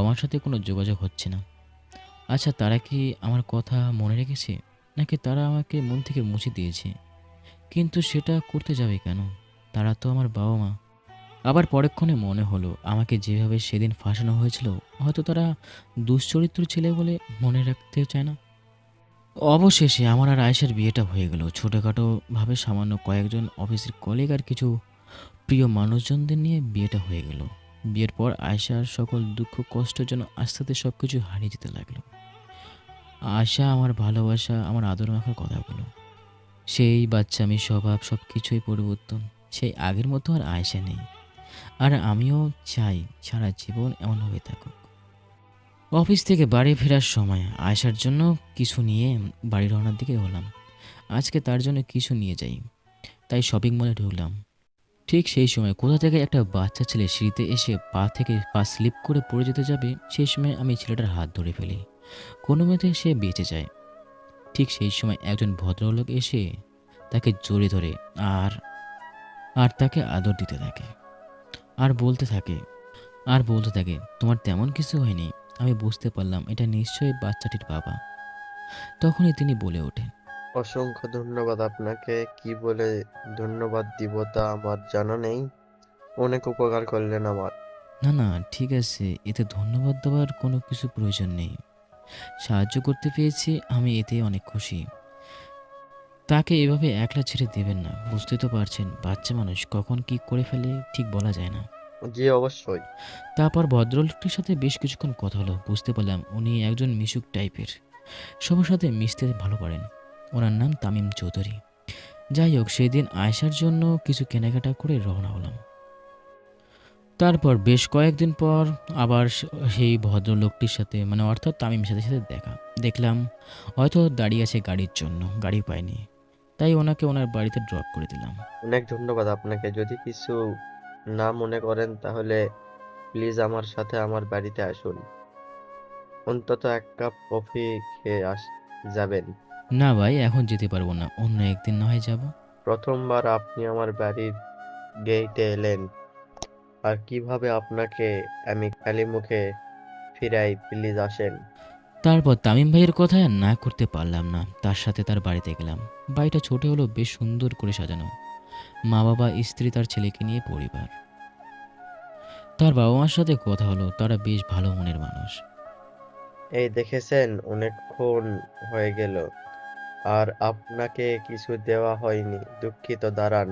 মার সাথে কোনো যোগাযোগ হচ্ছে না। আচ্ছা, তারা কি আমার কথা মনে রেখেছে, নাকি তারা আমাকে মন থেকে মুছে দিয়েছে? কিন্তু সেটা করতে যাবে কেন? তারা তো আমার বাবা মা। আবার পরক্ষণে মনে হলো আমাকে যেভাবে সেদিন ফাঁসানো হয়েছিল, হয়তো তারা দুশ্চরিত্র ছেলে বলে মনে রাখতে চায় না। অবশেষে আমার আর আয়েশার বিয়েটা হয়ে গেল। ছোটোখাটোভাবে সামান্য কয়েকজন অফিসের কলিগ আর কিছু প্রিয় মানুষজনদের নিয়ে বিয়েটা হয়ে গেল। বিয়ের পর আয়েশার সকল দুঃখ কষ্টের জন্য আস্তে আস্তে সব কিছু হারিয়ে যেতে লাগলো। আশা, আমার ভালোবাসা, আমার আদর মাখার কথাগুলো, সেই বাচ্চামি স্বভাব, সব কিছুই পরিবর্তন। সেই আগের মতো আর আয়েশা নেই। আর আমিও চাই সারা জীবন এমনভাবে থাকুক। অফিস থেকে বাড়ি ফেরার সময় আয়েশার জন্য কিছু নিয়ে বাড়ি রওনার দিকে হলাম। আজকে তার জন্য কিছু নিয়ে যাই, তাই শপিং মলে ঢুকলাম। ঠিক সেই সময় কোথা থেকে একটা বাচ্চা ছেলে সিঁড়িতে এসে পা স্লিপ করে পড়ে যেতে যাবে। সেই সময় আমি ছেলেটার হাত ধরে ফেলি, কোনো মতে সে বেঁচে যায়। ঠিক সেই সময় একজন ভদ্রলোক এসে তাকে জড়িয়ে ধরে আর তাকে আদর দিতে থাকে আর বলতে থাকে তোমার তেমন কিছু হয়নি। আমি বুঝতে পারলাম এটা নিশ্চয়ই বাচ্চাটির বাবা। তখনই তিনি বলে ওঠেন, অসংখ্য ধন্যবাদ আপনাকে। কি বলে ধন্যবাদ দিব তা আমার জানা নেই। অনেক উপকার করলেন আমার। না না, ঠিক আছে, এতে ধন্যবাদ দেওয়ার কোনো কিছু প্রয়োজন নেই। সাহায্য করতে পেরেছি আমি এতেই অনেক খুশি। তাকে এভাবে একলা ছেড়ে দেবেন না, বুঝতে তো পারছেন বাচ্চা মানুষ কখন কি করে ফেলে ঠিক বলা যায় না। জি অবশ্যই। তারপর ভদ্রলোকটির সাথে বেশ কিছুক্ষণ কথা হলো, বুঝতে পারলাম উনি একজন মিশুক টাইপের, সবার সাথে মিশতে ভালো পারেন। ওনার নাম তামিম চৌধুরী। যাই হোক, সেদিন আয়শার জন্য কিছু কেনাকাটা করে রওনা হলাম। তারপর বেশ কয়েকদিন পর আবার সেই ভদ্রলোকটির সাথে মানে অর্থাৎ তামিমের সাথে সাথে দেখলাম হয়তো দাঁড়িয়ে আছে গাড়ির জন্য, গাড়ি পাইনি, তাই ওনাকে ওনার বাড়িতে ড্রপ করে দিলাম। অনেক ধন্যবাদ আপনাকে। যদি কিছু না মনে করেন তাহলে প্লিজ আমার সাথে আমার বাড়িতে আসুন। অন্তত এক কাপ কফি খেয়ে যাবেন। না ভাই, এখন যেতে পারবো না, অন্য একদিন না হয় যাব। প্রথমবার আপনি আমার বাড়ির গেইটে এলেন, আর কিভাবে আপনাকে আমি খালি মুখে ফিরাই? প্লিজ আসেন। তারপর তামিম ভাইয়ের কথা আর না করতে পারলাম না, তার সাথে তার বাড়িতে গেলাম। বাড়িটা ছোট হলো, বেশ সুন্দর করে সাজানো, মা বাবা, স্ত্রী, তার ছেলেকে নিয়ে পরিবার। তার বাবা মার সাথে কথা হলো, তারা বেশ ভালো মনের মানুষ। এই দেখেছেন, অনেকক্ষণ হয়ে গেল আর আপনাকে কিছু দেওয়া হয়নি। দুঃখিত, দাঁড়ান,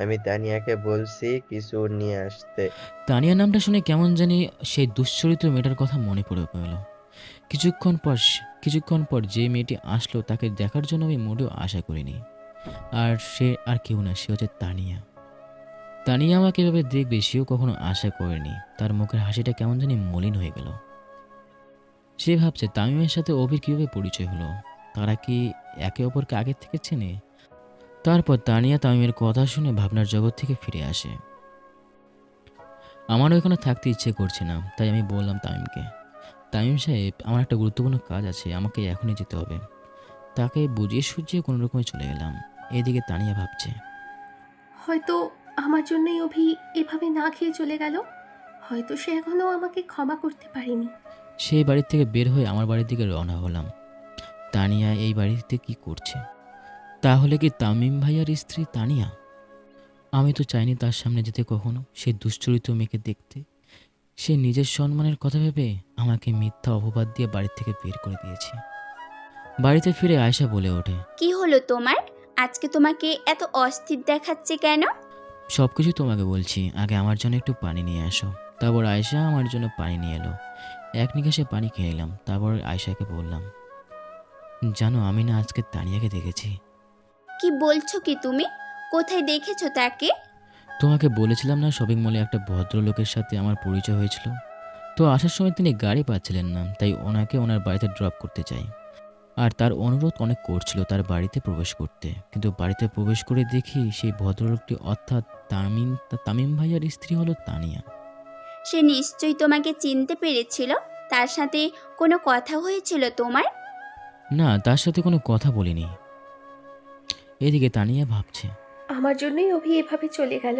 আমি তানিয়াকে বলছি কিছু নিয়ে আসতে। তানিয়া নামটা শুনে কেমন জানি সেই দুশ্চরিত্র মেয়েটার কথা মনে পড়ে গেল। কিছুক্ষণ পর যে মেয়েটি আসলো তাকে দেখার জন্য আমি মোটেও আশা করিনি। আর সে আর কেউ না, সে হচ্ছে তানিয়া। তানিয়া আমাকে এভাবে দেখবে সেও কখনো আশা করেনি। তার মুখের হাসিটা কেমন জানি মলিন হয়ে গেল। সে ভাবছে তামিমের সাথে অভির কীভাবে পরিচয় হলো, তারা কি একে অপরকে আগের থেকে চেনে। তারপর তানিয়া তামিমের কথা শুনে ভাবনার জগৎ থেকে ফিরে আসে। আমারও এখানে থাকতে ইচ্ছে করছে না, তাই আমি বললাম তামিমকে, তামিম সাহেব, আমার একটা গুরুত্বপূর্ণ কাজ আছে, আমাকে এখনই যেতে হবে। তাকে বুঝিয়ে সুঝিয়ে কোনো রকমে চলে এলাম। এদিকে তানিয়া ভাবছে, হয়তো আমার জন্যই অভি এভাবে না খেয়ে চলে গেল। হয়তো সে এখনও আমাকে ক্ষমা করতে পারেনি। সেই বাড়ির থেকে বের হয়ে আমার বাড়ির দিকে রওনা হলাম। তানিয়া এই বাড়িতে কি করছে? তাহলে কি তামিম ভাইয়ার স্ত্রী তানিয়া? আমি তো চাইনি তার সামনে যেতে কখনো, সেই দুশ্চরিত্র মেয়েকে দেখতে। সে নিজের সম্মানের কথা ভেবে আমাকে মিথ্যা অপবাদ দিয়ে বাড়ি থেকে বের করে দিয়েছে। বাড়িতে ফিরে আয়শা বলে ওঠে, কি হলো তোমার? আজকে তোমাকে এত অস্থির দেখাচ্ছে কেন? সব কিছু তোমাকে বলছি, আগে আমার জন্য একটু পানি নিয়ে আসো। তারপর আয়শা আমার জন্য পানি নিয়ে এলো। এক নিকাশে পানি খেয়ে নিলাম। তারপর আয়শাকে বললাম, জানো আমি না আজকে তানিয়াকে দেখেছি। কি বলছো কি তুমি? কোথায় দেখেছো তাকে? তোমাকে বলেছিলাম না শপিং মলে একটা ভদ্রলোকের সাথে আমার পরিচয় হয়েছিল। তো আসার সময় তিনি গাড়ি পাচ্ছিলেন না, তাই ওনাকে ওনার বাড়িতে ড্রপ করতে চাই। আর তার অনুরোধ অনেক করছিল তার বাড়িতে প্রবেশ করতে, কিন্তু বাড়িতে প্রবেশ করে দেখি সেই ভদ্রলোকটি অর্থাৎ তামিম ভাইয়ার স্ত্রী হলো তানিয়া। সে নিশ্চয়ই তোমাকে চিনতে পেরেছিল। তার সাথে কোনো কথা হয়েছিল তোমার? না, তার সাথে কোনো কথা বলিনি। এদিকে তানিয়া ভাবছে, আমার জন্যই অভি এভাবে চলে গেল।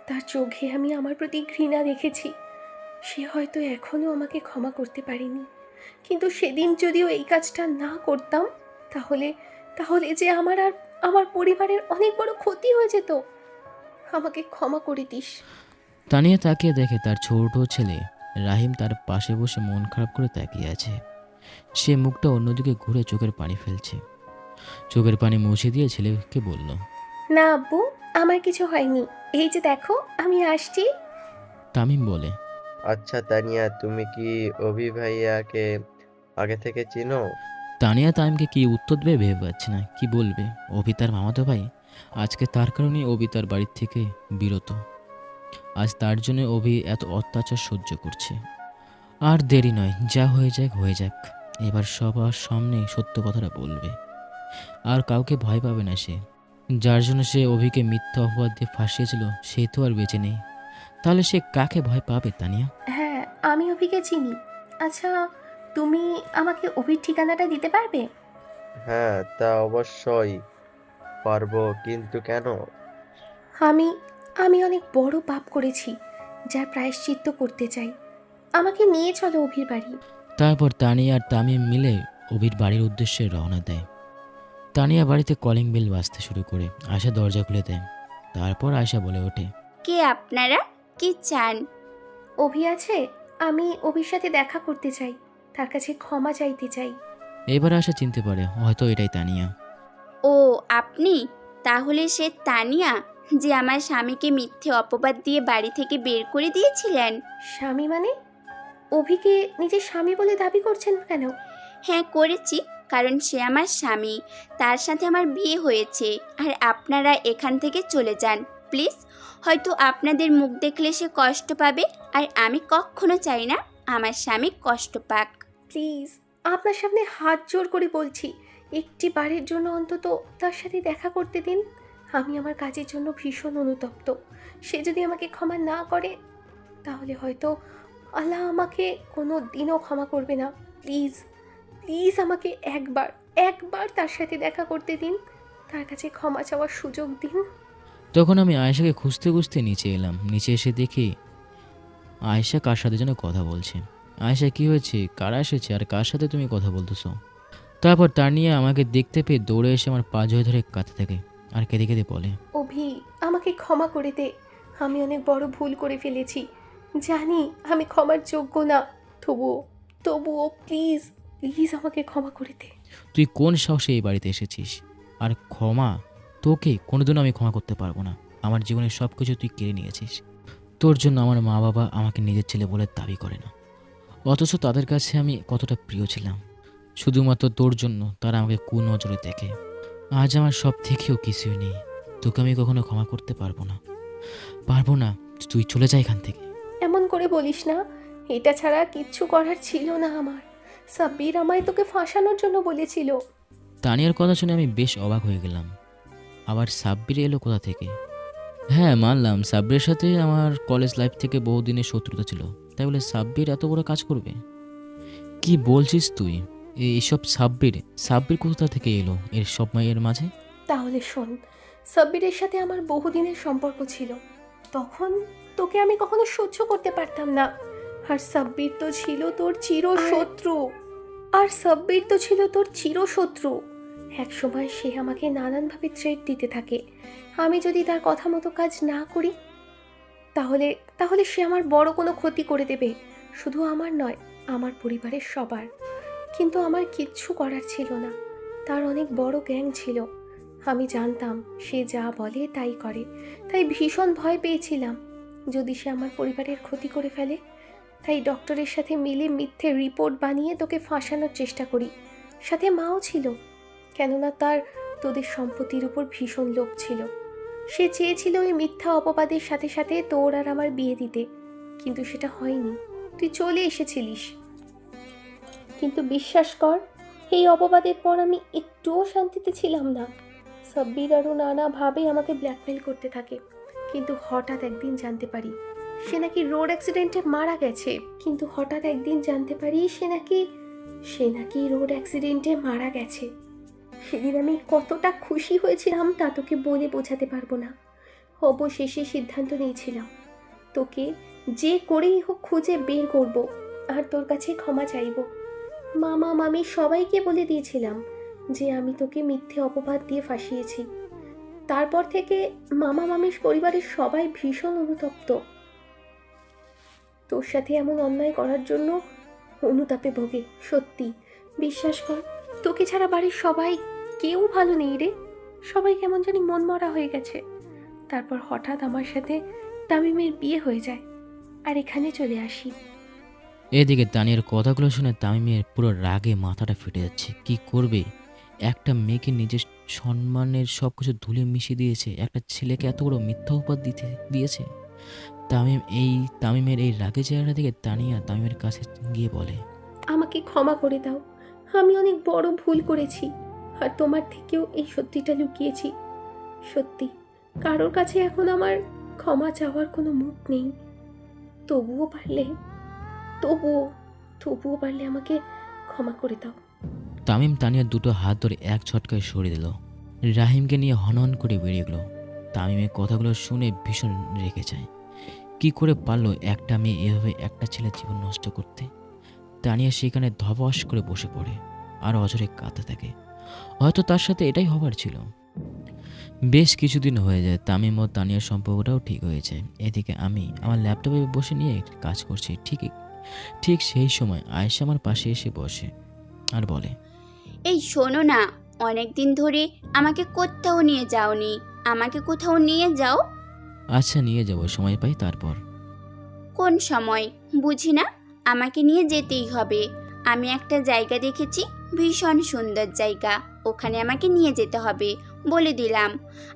তার চোখে আমি আমার প্রতি ঘৃণা দেখেছি। সে হয়তো এখনও আমাকে ক্ষমা করতে পারেনি। কিন্তু সেদিন যদিও এই কাজটা না করতাম, তাহলে তাহলে যে আমার আর আমার পরিবারের অনেক বড় ক্ষতি হয়ে যেত। আমাকে ক্ষমা করে দিস। তানিয়া তাকিয়ে দেখে তার ছোট ছেলে রাহিম তার পাশে বসে মন খারাপ করে তাকিয়ে আছে। সে মুখটা অন্যদিকে ঘুরে চোখের পানি ফেলছে। চোখের পানি মুছে দিয়ে ছেলেকে বলল, না আব্বু, আমার কিছু হয়নি। এই যে দেখো, আমি আসছি। তামিম বলে, আচ্ছা তানিয়া, তুমি কি অভি ভাইয়াকে আগে থেকে চিনো? তানিয়া তামিমকে কি উত্তর দেবে ভেবে পাচ্ছে না, কি বলবে। অভি তার মামাতো ভাই, আজকে তার কারণে অভি তার বাড়ির থেকে বিরত। আজ তার জন্য অভি এত অত্যাচার সহ্য করছে। আর দেরি নয়, যা হয়ে যাক হয়ে যাক। এবার সবার সামনে সত্য কথাটা বলবে, আর কাউকে ভয় পাবে না সে। যার জন্য সে অভিকে মিথ্যা অপবাদ দিয়ে ফাঁসিয়েছিল সে তো আর বেঁচে নেই, তাহলে সে কাকে ভয় পাবে তানিয়া? হ্যাঁ, আমি অভিকে চিনি। আচ্ছা, তুমি আমাকে অভির ঠিকানাটা দিতে পারবে? হ্যাঁ, তা অবশ্যই পারবো, কিন্তু কেন? আমি আমি অনেক বড় পাপ করেছি, যার প্রায়শ্চিত্ত করতে চাই। আমাকে নিয়ে চলো অভির বাড়ি। তারপর তানিয়া আর তামিম মিলে অভির বাড়ির উদ্দেশ্যে রওনা দেয়। তানিয়া বাড়িতে কলিং বেল বাজতে শুরু করে। আয়শা দরজা খুলে দেয়। তারপর আয়শা বলে ওঠে, কে আপনারা? কি চান? অভি আছে, আমি অভির সাথে দেখা করতে চাই, তার কাছে ক্ষমা চাইতে চাই। এবার আয়শা চিনতে পারে হয়তো এটাই তানিয়া। ও আপনি? তাহলে সে তানিয়া যে আমার স্বামীকে মিথ্যে অপবাদ দিয়ে বাড়ি থেকে বের করে দিয়েছিলেন? স্বামী মানে? অভিকে নিজের স্বামী বলে দাবি করছেন কেন? হ্যাঁ করেছি, কারণ সে আমার স্বামী, তার সাথে আমার বিয়ে হয়েছে। আর আপনারা এখান থেকে চলে যান প্লিজ। হয়তো আপনাদের মুখ দেখলে সে কষ্ট পাবে, আর আমি কখনো চাই না আমার স্বামী কষ্ট পাক। প্লিজ, আপনার সামনে হাত জোর করে বলছি, একটি বারের জন্য অন্তত তার সাথে দেখা করতে দিন। আমি আমার কাজের জন্য ভীষণ অনুতপ্ত। সে যদি আমাকে ক্ষমা না করে তাহলে হয়তো আল্লাহ আমাকে কোনো দিনও ক্ষমা করবে না। প্লিজ প্লিজ আমাকে একবার তার সাথে দেখা করতে দিন, তার কাছে ক্ষমা চাওয়ার সুযোগ দিন। তখন আমি আয়েশাকে খুঁজতে খুঁজতে নিচে এলাম। নিচে এসে দেখি আয়েশা কার সাথে যেন কথা বলছে। আয়েশা, কি হয়েছে? কারা এসেছে আর কার সাথে তুমি কথা বলতেছো? তারপর তানিয়া আমাকে দেখতে পেয়ে দৌড়ে এসে আমার পা জড়িয়ে ধরে কাঁদতে থাকে আর কেঁদে কেঁদে বলে, অভি, আমাকে ক্ষমা করে দে। আমি অনেক বড় ভুল করে ফেলেছি, জানি আমি ক্ষমার যোগ্য না। তবুও প্লিজ প্লিজ আমাকে ক্ষমা করে দে। তুই কোন সাহসে এই বাড়িতে এসেছিস? আর ক্ষমা তোকে কোনোদিনও আমি ক্ষমা করতে পারবো না। আমার জীবনের সব কিছু তুই কেড়ে নিয়েছিস। তোর জন্য আমার মা বাবা আমাকে নিজের ছেলে বলে দাবি করে না, অথচ তাদের কাছে আমি কতটা প্রিয় ছিলাম। শুধুমাত্র তোর জন্য তারা আমাকে কুনজরে দেখে। আজ আমার সব থেকেও কিছুই নেই। তোকে আমি কখনো ক্ষমা করতে পারবো না। তুই চলে যা এখান থেকে। এমন করে বলিস না, এটা ছাড়া কিচ্ছু করার ছিল না আমার। সাব্বির আমায় তোকে ফাঁসানোর জন্য বলেছিল। তানিয়ার কথা শুনে আমি বেশ অবাক হয়ে গেলাম। আবার সাব্বির এলো কোথা থেকে? হ্যাঁ মানলাম, সাব্বিরের সাথে আমার কলেজ লাইফ থেকে বহুদিনের শত্রুতা ছিল, তাই বলে সাব্বির এত বড় কাজ করবে? কি বলছিস তুই? এইসব সাব্বির কোথা থেকে এলো এর সব মায়ের মাঝে? তাহলে শোন, সাব্বিরের সাথে আমার বহুদিনের সম্পর্ক ছিল। তখন তোকে আমি কখনো সহ্য করতে পারতাম না। আর সাব্বির তো ছিল তোর চিরশত্রু। একসময় সে আমাকে নানানভাবে থ্রেট দিতে থাকে। আমি যদি তার কথা মতো কাজ না করি তাহলে সে আমার বড় কোনো ক্ষতি করে দেবে। শুধু আমার নয়, আমার পরিবারের সবার। কিন্তু আমার কিচ্ছু করার ছিল না। তার অনেক বড় গ্যাং ছিল। আমি জানতাম সে যা বলে তাই করে, তাই ভীষণ ভয় পেয়েছিলাম যদি সে আমার পরিবারের ক্ষতি করে ফেলে। তাই ডক্টরের সাথে মিলে মিথ্যে রিপোর্ট বানিয়ে তোকে ফাঁসানোর চেষ্টা করি। সাথে মাও ছিল, কেননা তার তোদের সম্পত্তির উপর ভীষণ লোভ ছিল। সে চেয়েছিল ওই মিথ্যা অপবাদের সাথে সাথে তোর আর আমার বিয়ে দিতে, কিন্তু সেটা হয়নি। তুই চলে এসেছিলিস। কিন্তু বিশ্বাস কর, এই অপবাদের পর আমি একটুও শান্তিতে ছিলাম না। সাব্বির আরও নানাভাবে আমাকে ব্ল্যাকমেল করতে থাকে। কিন্তু হঠাৎ একদিন জানতে পারি সে নাকি রোড অ্যাক্সিডেন্টে মারা গেছে। সেদিন আমি কতটা খুশি হয়েছিলাম তা তোকে বলে বোঝাতে পারবো না। অবশেষে সিদ্ধান্ত নিয়েছিলাম তোকে যে করেই হোক খুঁজে বের করব আর তোর কাছে ক্ষমা চাইব। মামা মামি সবাইকে বলে দিয়েছিলাম যে আমি তোকে মিথ্যে অপবাদ দিয়ে ফাঁসিয়েছি। তারপর থেকে মামা মামির পরিবারের সবাই ভীষণ অনুতপ্ত। তোর সাথে এমন অন্যায় করার জন্য অনুতাপে ভোগে। সত্যি বিশ্বাস কর, তোকে ছাড়া বাড়ির সবাই কেউ ভালো নেই রে। সবাই কেমন জানি মন মরা হয়ে গেছে। তারপর হঠাৎ আমার সাথে তামিমের বিয়ে হয়ে যায় আর এখানে চলে আসি। এদিকে তানিয়ার কথাগুলো শুনে তামিমের পুরো রাগে মাথাটা ফেটে যাচ্ছে। কি করবে? একটা মেয়েকে নিজের সম্মানের সব কিছু ধুলে মিশিয়ে দিয়েছে, একটা ছেলেকে এত বড় মিথ্যা অপবাদ দিয়েছে। তামিমের এই রাগে চেহারা দেখে তানিয়া তামিমের কাছে গিয়ে বলে, আমাকে ক্ষমা করে দাও, আমি অনেক বড় ভুল করেছি আর তোমার থেকেও এই সত্যিটা লুকিয়েছি। সত্যি কারোর কাছে এখন আমার ক্ষমা চাওয়ার কোনো মুখ নেই। তবুও পারলে আমাকে ক্ষমা করে দাও। তামিম তানিয়ার দুটো হাত ধরে এক ঝটকায় সরিয়ে দিল। রাহিমকে নিয়ে হনহন করে বেরিয়ে গেল। তামিমের কথাগুলো শুনে ভীষণ রেগে যায়। কি করে পারলো একটা মেয়ে এভাবে একটা ছেলের জীবন নষ্ট করতে? তানিয়া সেখানে ধবস করে বসে পড়ে আর অঝরে কাঁদতে থাকে। হয়তো তার সাথে এটাই হবার ছিল। বেশ কিছুদিন হয়ে যায়, তামিম ও তানিয়ার সম্পর্কটাও ঠিক হয়েছে। এদিকে আমি আমার ল্যাপটপে বসে নিয়ে কাজ করছি। ঠিক সেই সময় আয়েশা আমার পাশে এসে বসে আর বলে, এই শোনো না, অনেক দিন ধরে আমাকে কোথাও নিয়ে যাওনি, আমাকে কোথাও নিয়ে যাও। আচ্ছা নিয়ে যাব, সময় পাই তারপর। কোন সময় বুঝি না, আমাকে নিয়ে যেতেই হবে। আমি একটা জায়গা দেখেছি, ভীষণ সুন্দর জায়গা, ওখানে আমাকে নিয়ে যেতে হবে বলে দিলাম।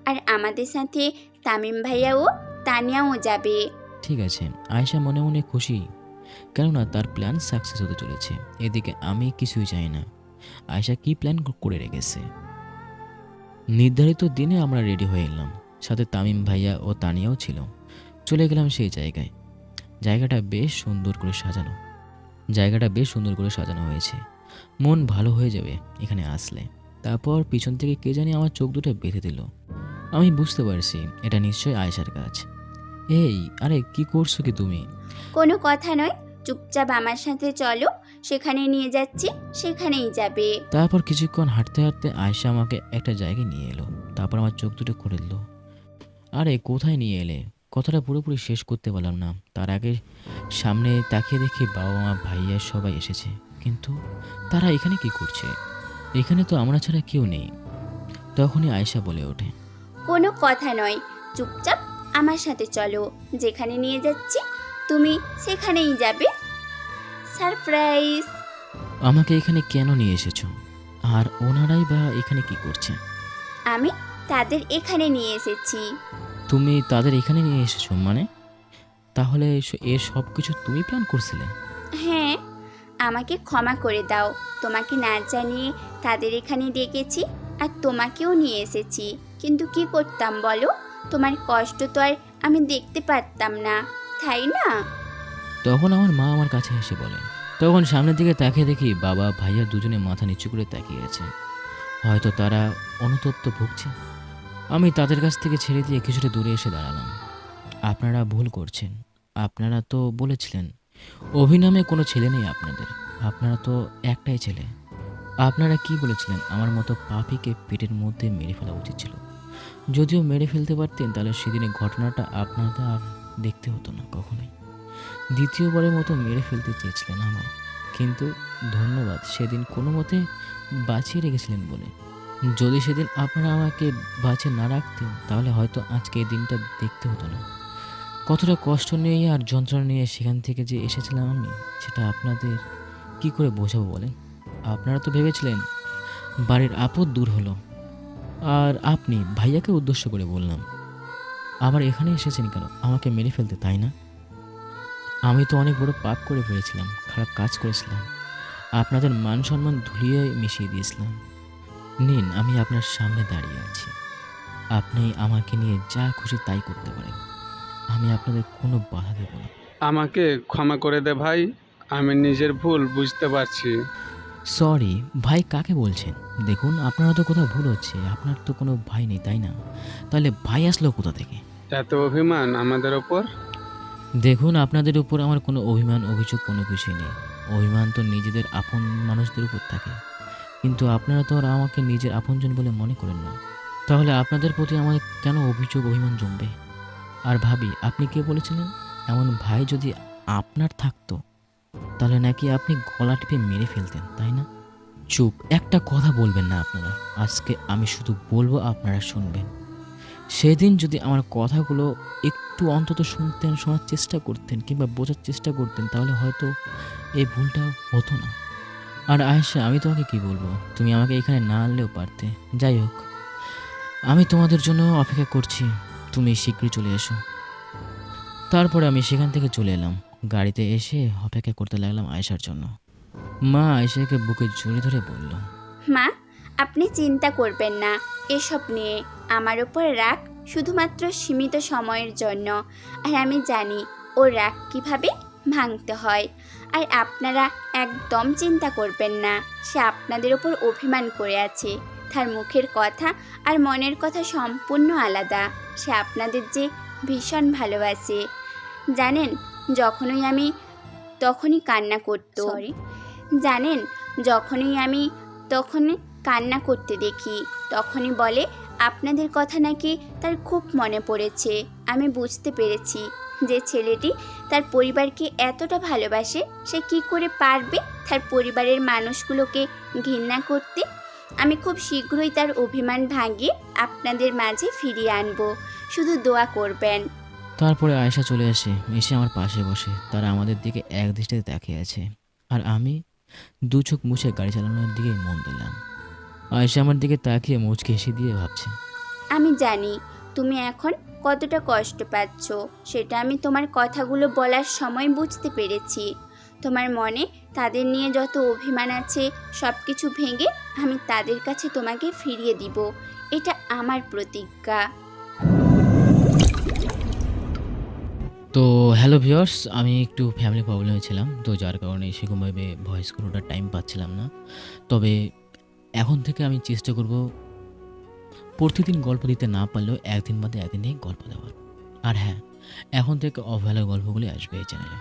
আর আমাদের সাথে তামিম ভাইয়া ও তানিয়াও যাবে। ঠিক আছে। আয়েশা মনে মনে খুশি, কেননা তার প্ল্যান সাকসেস হতে চলেছে। এদিকে আমি কিছুই চাই না আয়েশা কি প্ল্যান করে রেখেছে। নির্ধারিত দিনে আমরা রেডি হয়ে এলাম, সাথে তামিম ভাইয়া ও তানিয়াও ছিল। চলে গেলাম সেই জায়গায়। জায়গাটা বেশ সুন্দর করে সাজানো হয়েছে। মন ভালো হয়ে যাবে এখানে আসলে। তারপর পিছন থেকে কে জানি আমার চোখ দুটো বেঁধে দিল। আমি বুঝতে পারছি এটা নিশ্চয়ই আয়েশার কাজ। এই, আরে কি করছো কি তুমি? কোনো কথা নয়, চুপচাপ আমার সাথে চলো, সেখানে নিয়ে যাচ্ছি, সেখানেই যাবে। তারপর কিছুক্ষণ হাঁটতে হাঁটতে আয়েশা আমাকে একটা জায়গায় নিয়ে এলো। তারপর আমার চোখ দুটো খুলে দিল। আরে কোথায় নিয়ে এলে? কথাটা পুরোপুরি শেষ করতে পারলাম না, তার আগে সামনে তাকিয়ে দেখি বাবা মা ভাইয়া সবাই এসেছে। কিন্তু তারা এখানে কি করছে? এখানে তো আমরা ছাড়া কেউ নেই। তখনই আয়েশা বলে ওঠে, কোনো কথা নয়, চুপচাপ আমার সাথে চলো, যেখানে নিয়ে যাচ্ছি তুমি সেখানেই যাবে। সারপ্রাইজ। আমাকে এখানে কেন নিয়ে এসেছো? আর ওনারাই বা এখানে কি করছে? আমি তাদের এখানে নিয়ে এসেছি। তুমি তাদের এখানে নিয়ে এসেছো মানে? তাহলে এর সব কিছু তুমি প্ল্যান করছিলে? হ্যাঁ, আমাকে ক্ষমা করে দাও, তোমাকে না জানিয়ে তাদের এখানে ডেকেছি আর তোমাকেও নিয়ে এসেছি। কিন্তু কি করতাম বলো, তোমার কষ্ট তো আর আমি দেখতে পারতাম না, তাই না? তখন আমার মা আমার কাছে এসে বলে। তখন সামনের দিকে তাকিয়ে দেখি বাবা ভাইয়া দুজনে মাথা নিচু করে তাকিয়ে আছে। হয়তো তারা অনুতপ্ত ভুগছে। আমি তাদের কাছ থেকে ছেড়ে দিয়ে কিছুটা দূরে এসে দাঁড়ালাম। আপনারা ভুল করছেন। আপনারা তো বলেছিলেন অভিনামে কোনো ছেলে নেই আপনাদের। আপনারা তো একটাই ছেলে। আপনারা কি বলেছিলেন? আমার মতো পাপিকে পেটের মধ্যে মেরে ফেলা উচিত ছিল। যদিও মেরে ফেলতে পারতেন তাহলে সেদিনের ঘটনাটা আপনাদের আর দেখতে হতো না কখনোই। দ্বিতীয়বারের মতো মেরে ফেলতে চেয়েছিলেন আমায়, কিন্তু ধন্যবাদ সেদিন কোনো মতে বাঁচিয়ে রেখেছিলেন বলে। যদি সেদিন আপনারা আমাকে বাঁচিয়ে না রাখতেন তাহলে হয়তো আজকে এই দিনটা দেখতে হতো না। কতটা কষ্ট নিয়ে আর যন্ত্রণা নিয়ে সেখান থেকে যে এসেছিলাম আমি, সেটা আপনাদের কি করে বোঝাবো বলেন? আপনারা তো ভেবেছিলেন বাড়ির আপদ দূর হলো। আর আপনি ভাইয়াকে উদ্দেশ্য করে বললাম, আবার এখানে এসেছেন কেন? আমাকে মেরে ফেলতে, তাই না? আমি তো অনেক বড় পাপ করে ফেলেছিলাম, খারাপ কাজ করেছিলাম, আপনাদের মান সম্মান ধুলিয়ে মিশিয়ে দিয়েছিলাম। নিন, আমি আপনার সামনে দাঁড়িয়ে আছি। আপনি আমাকে নিয়ে যা খুশি তাই করতে পারেন, আমি আপনাদের কোনো বাধা দেব না। আমাকে ক্ষমা করে দে ভাই, আমি নিজের ভুল বুঝতে পারছি। সরি ভাই কাকে বলছেন? দেখুন আপনারা তো কোথাও ভুল হচ্ছে, আপনার তো কোনো ভাই নেই তাই না? তাহলে ভাই আসলো কোথা থেকে? এত অভিমান আমাদের ওপর? দেখুন আপনাদের উপর আমার কোনো অভিমান অভিযোগ কোনো কিছুই নেই। অভিমান তো নিজেদের আপন মানুষদের উপর থাকে, কিন্তু আপনারা তো আর আমাকে নিজের আপনজন বলে মনে করেন না। তাহলে আপনাদের প্রতি আমার কেন অভিযোগ অভিমান জমবে? আর ভাবি, আপনি কে বলেছিলেন এমন ভাই যদি আপনার থাকতো তাহলে নাকি আপনি গলা টিপে মেরে ফেলতেন, তাই না? চুপ, একটা কথা বলবেন না আপনারা। আজকে আমি শুধু বলবো, আপনারা শুনবেন। সেদিন যদি আমার কথাগুলো একটু অন্তত শোনার চেষ্টা করতেন কিংবা বোঝার চেষ্টা করতেন তাহলে হয়তো এই ভুলটা হতো না। আর আয়েশা, আমি তোমাকে কি বলবো, তুমি আমাকে এখানে না আনলেও পারতে। যাই হোক, আমি তোমাদের জন্য অপেক্ষা করছি, তুমি শীঘ্রই চলে এসো। তারপরে আমি সেখান থেকে চলে এলাম। গাড়িতে এসে অপেক্ষা করতে লাগলাম আয়েশার জন্য। মা আয়েশাকে বুকে জড়িয়ে ধরে বলল, মা, আপনি চিন্তা করবেন না এসব নিয়ে। আমার উপর রাগ শুধুমাত্র সীমিত সময়ের জন্য, আর আমি জানি ও রাগ কিভাবে ভাঙতে হয়। আর আপনারা একদম চিন্তা করবেন না, সে আপনাদের উপর অভিমান করে আছে। তার মুখের কথা আর মনের কথা সম্পূর্ণ আলাদা। সে আপনাদের যে ভীষণ ভালোবাসে। জানেন, তখনই কান্না করতো। তখনই কান্না করতে দেখি। তখনই বলে আপনাদের কথা নাকি তার খুব মনে পড়েছে। আমি বুঝতে পেরেছি যে ছেলেটি তার পরিবারকে এতটা ভালোবাসে, সে কি করে পারবে তার পরিবারের মানুষগুলোকে ঘৃণা করতে। আমি খুব শীঘ্রই তার অভিমান ভাঙিয়ে আপনাদের মাঝে ফিরিয়ে আনবো, শুধু দোয়া করবেন। তারপরে আয়েশা চলে আসে, এসে আমার পাশে বসে। তারা আমাদের দিকে এক দৃষ্টিতে তাকিয়ে আছে, আর আমি দু চোখ মুছে গাড়ি চালানোর দিকে মন দিলাম। আয়েশা আমার দিকে তাকিয়ে মুচকে হেসে দিয়ে ভাবছে, আমি জানি তুমি এখন কতটা কষ্ট পাচ্ছ, সেটা আমি তোমার কথাগুলো বলার সময় বুঝতে পেরেছি। তোমার মনে তাদের নিয়ে যত অভিমান আছে সব কিছু ভেঙে আমি তাদের কাছে তোমাকে ফিরিয়ে দিব, এটা আমার প্রতিজ্ঞা। তো হ্যালো ভিউয়ার্স, আমি একটু ফ্যামিলি প্রবলেমে ছিলাম, তো যার কারণে সেরকমভাবে ভয়েস কোনোটা টাইম পাচ্ছিলাম না। তবে এখন থেকে আমি চেষ্টা করব প্রতিদিন গল্প দিতে না পারলেও একদিন বাদে একদিনে গল্প দেওয়ার। আর হ্যাঁ, এখন থেকে অবহেলার গল্পগুলি আসবে এই চ্যানেলে।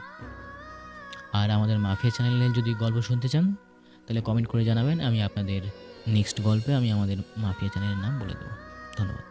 আর আমাদের মাফিয়া চ্যানেলে যদি গল্প শুনতে চান তাহলে কমেন্ট করে জানাবেন, আমি আপনাদের নেক্সট গল্পে আমি আমাদের মাফিয়া চ্যানেলের নাম বলে দেবো। ধন্যবাদ।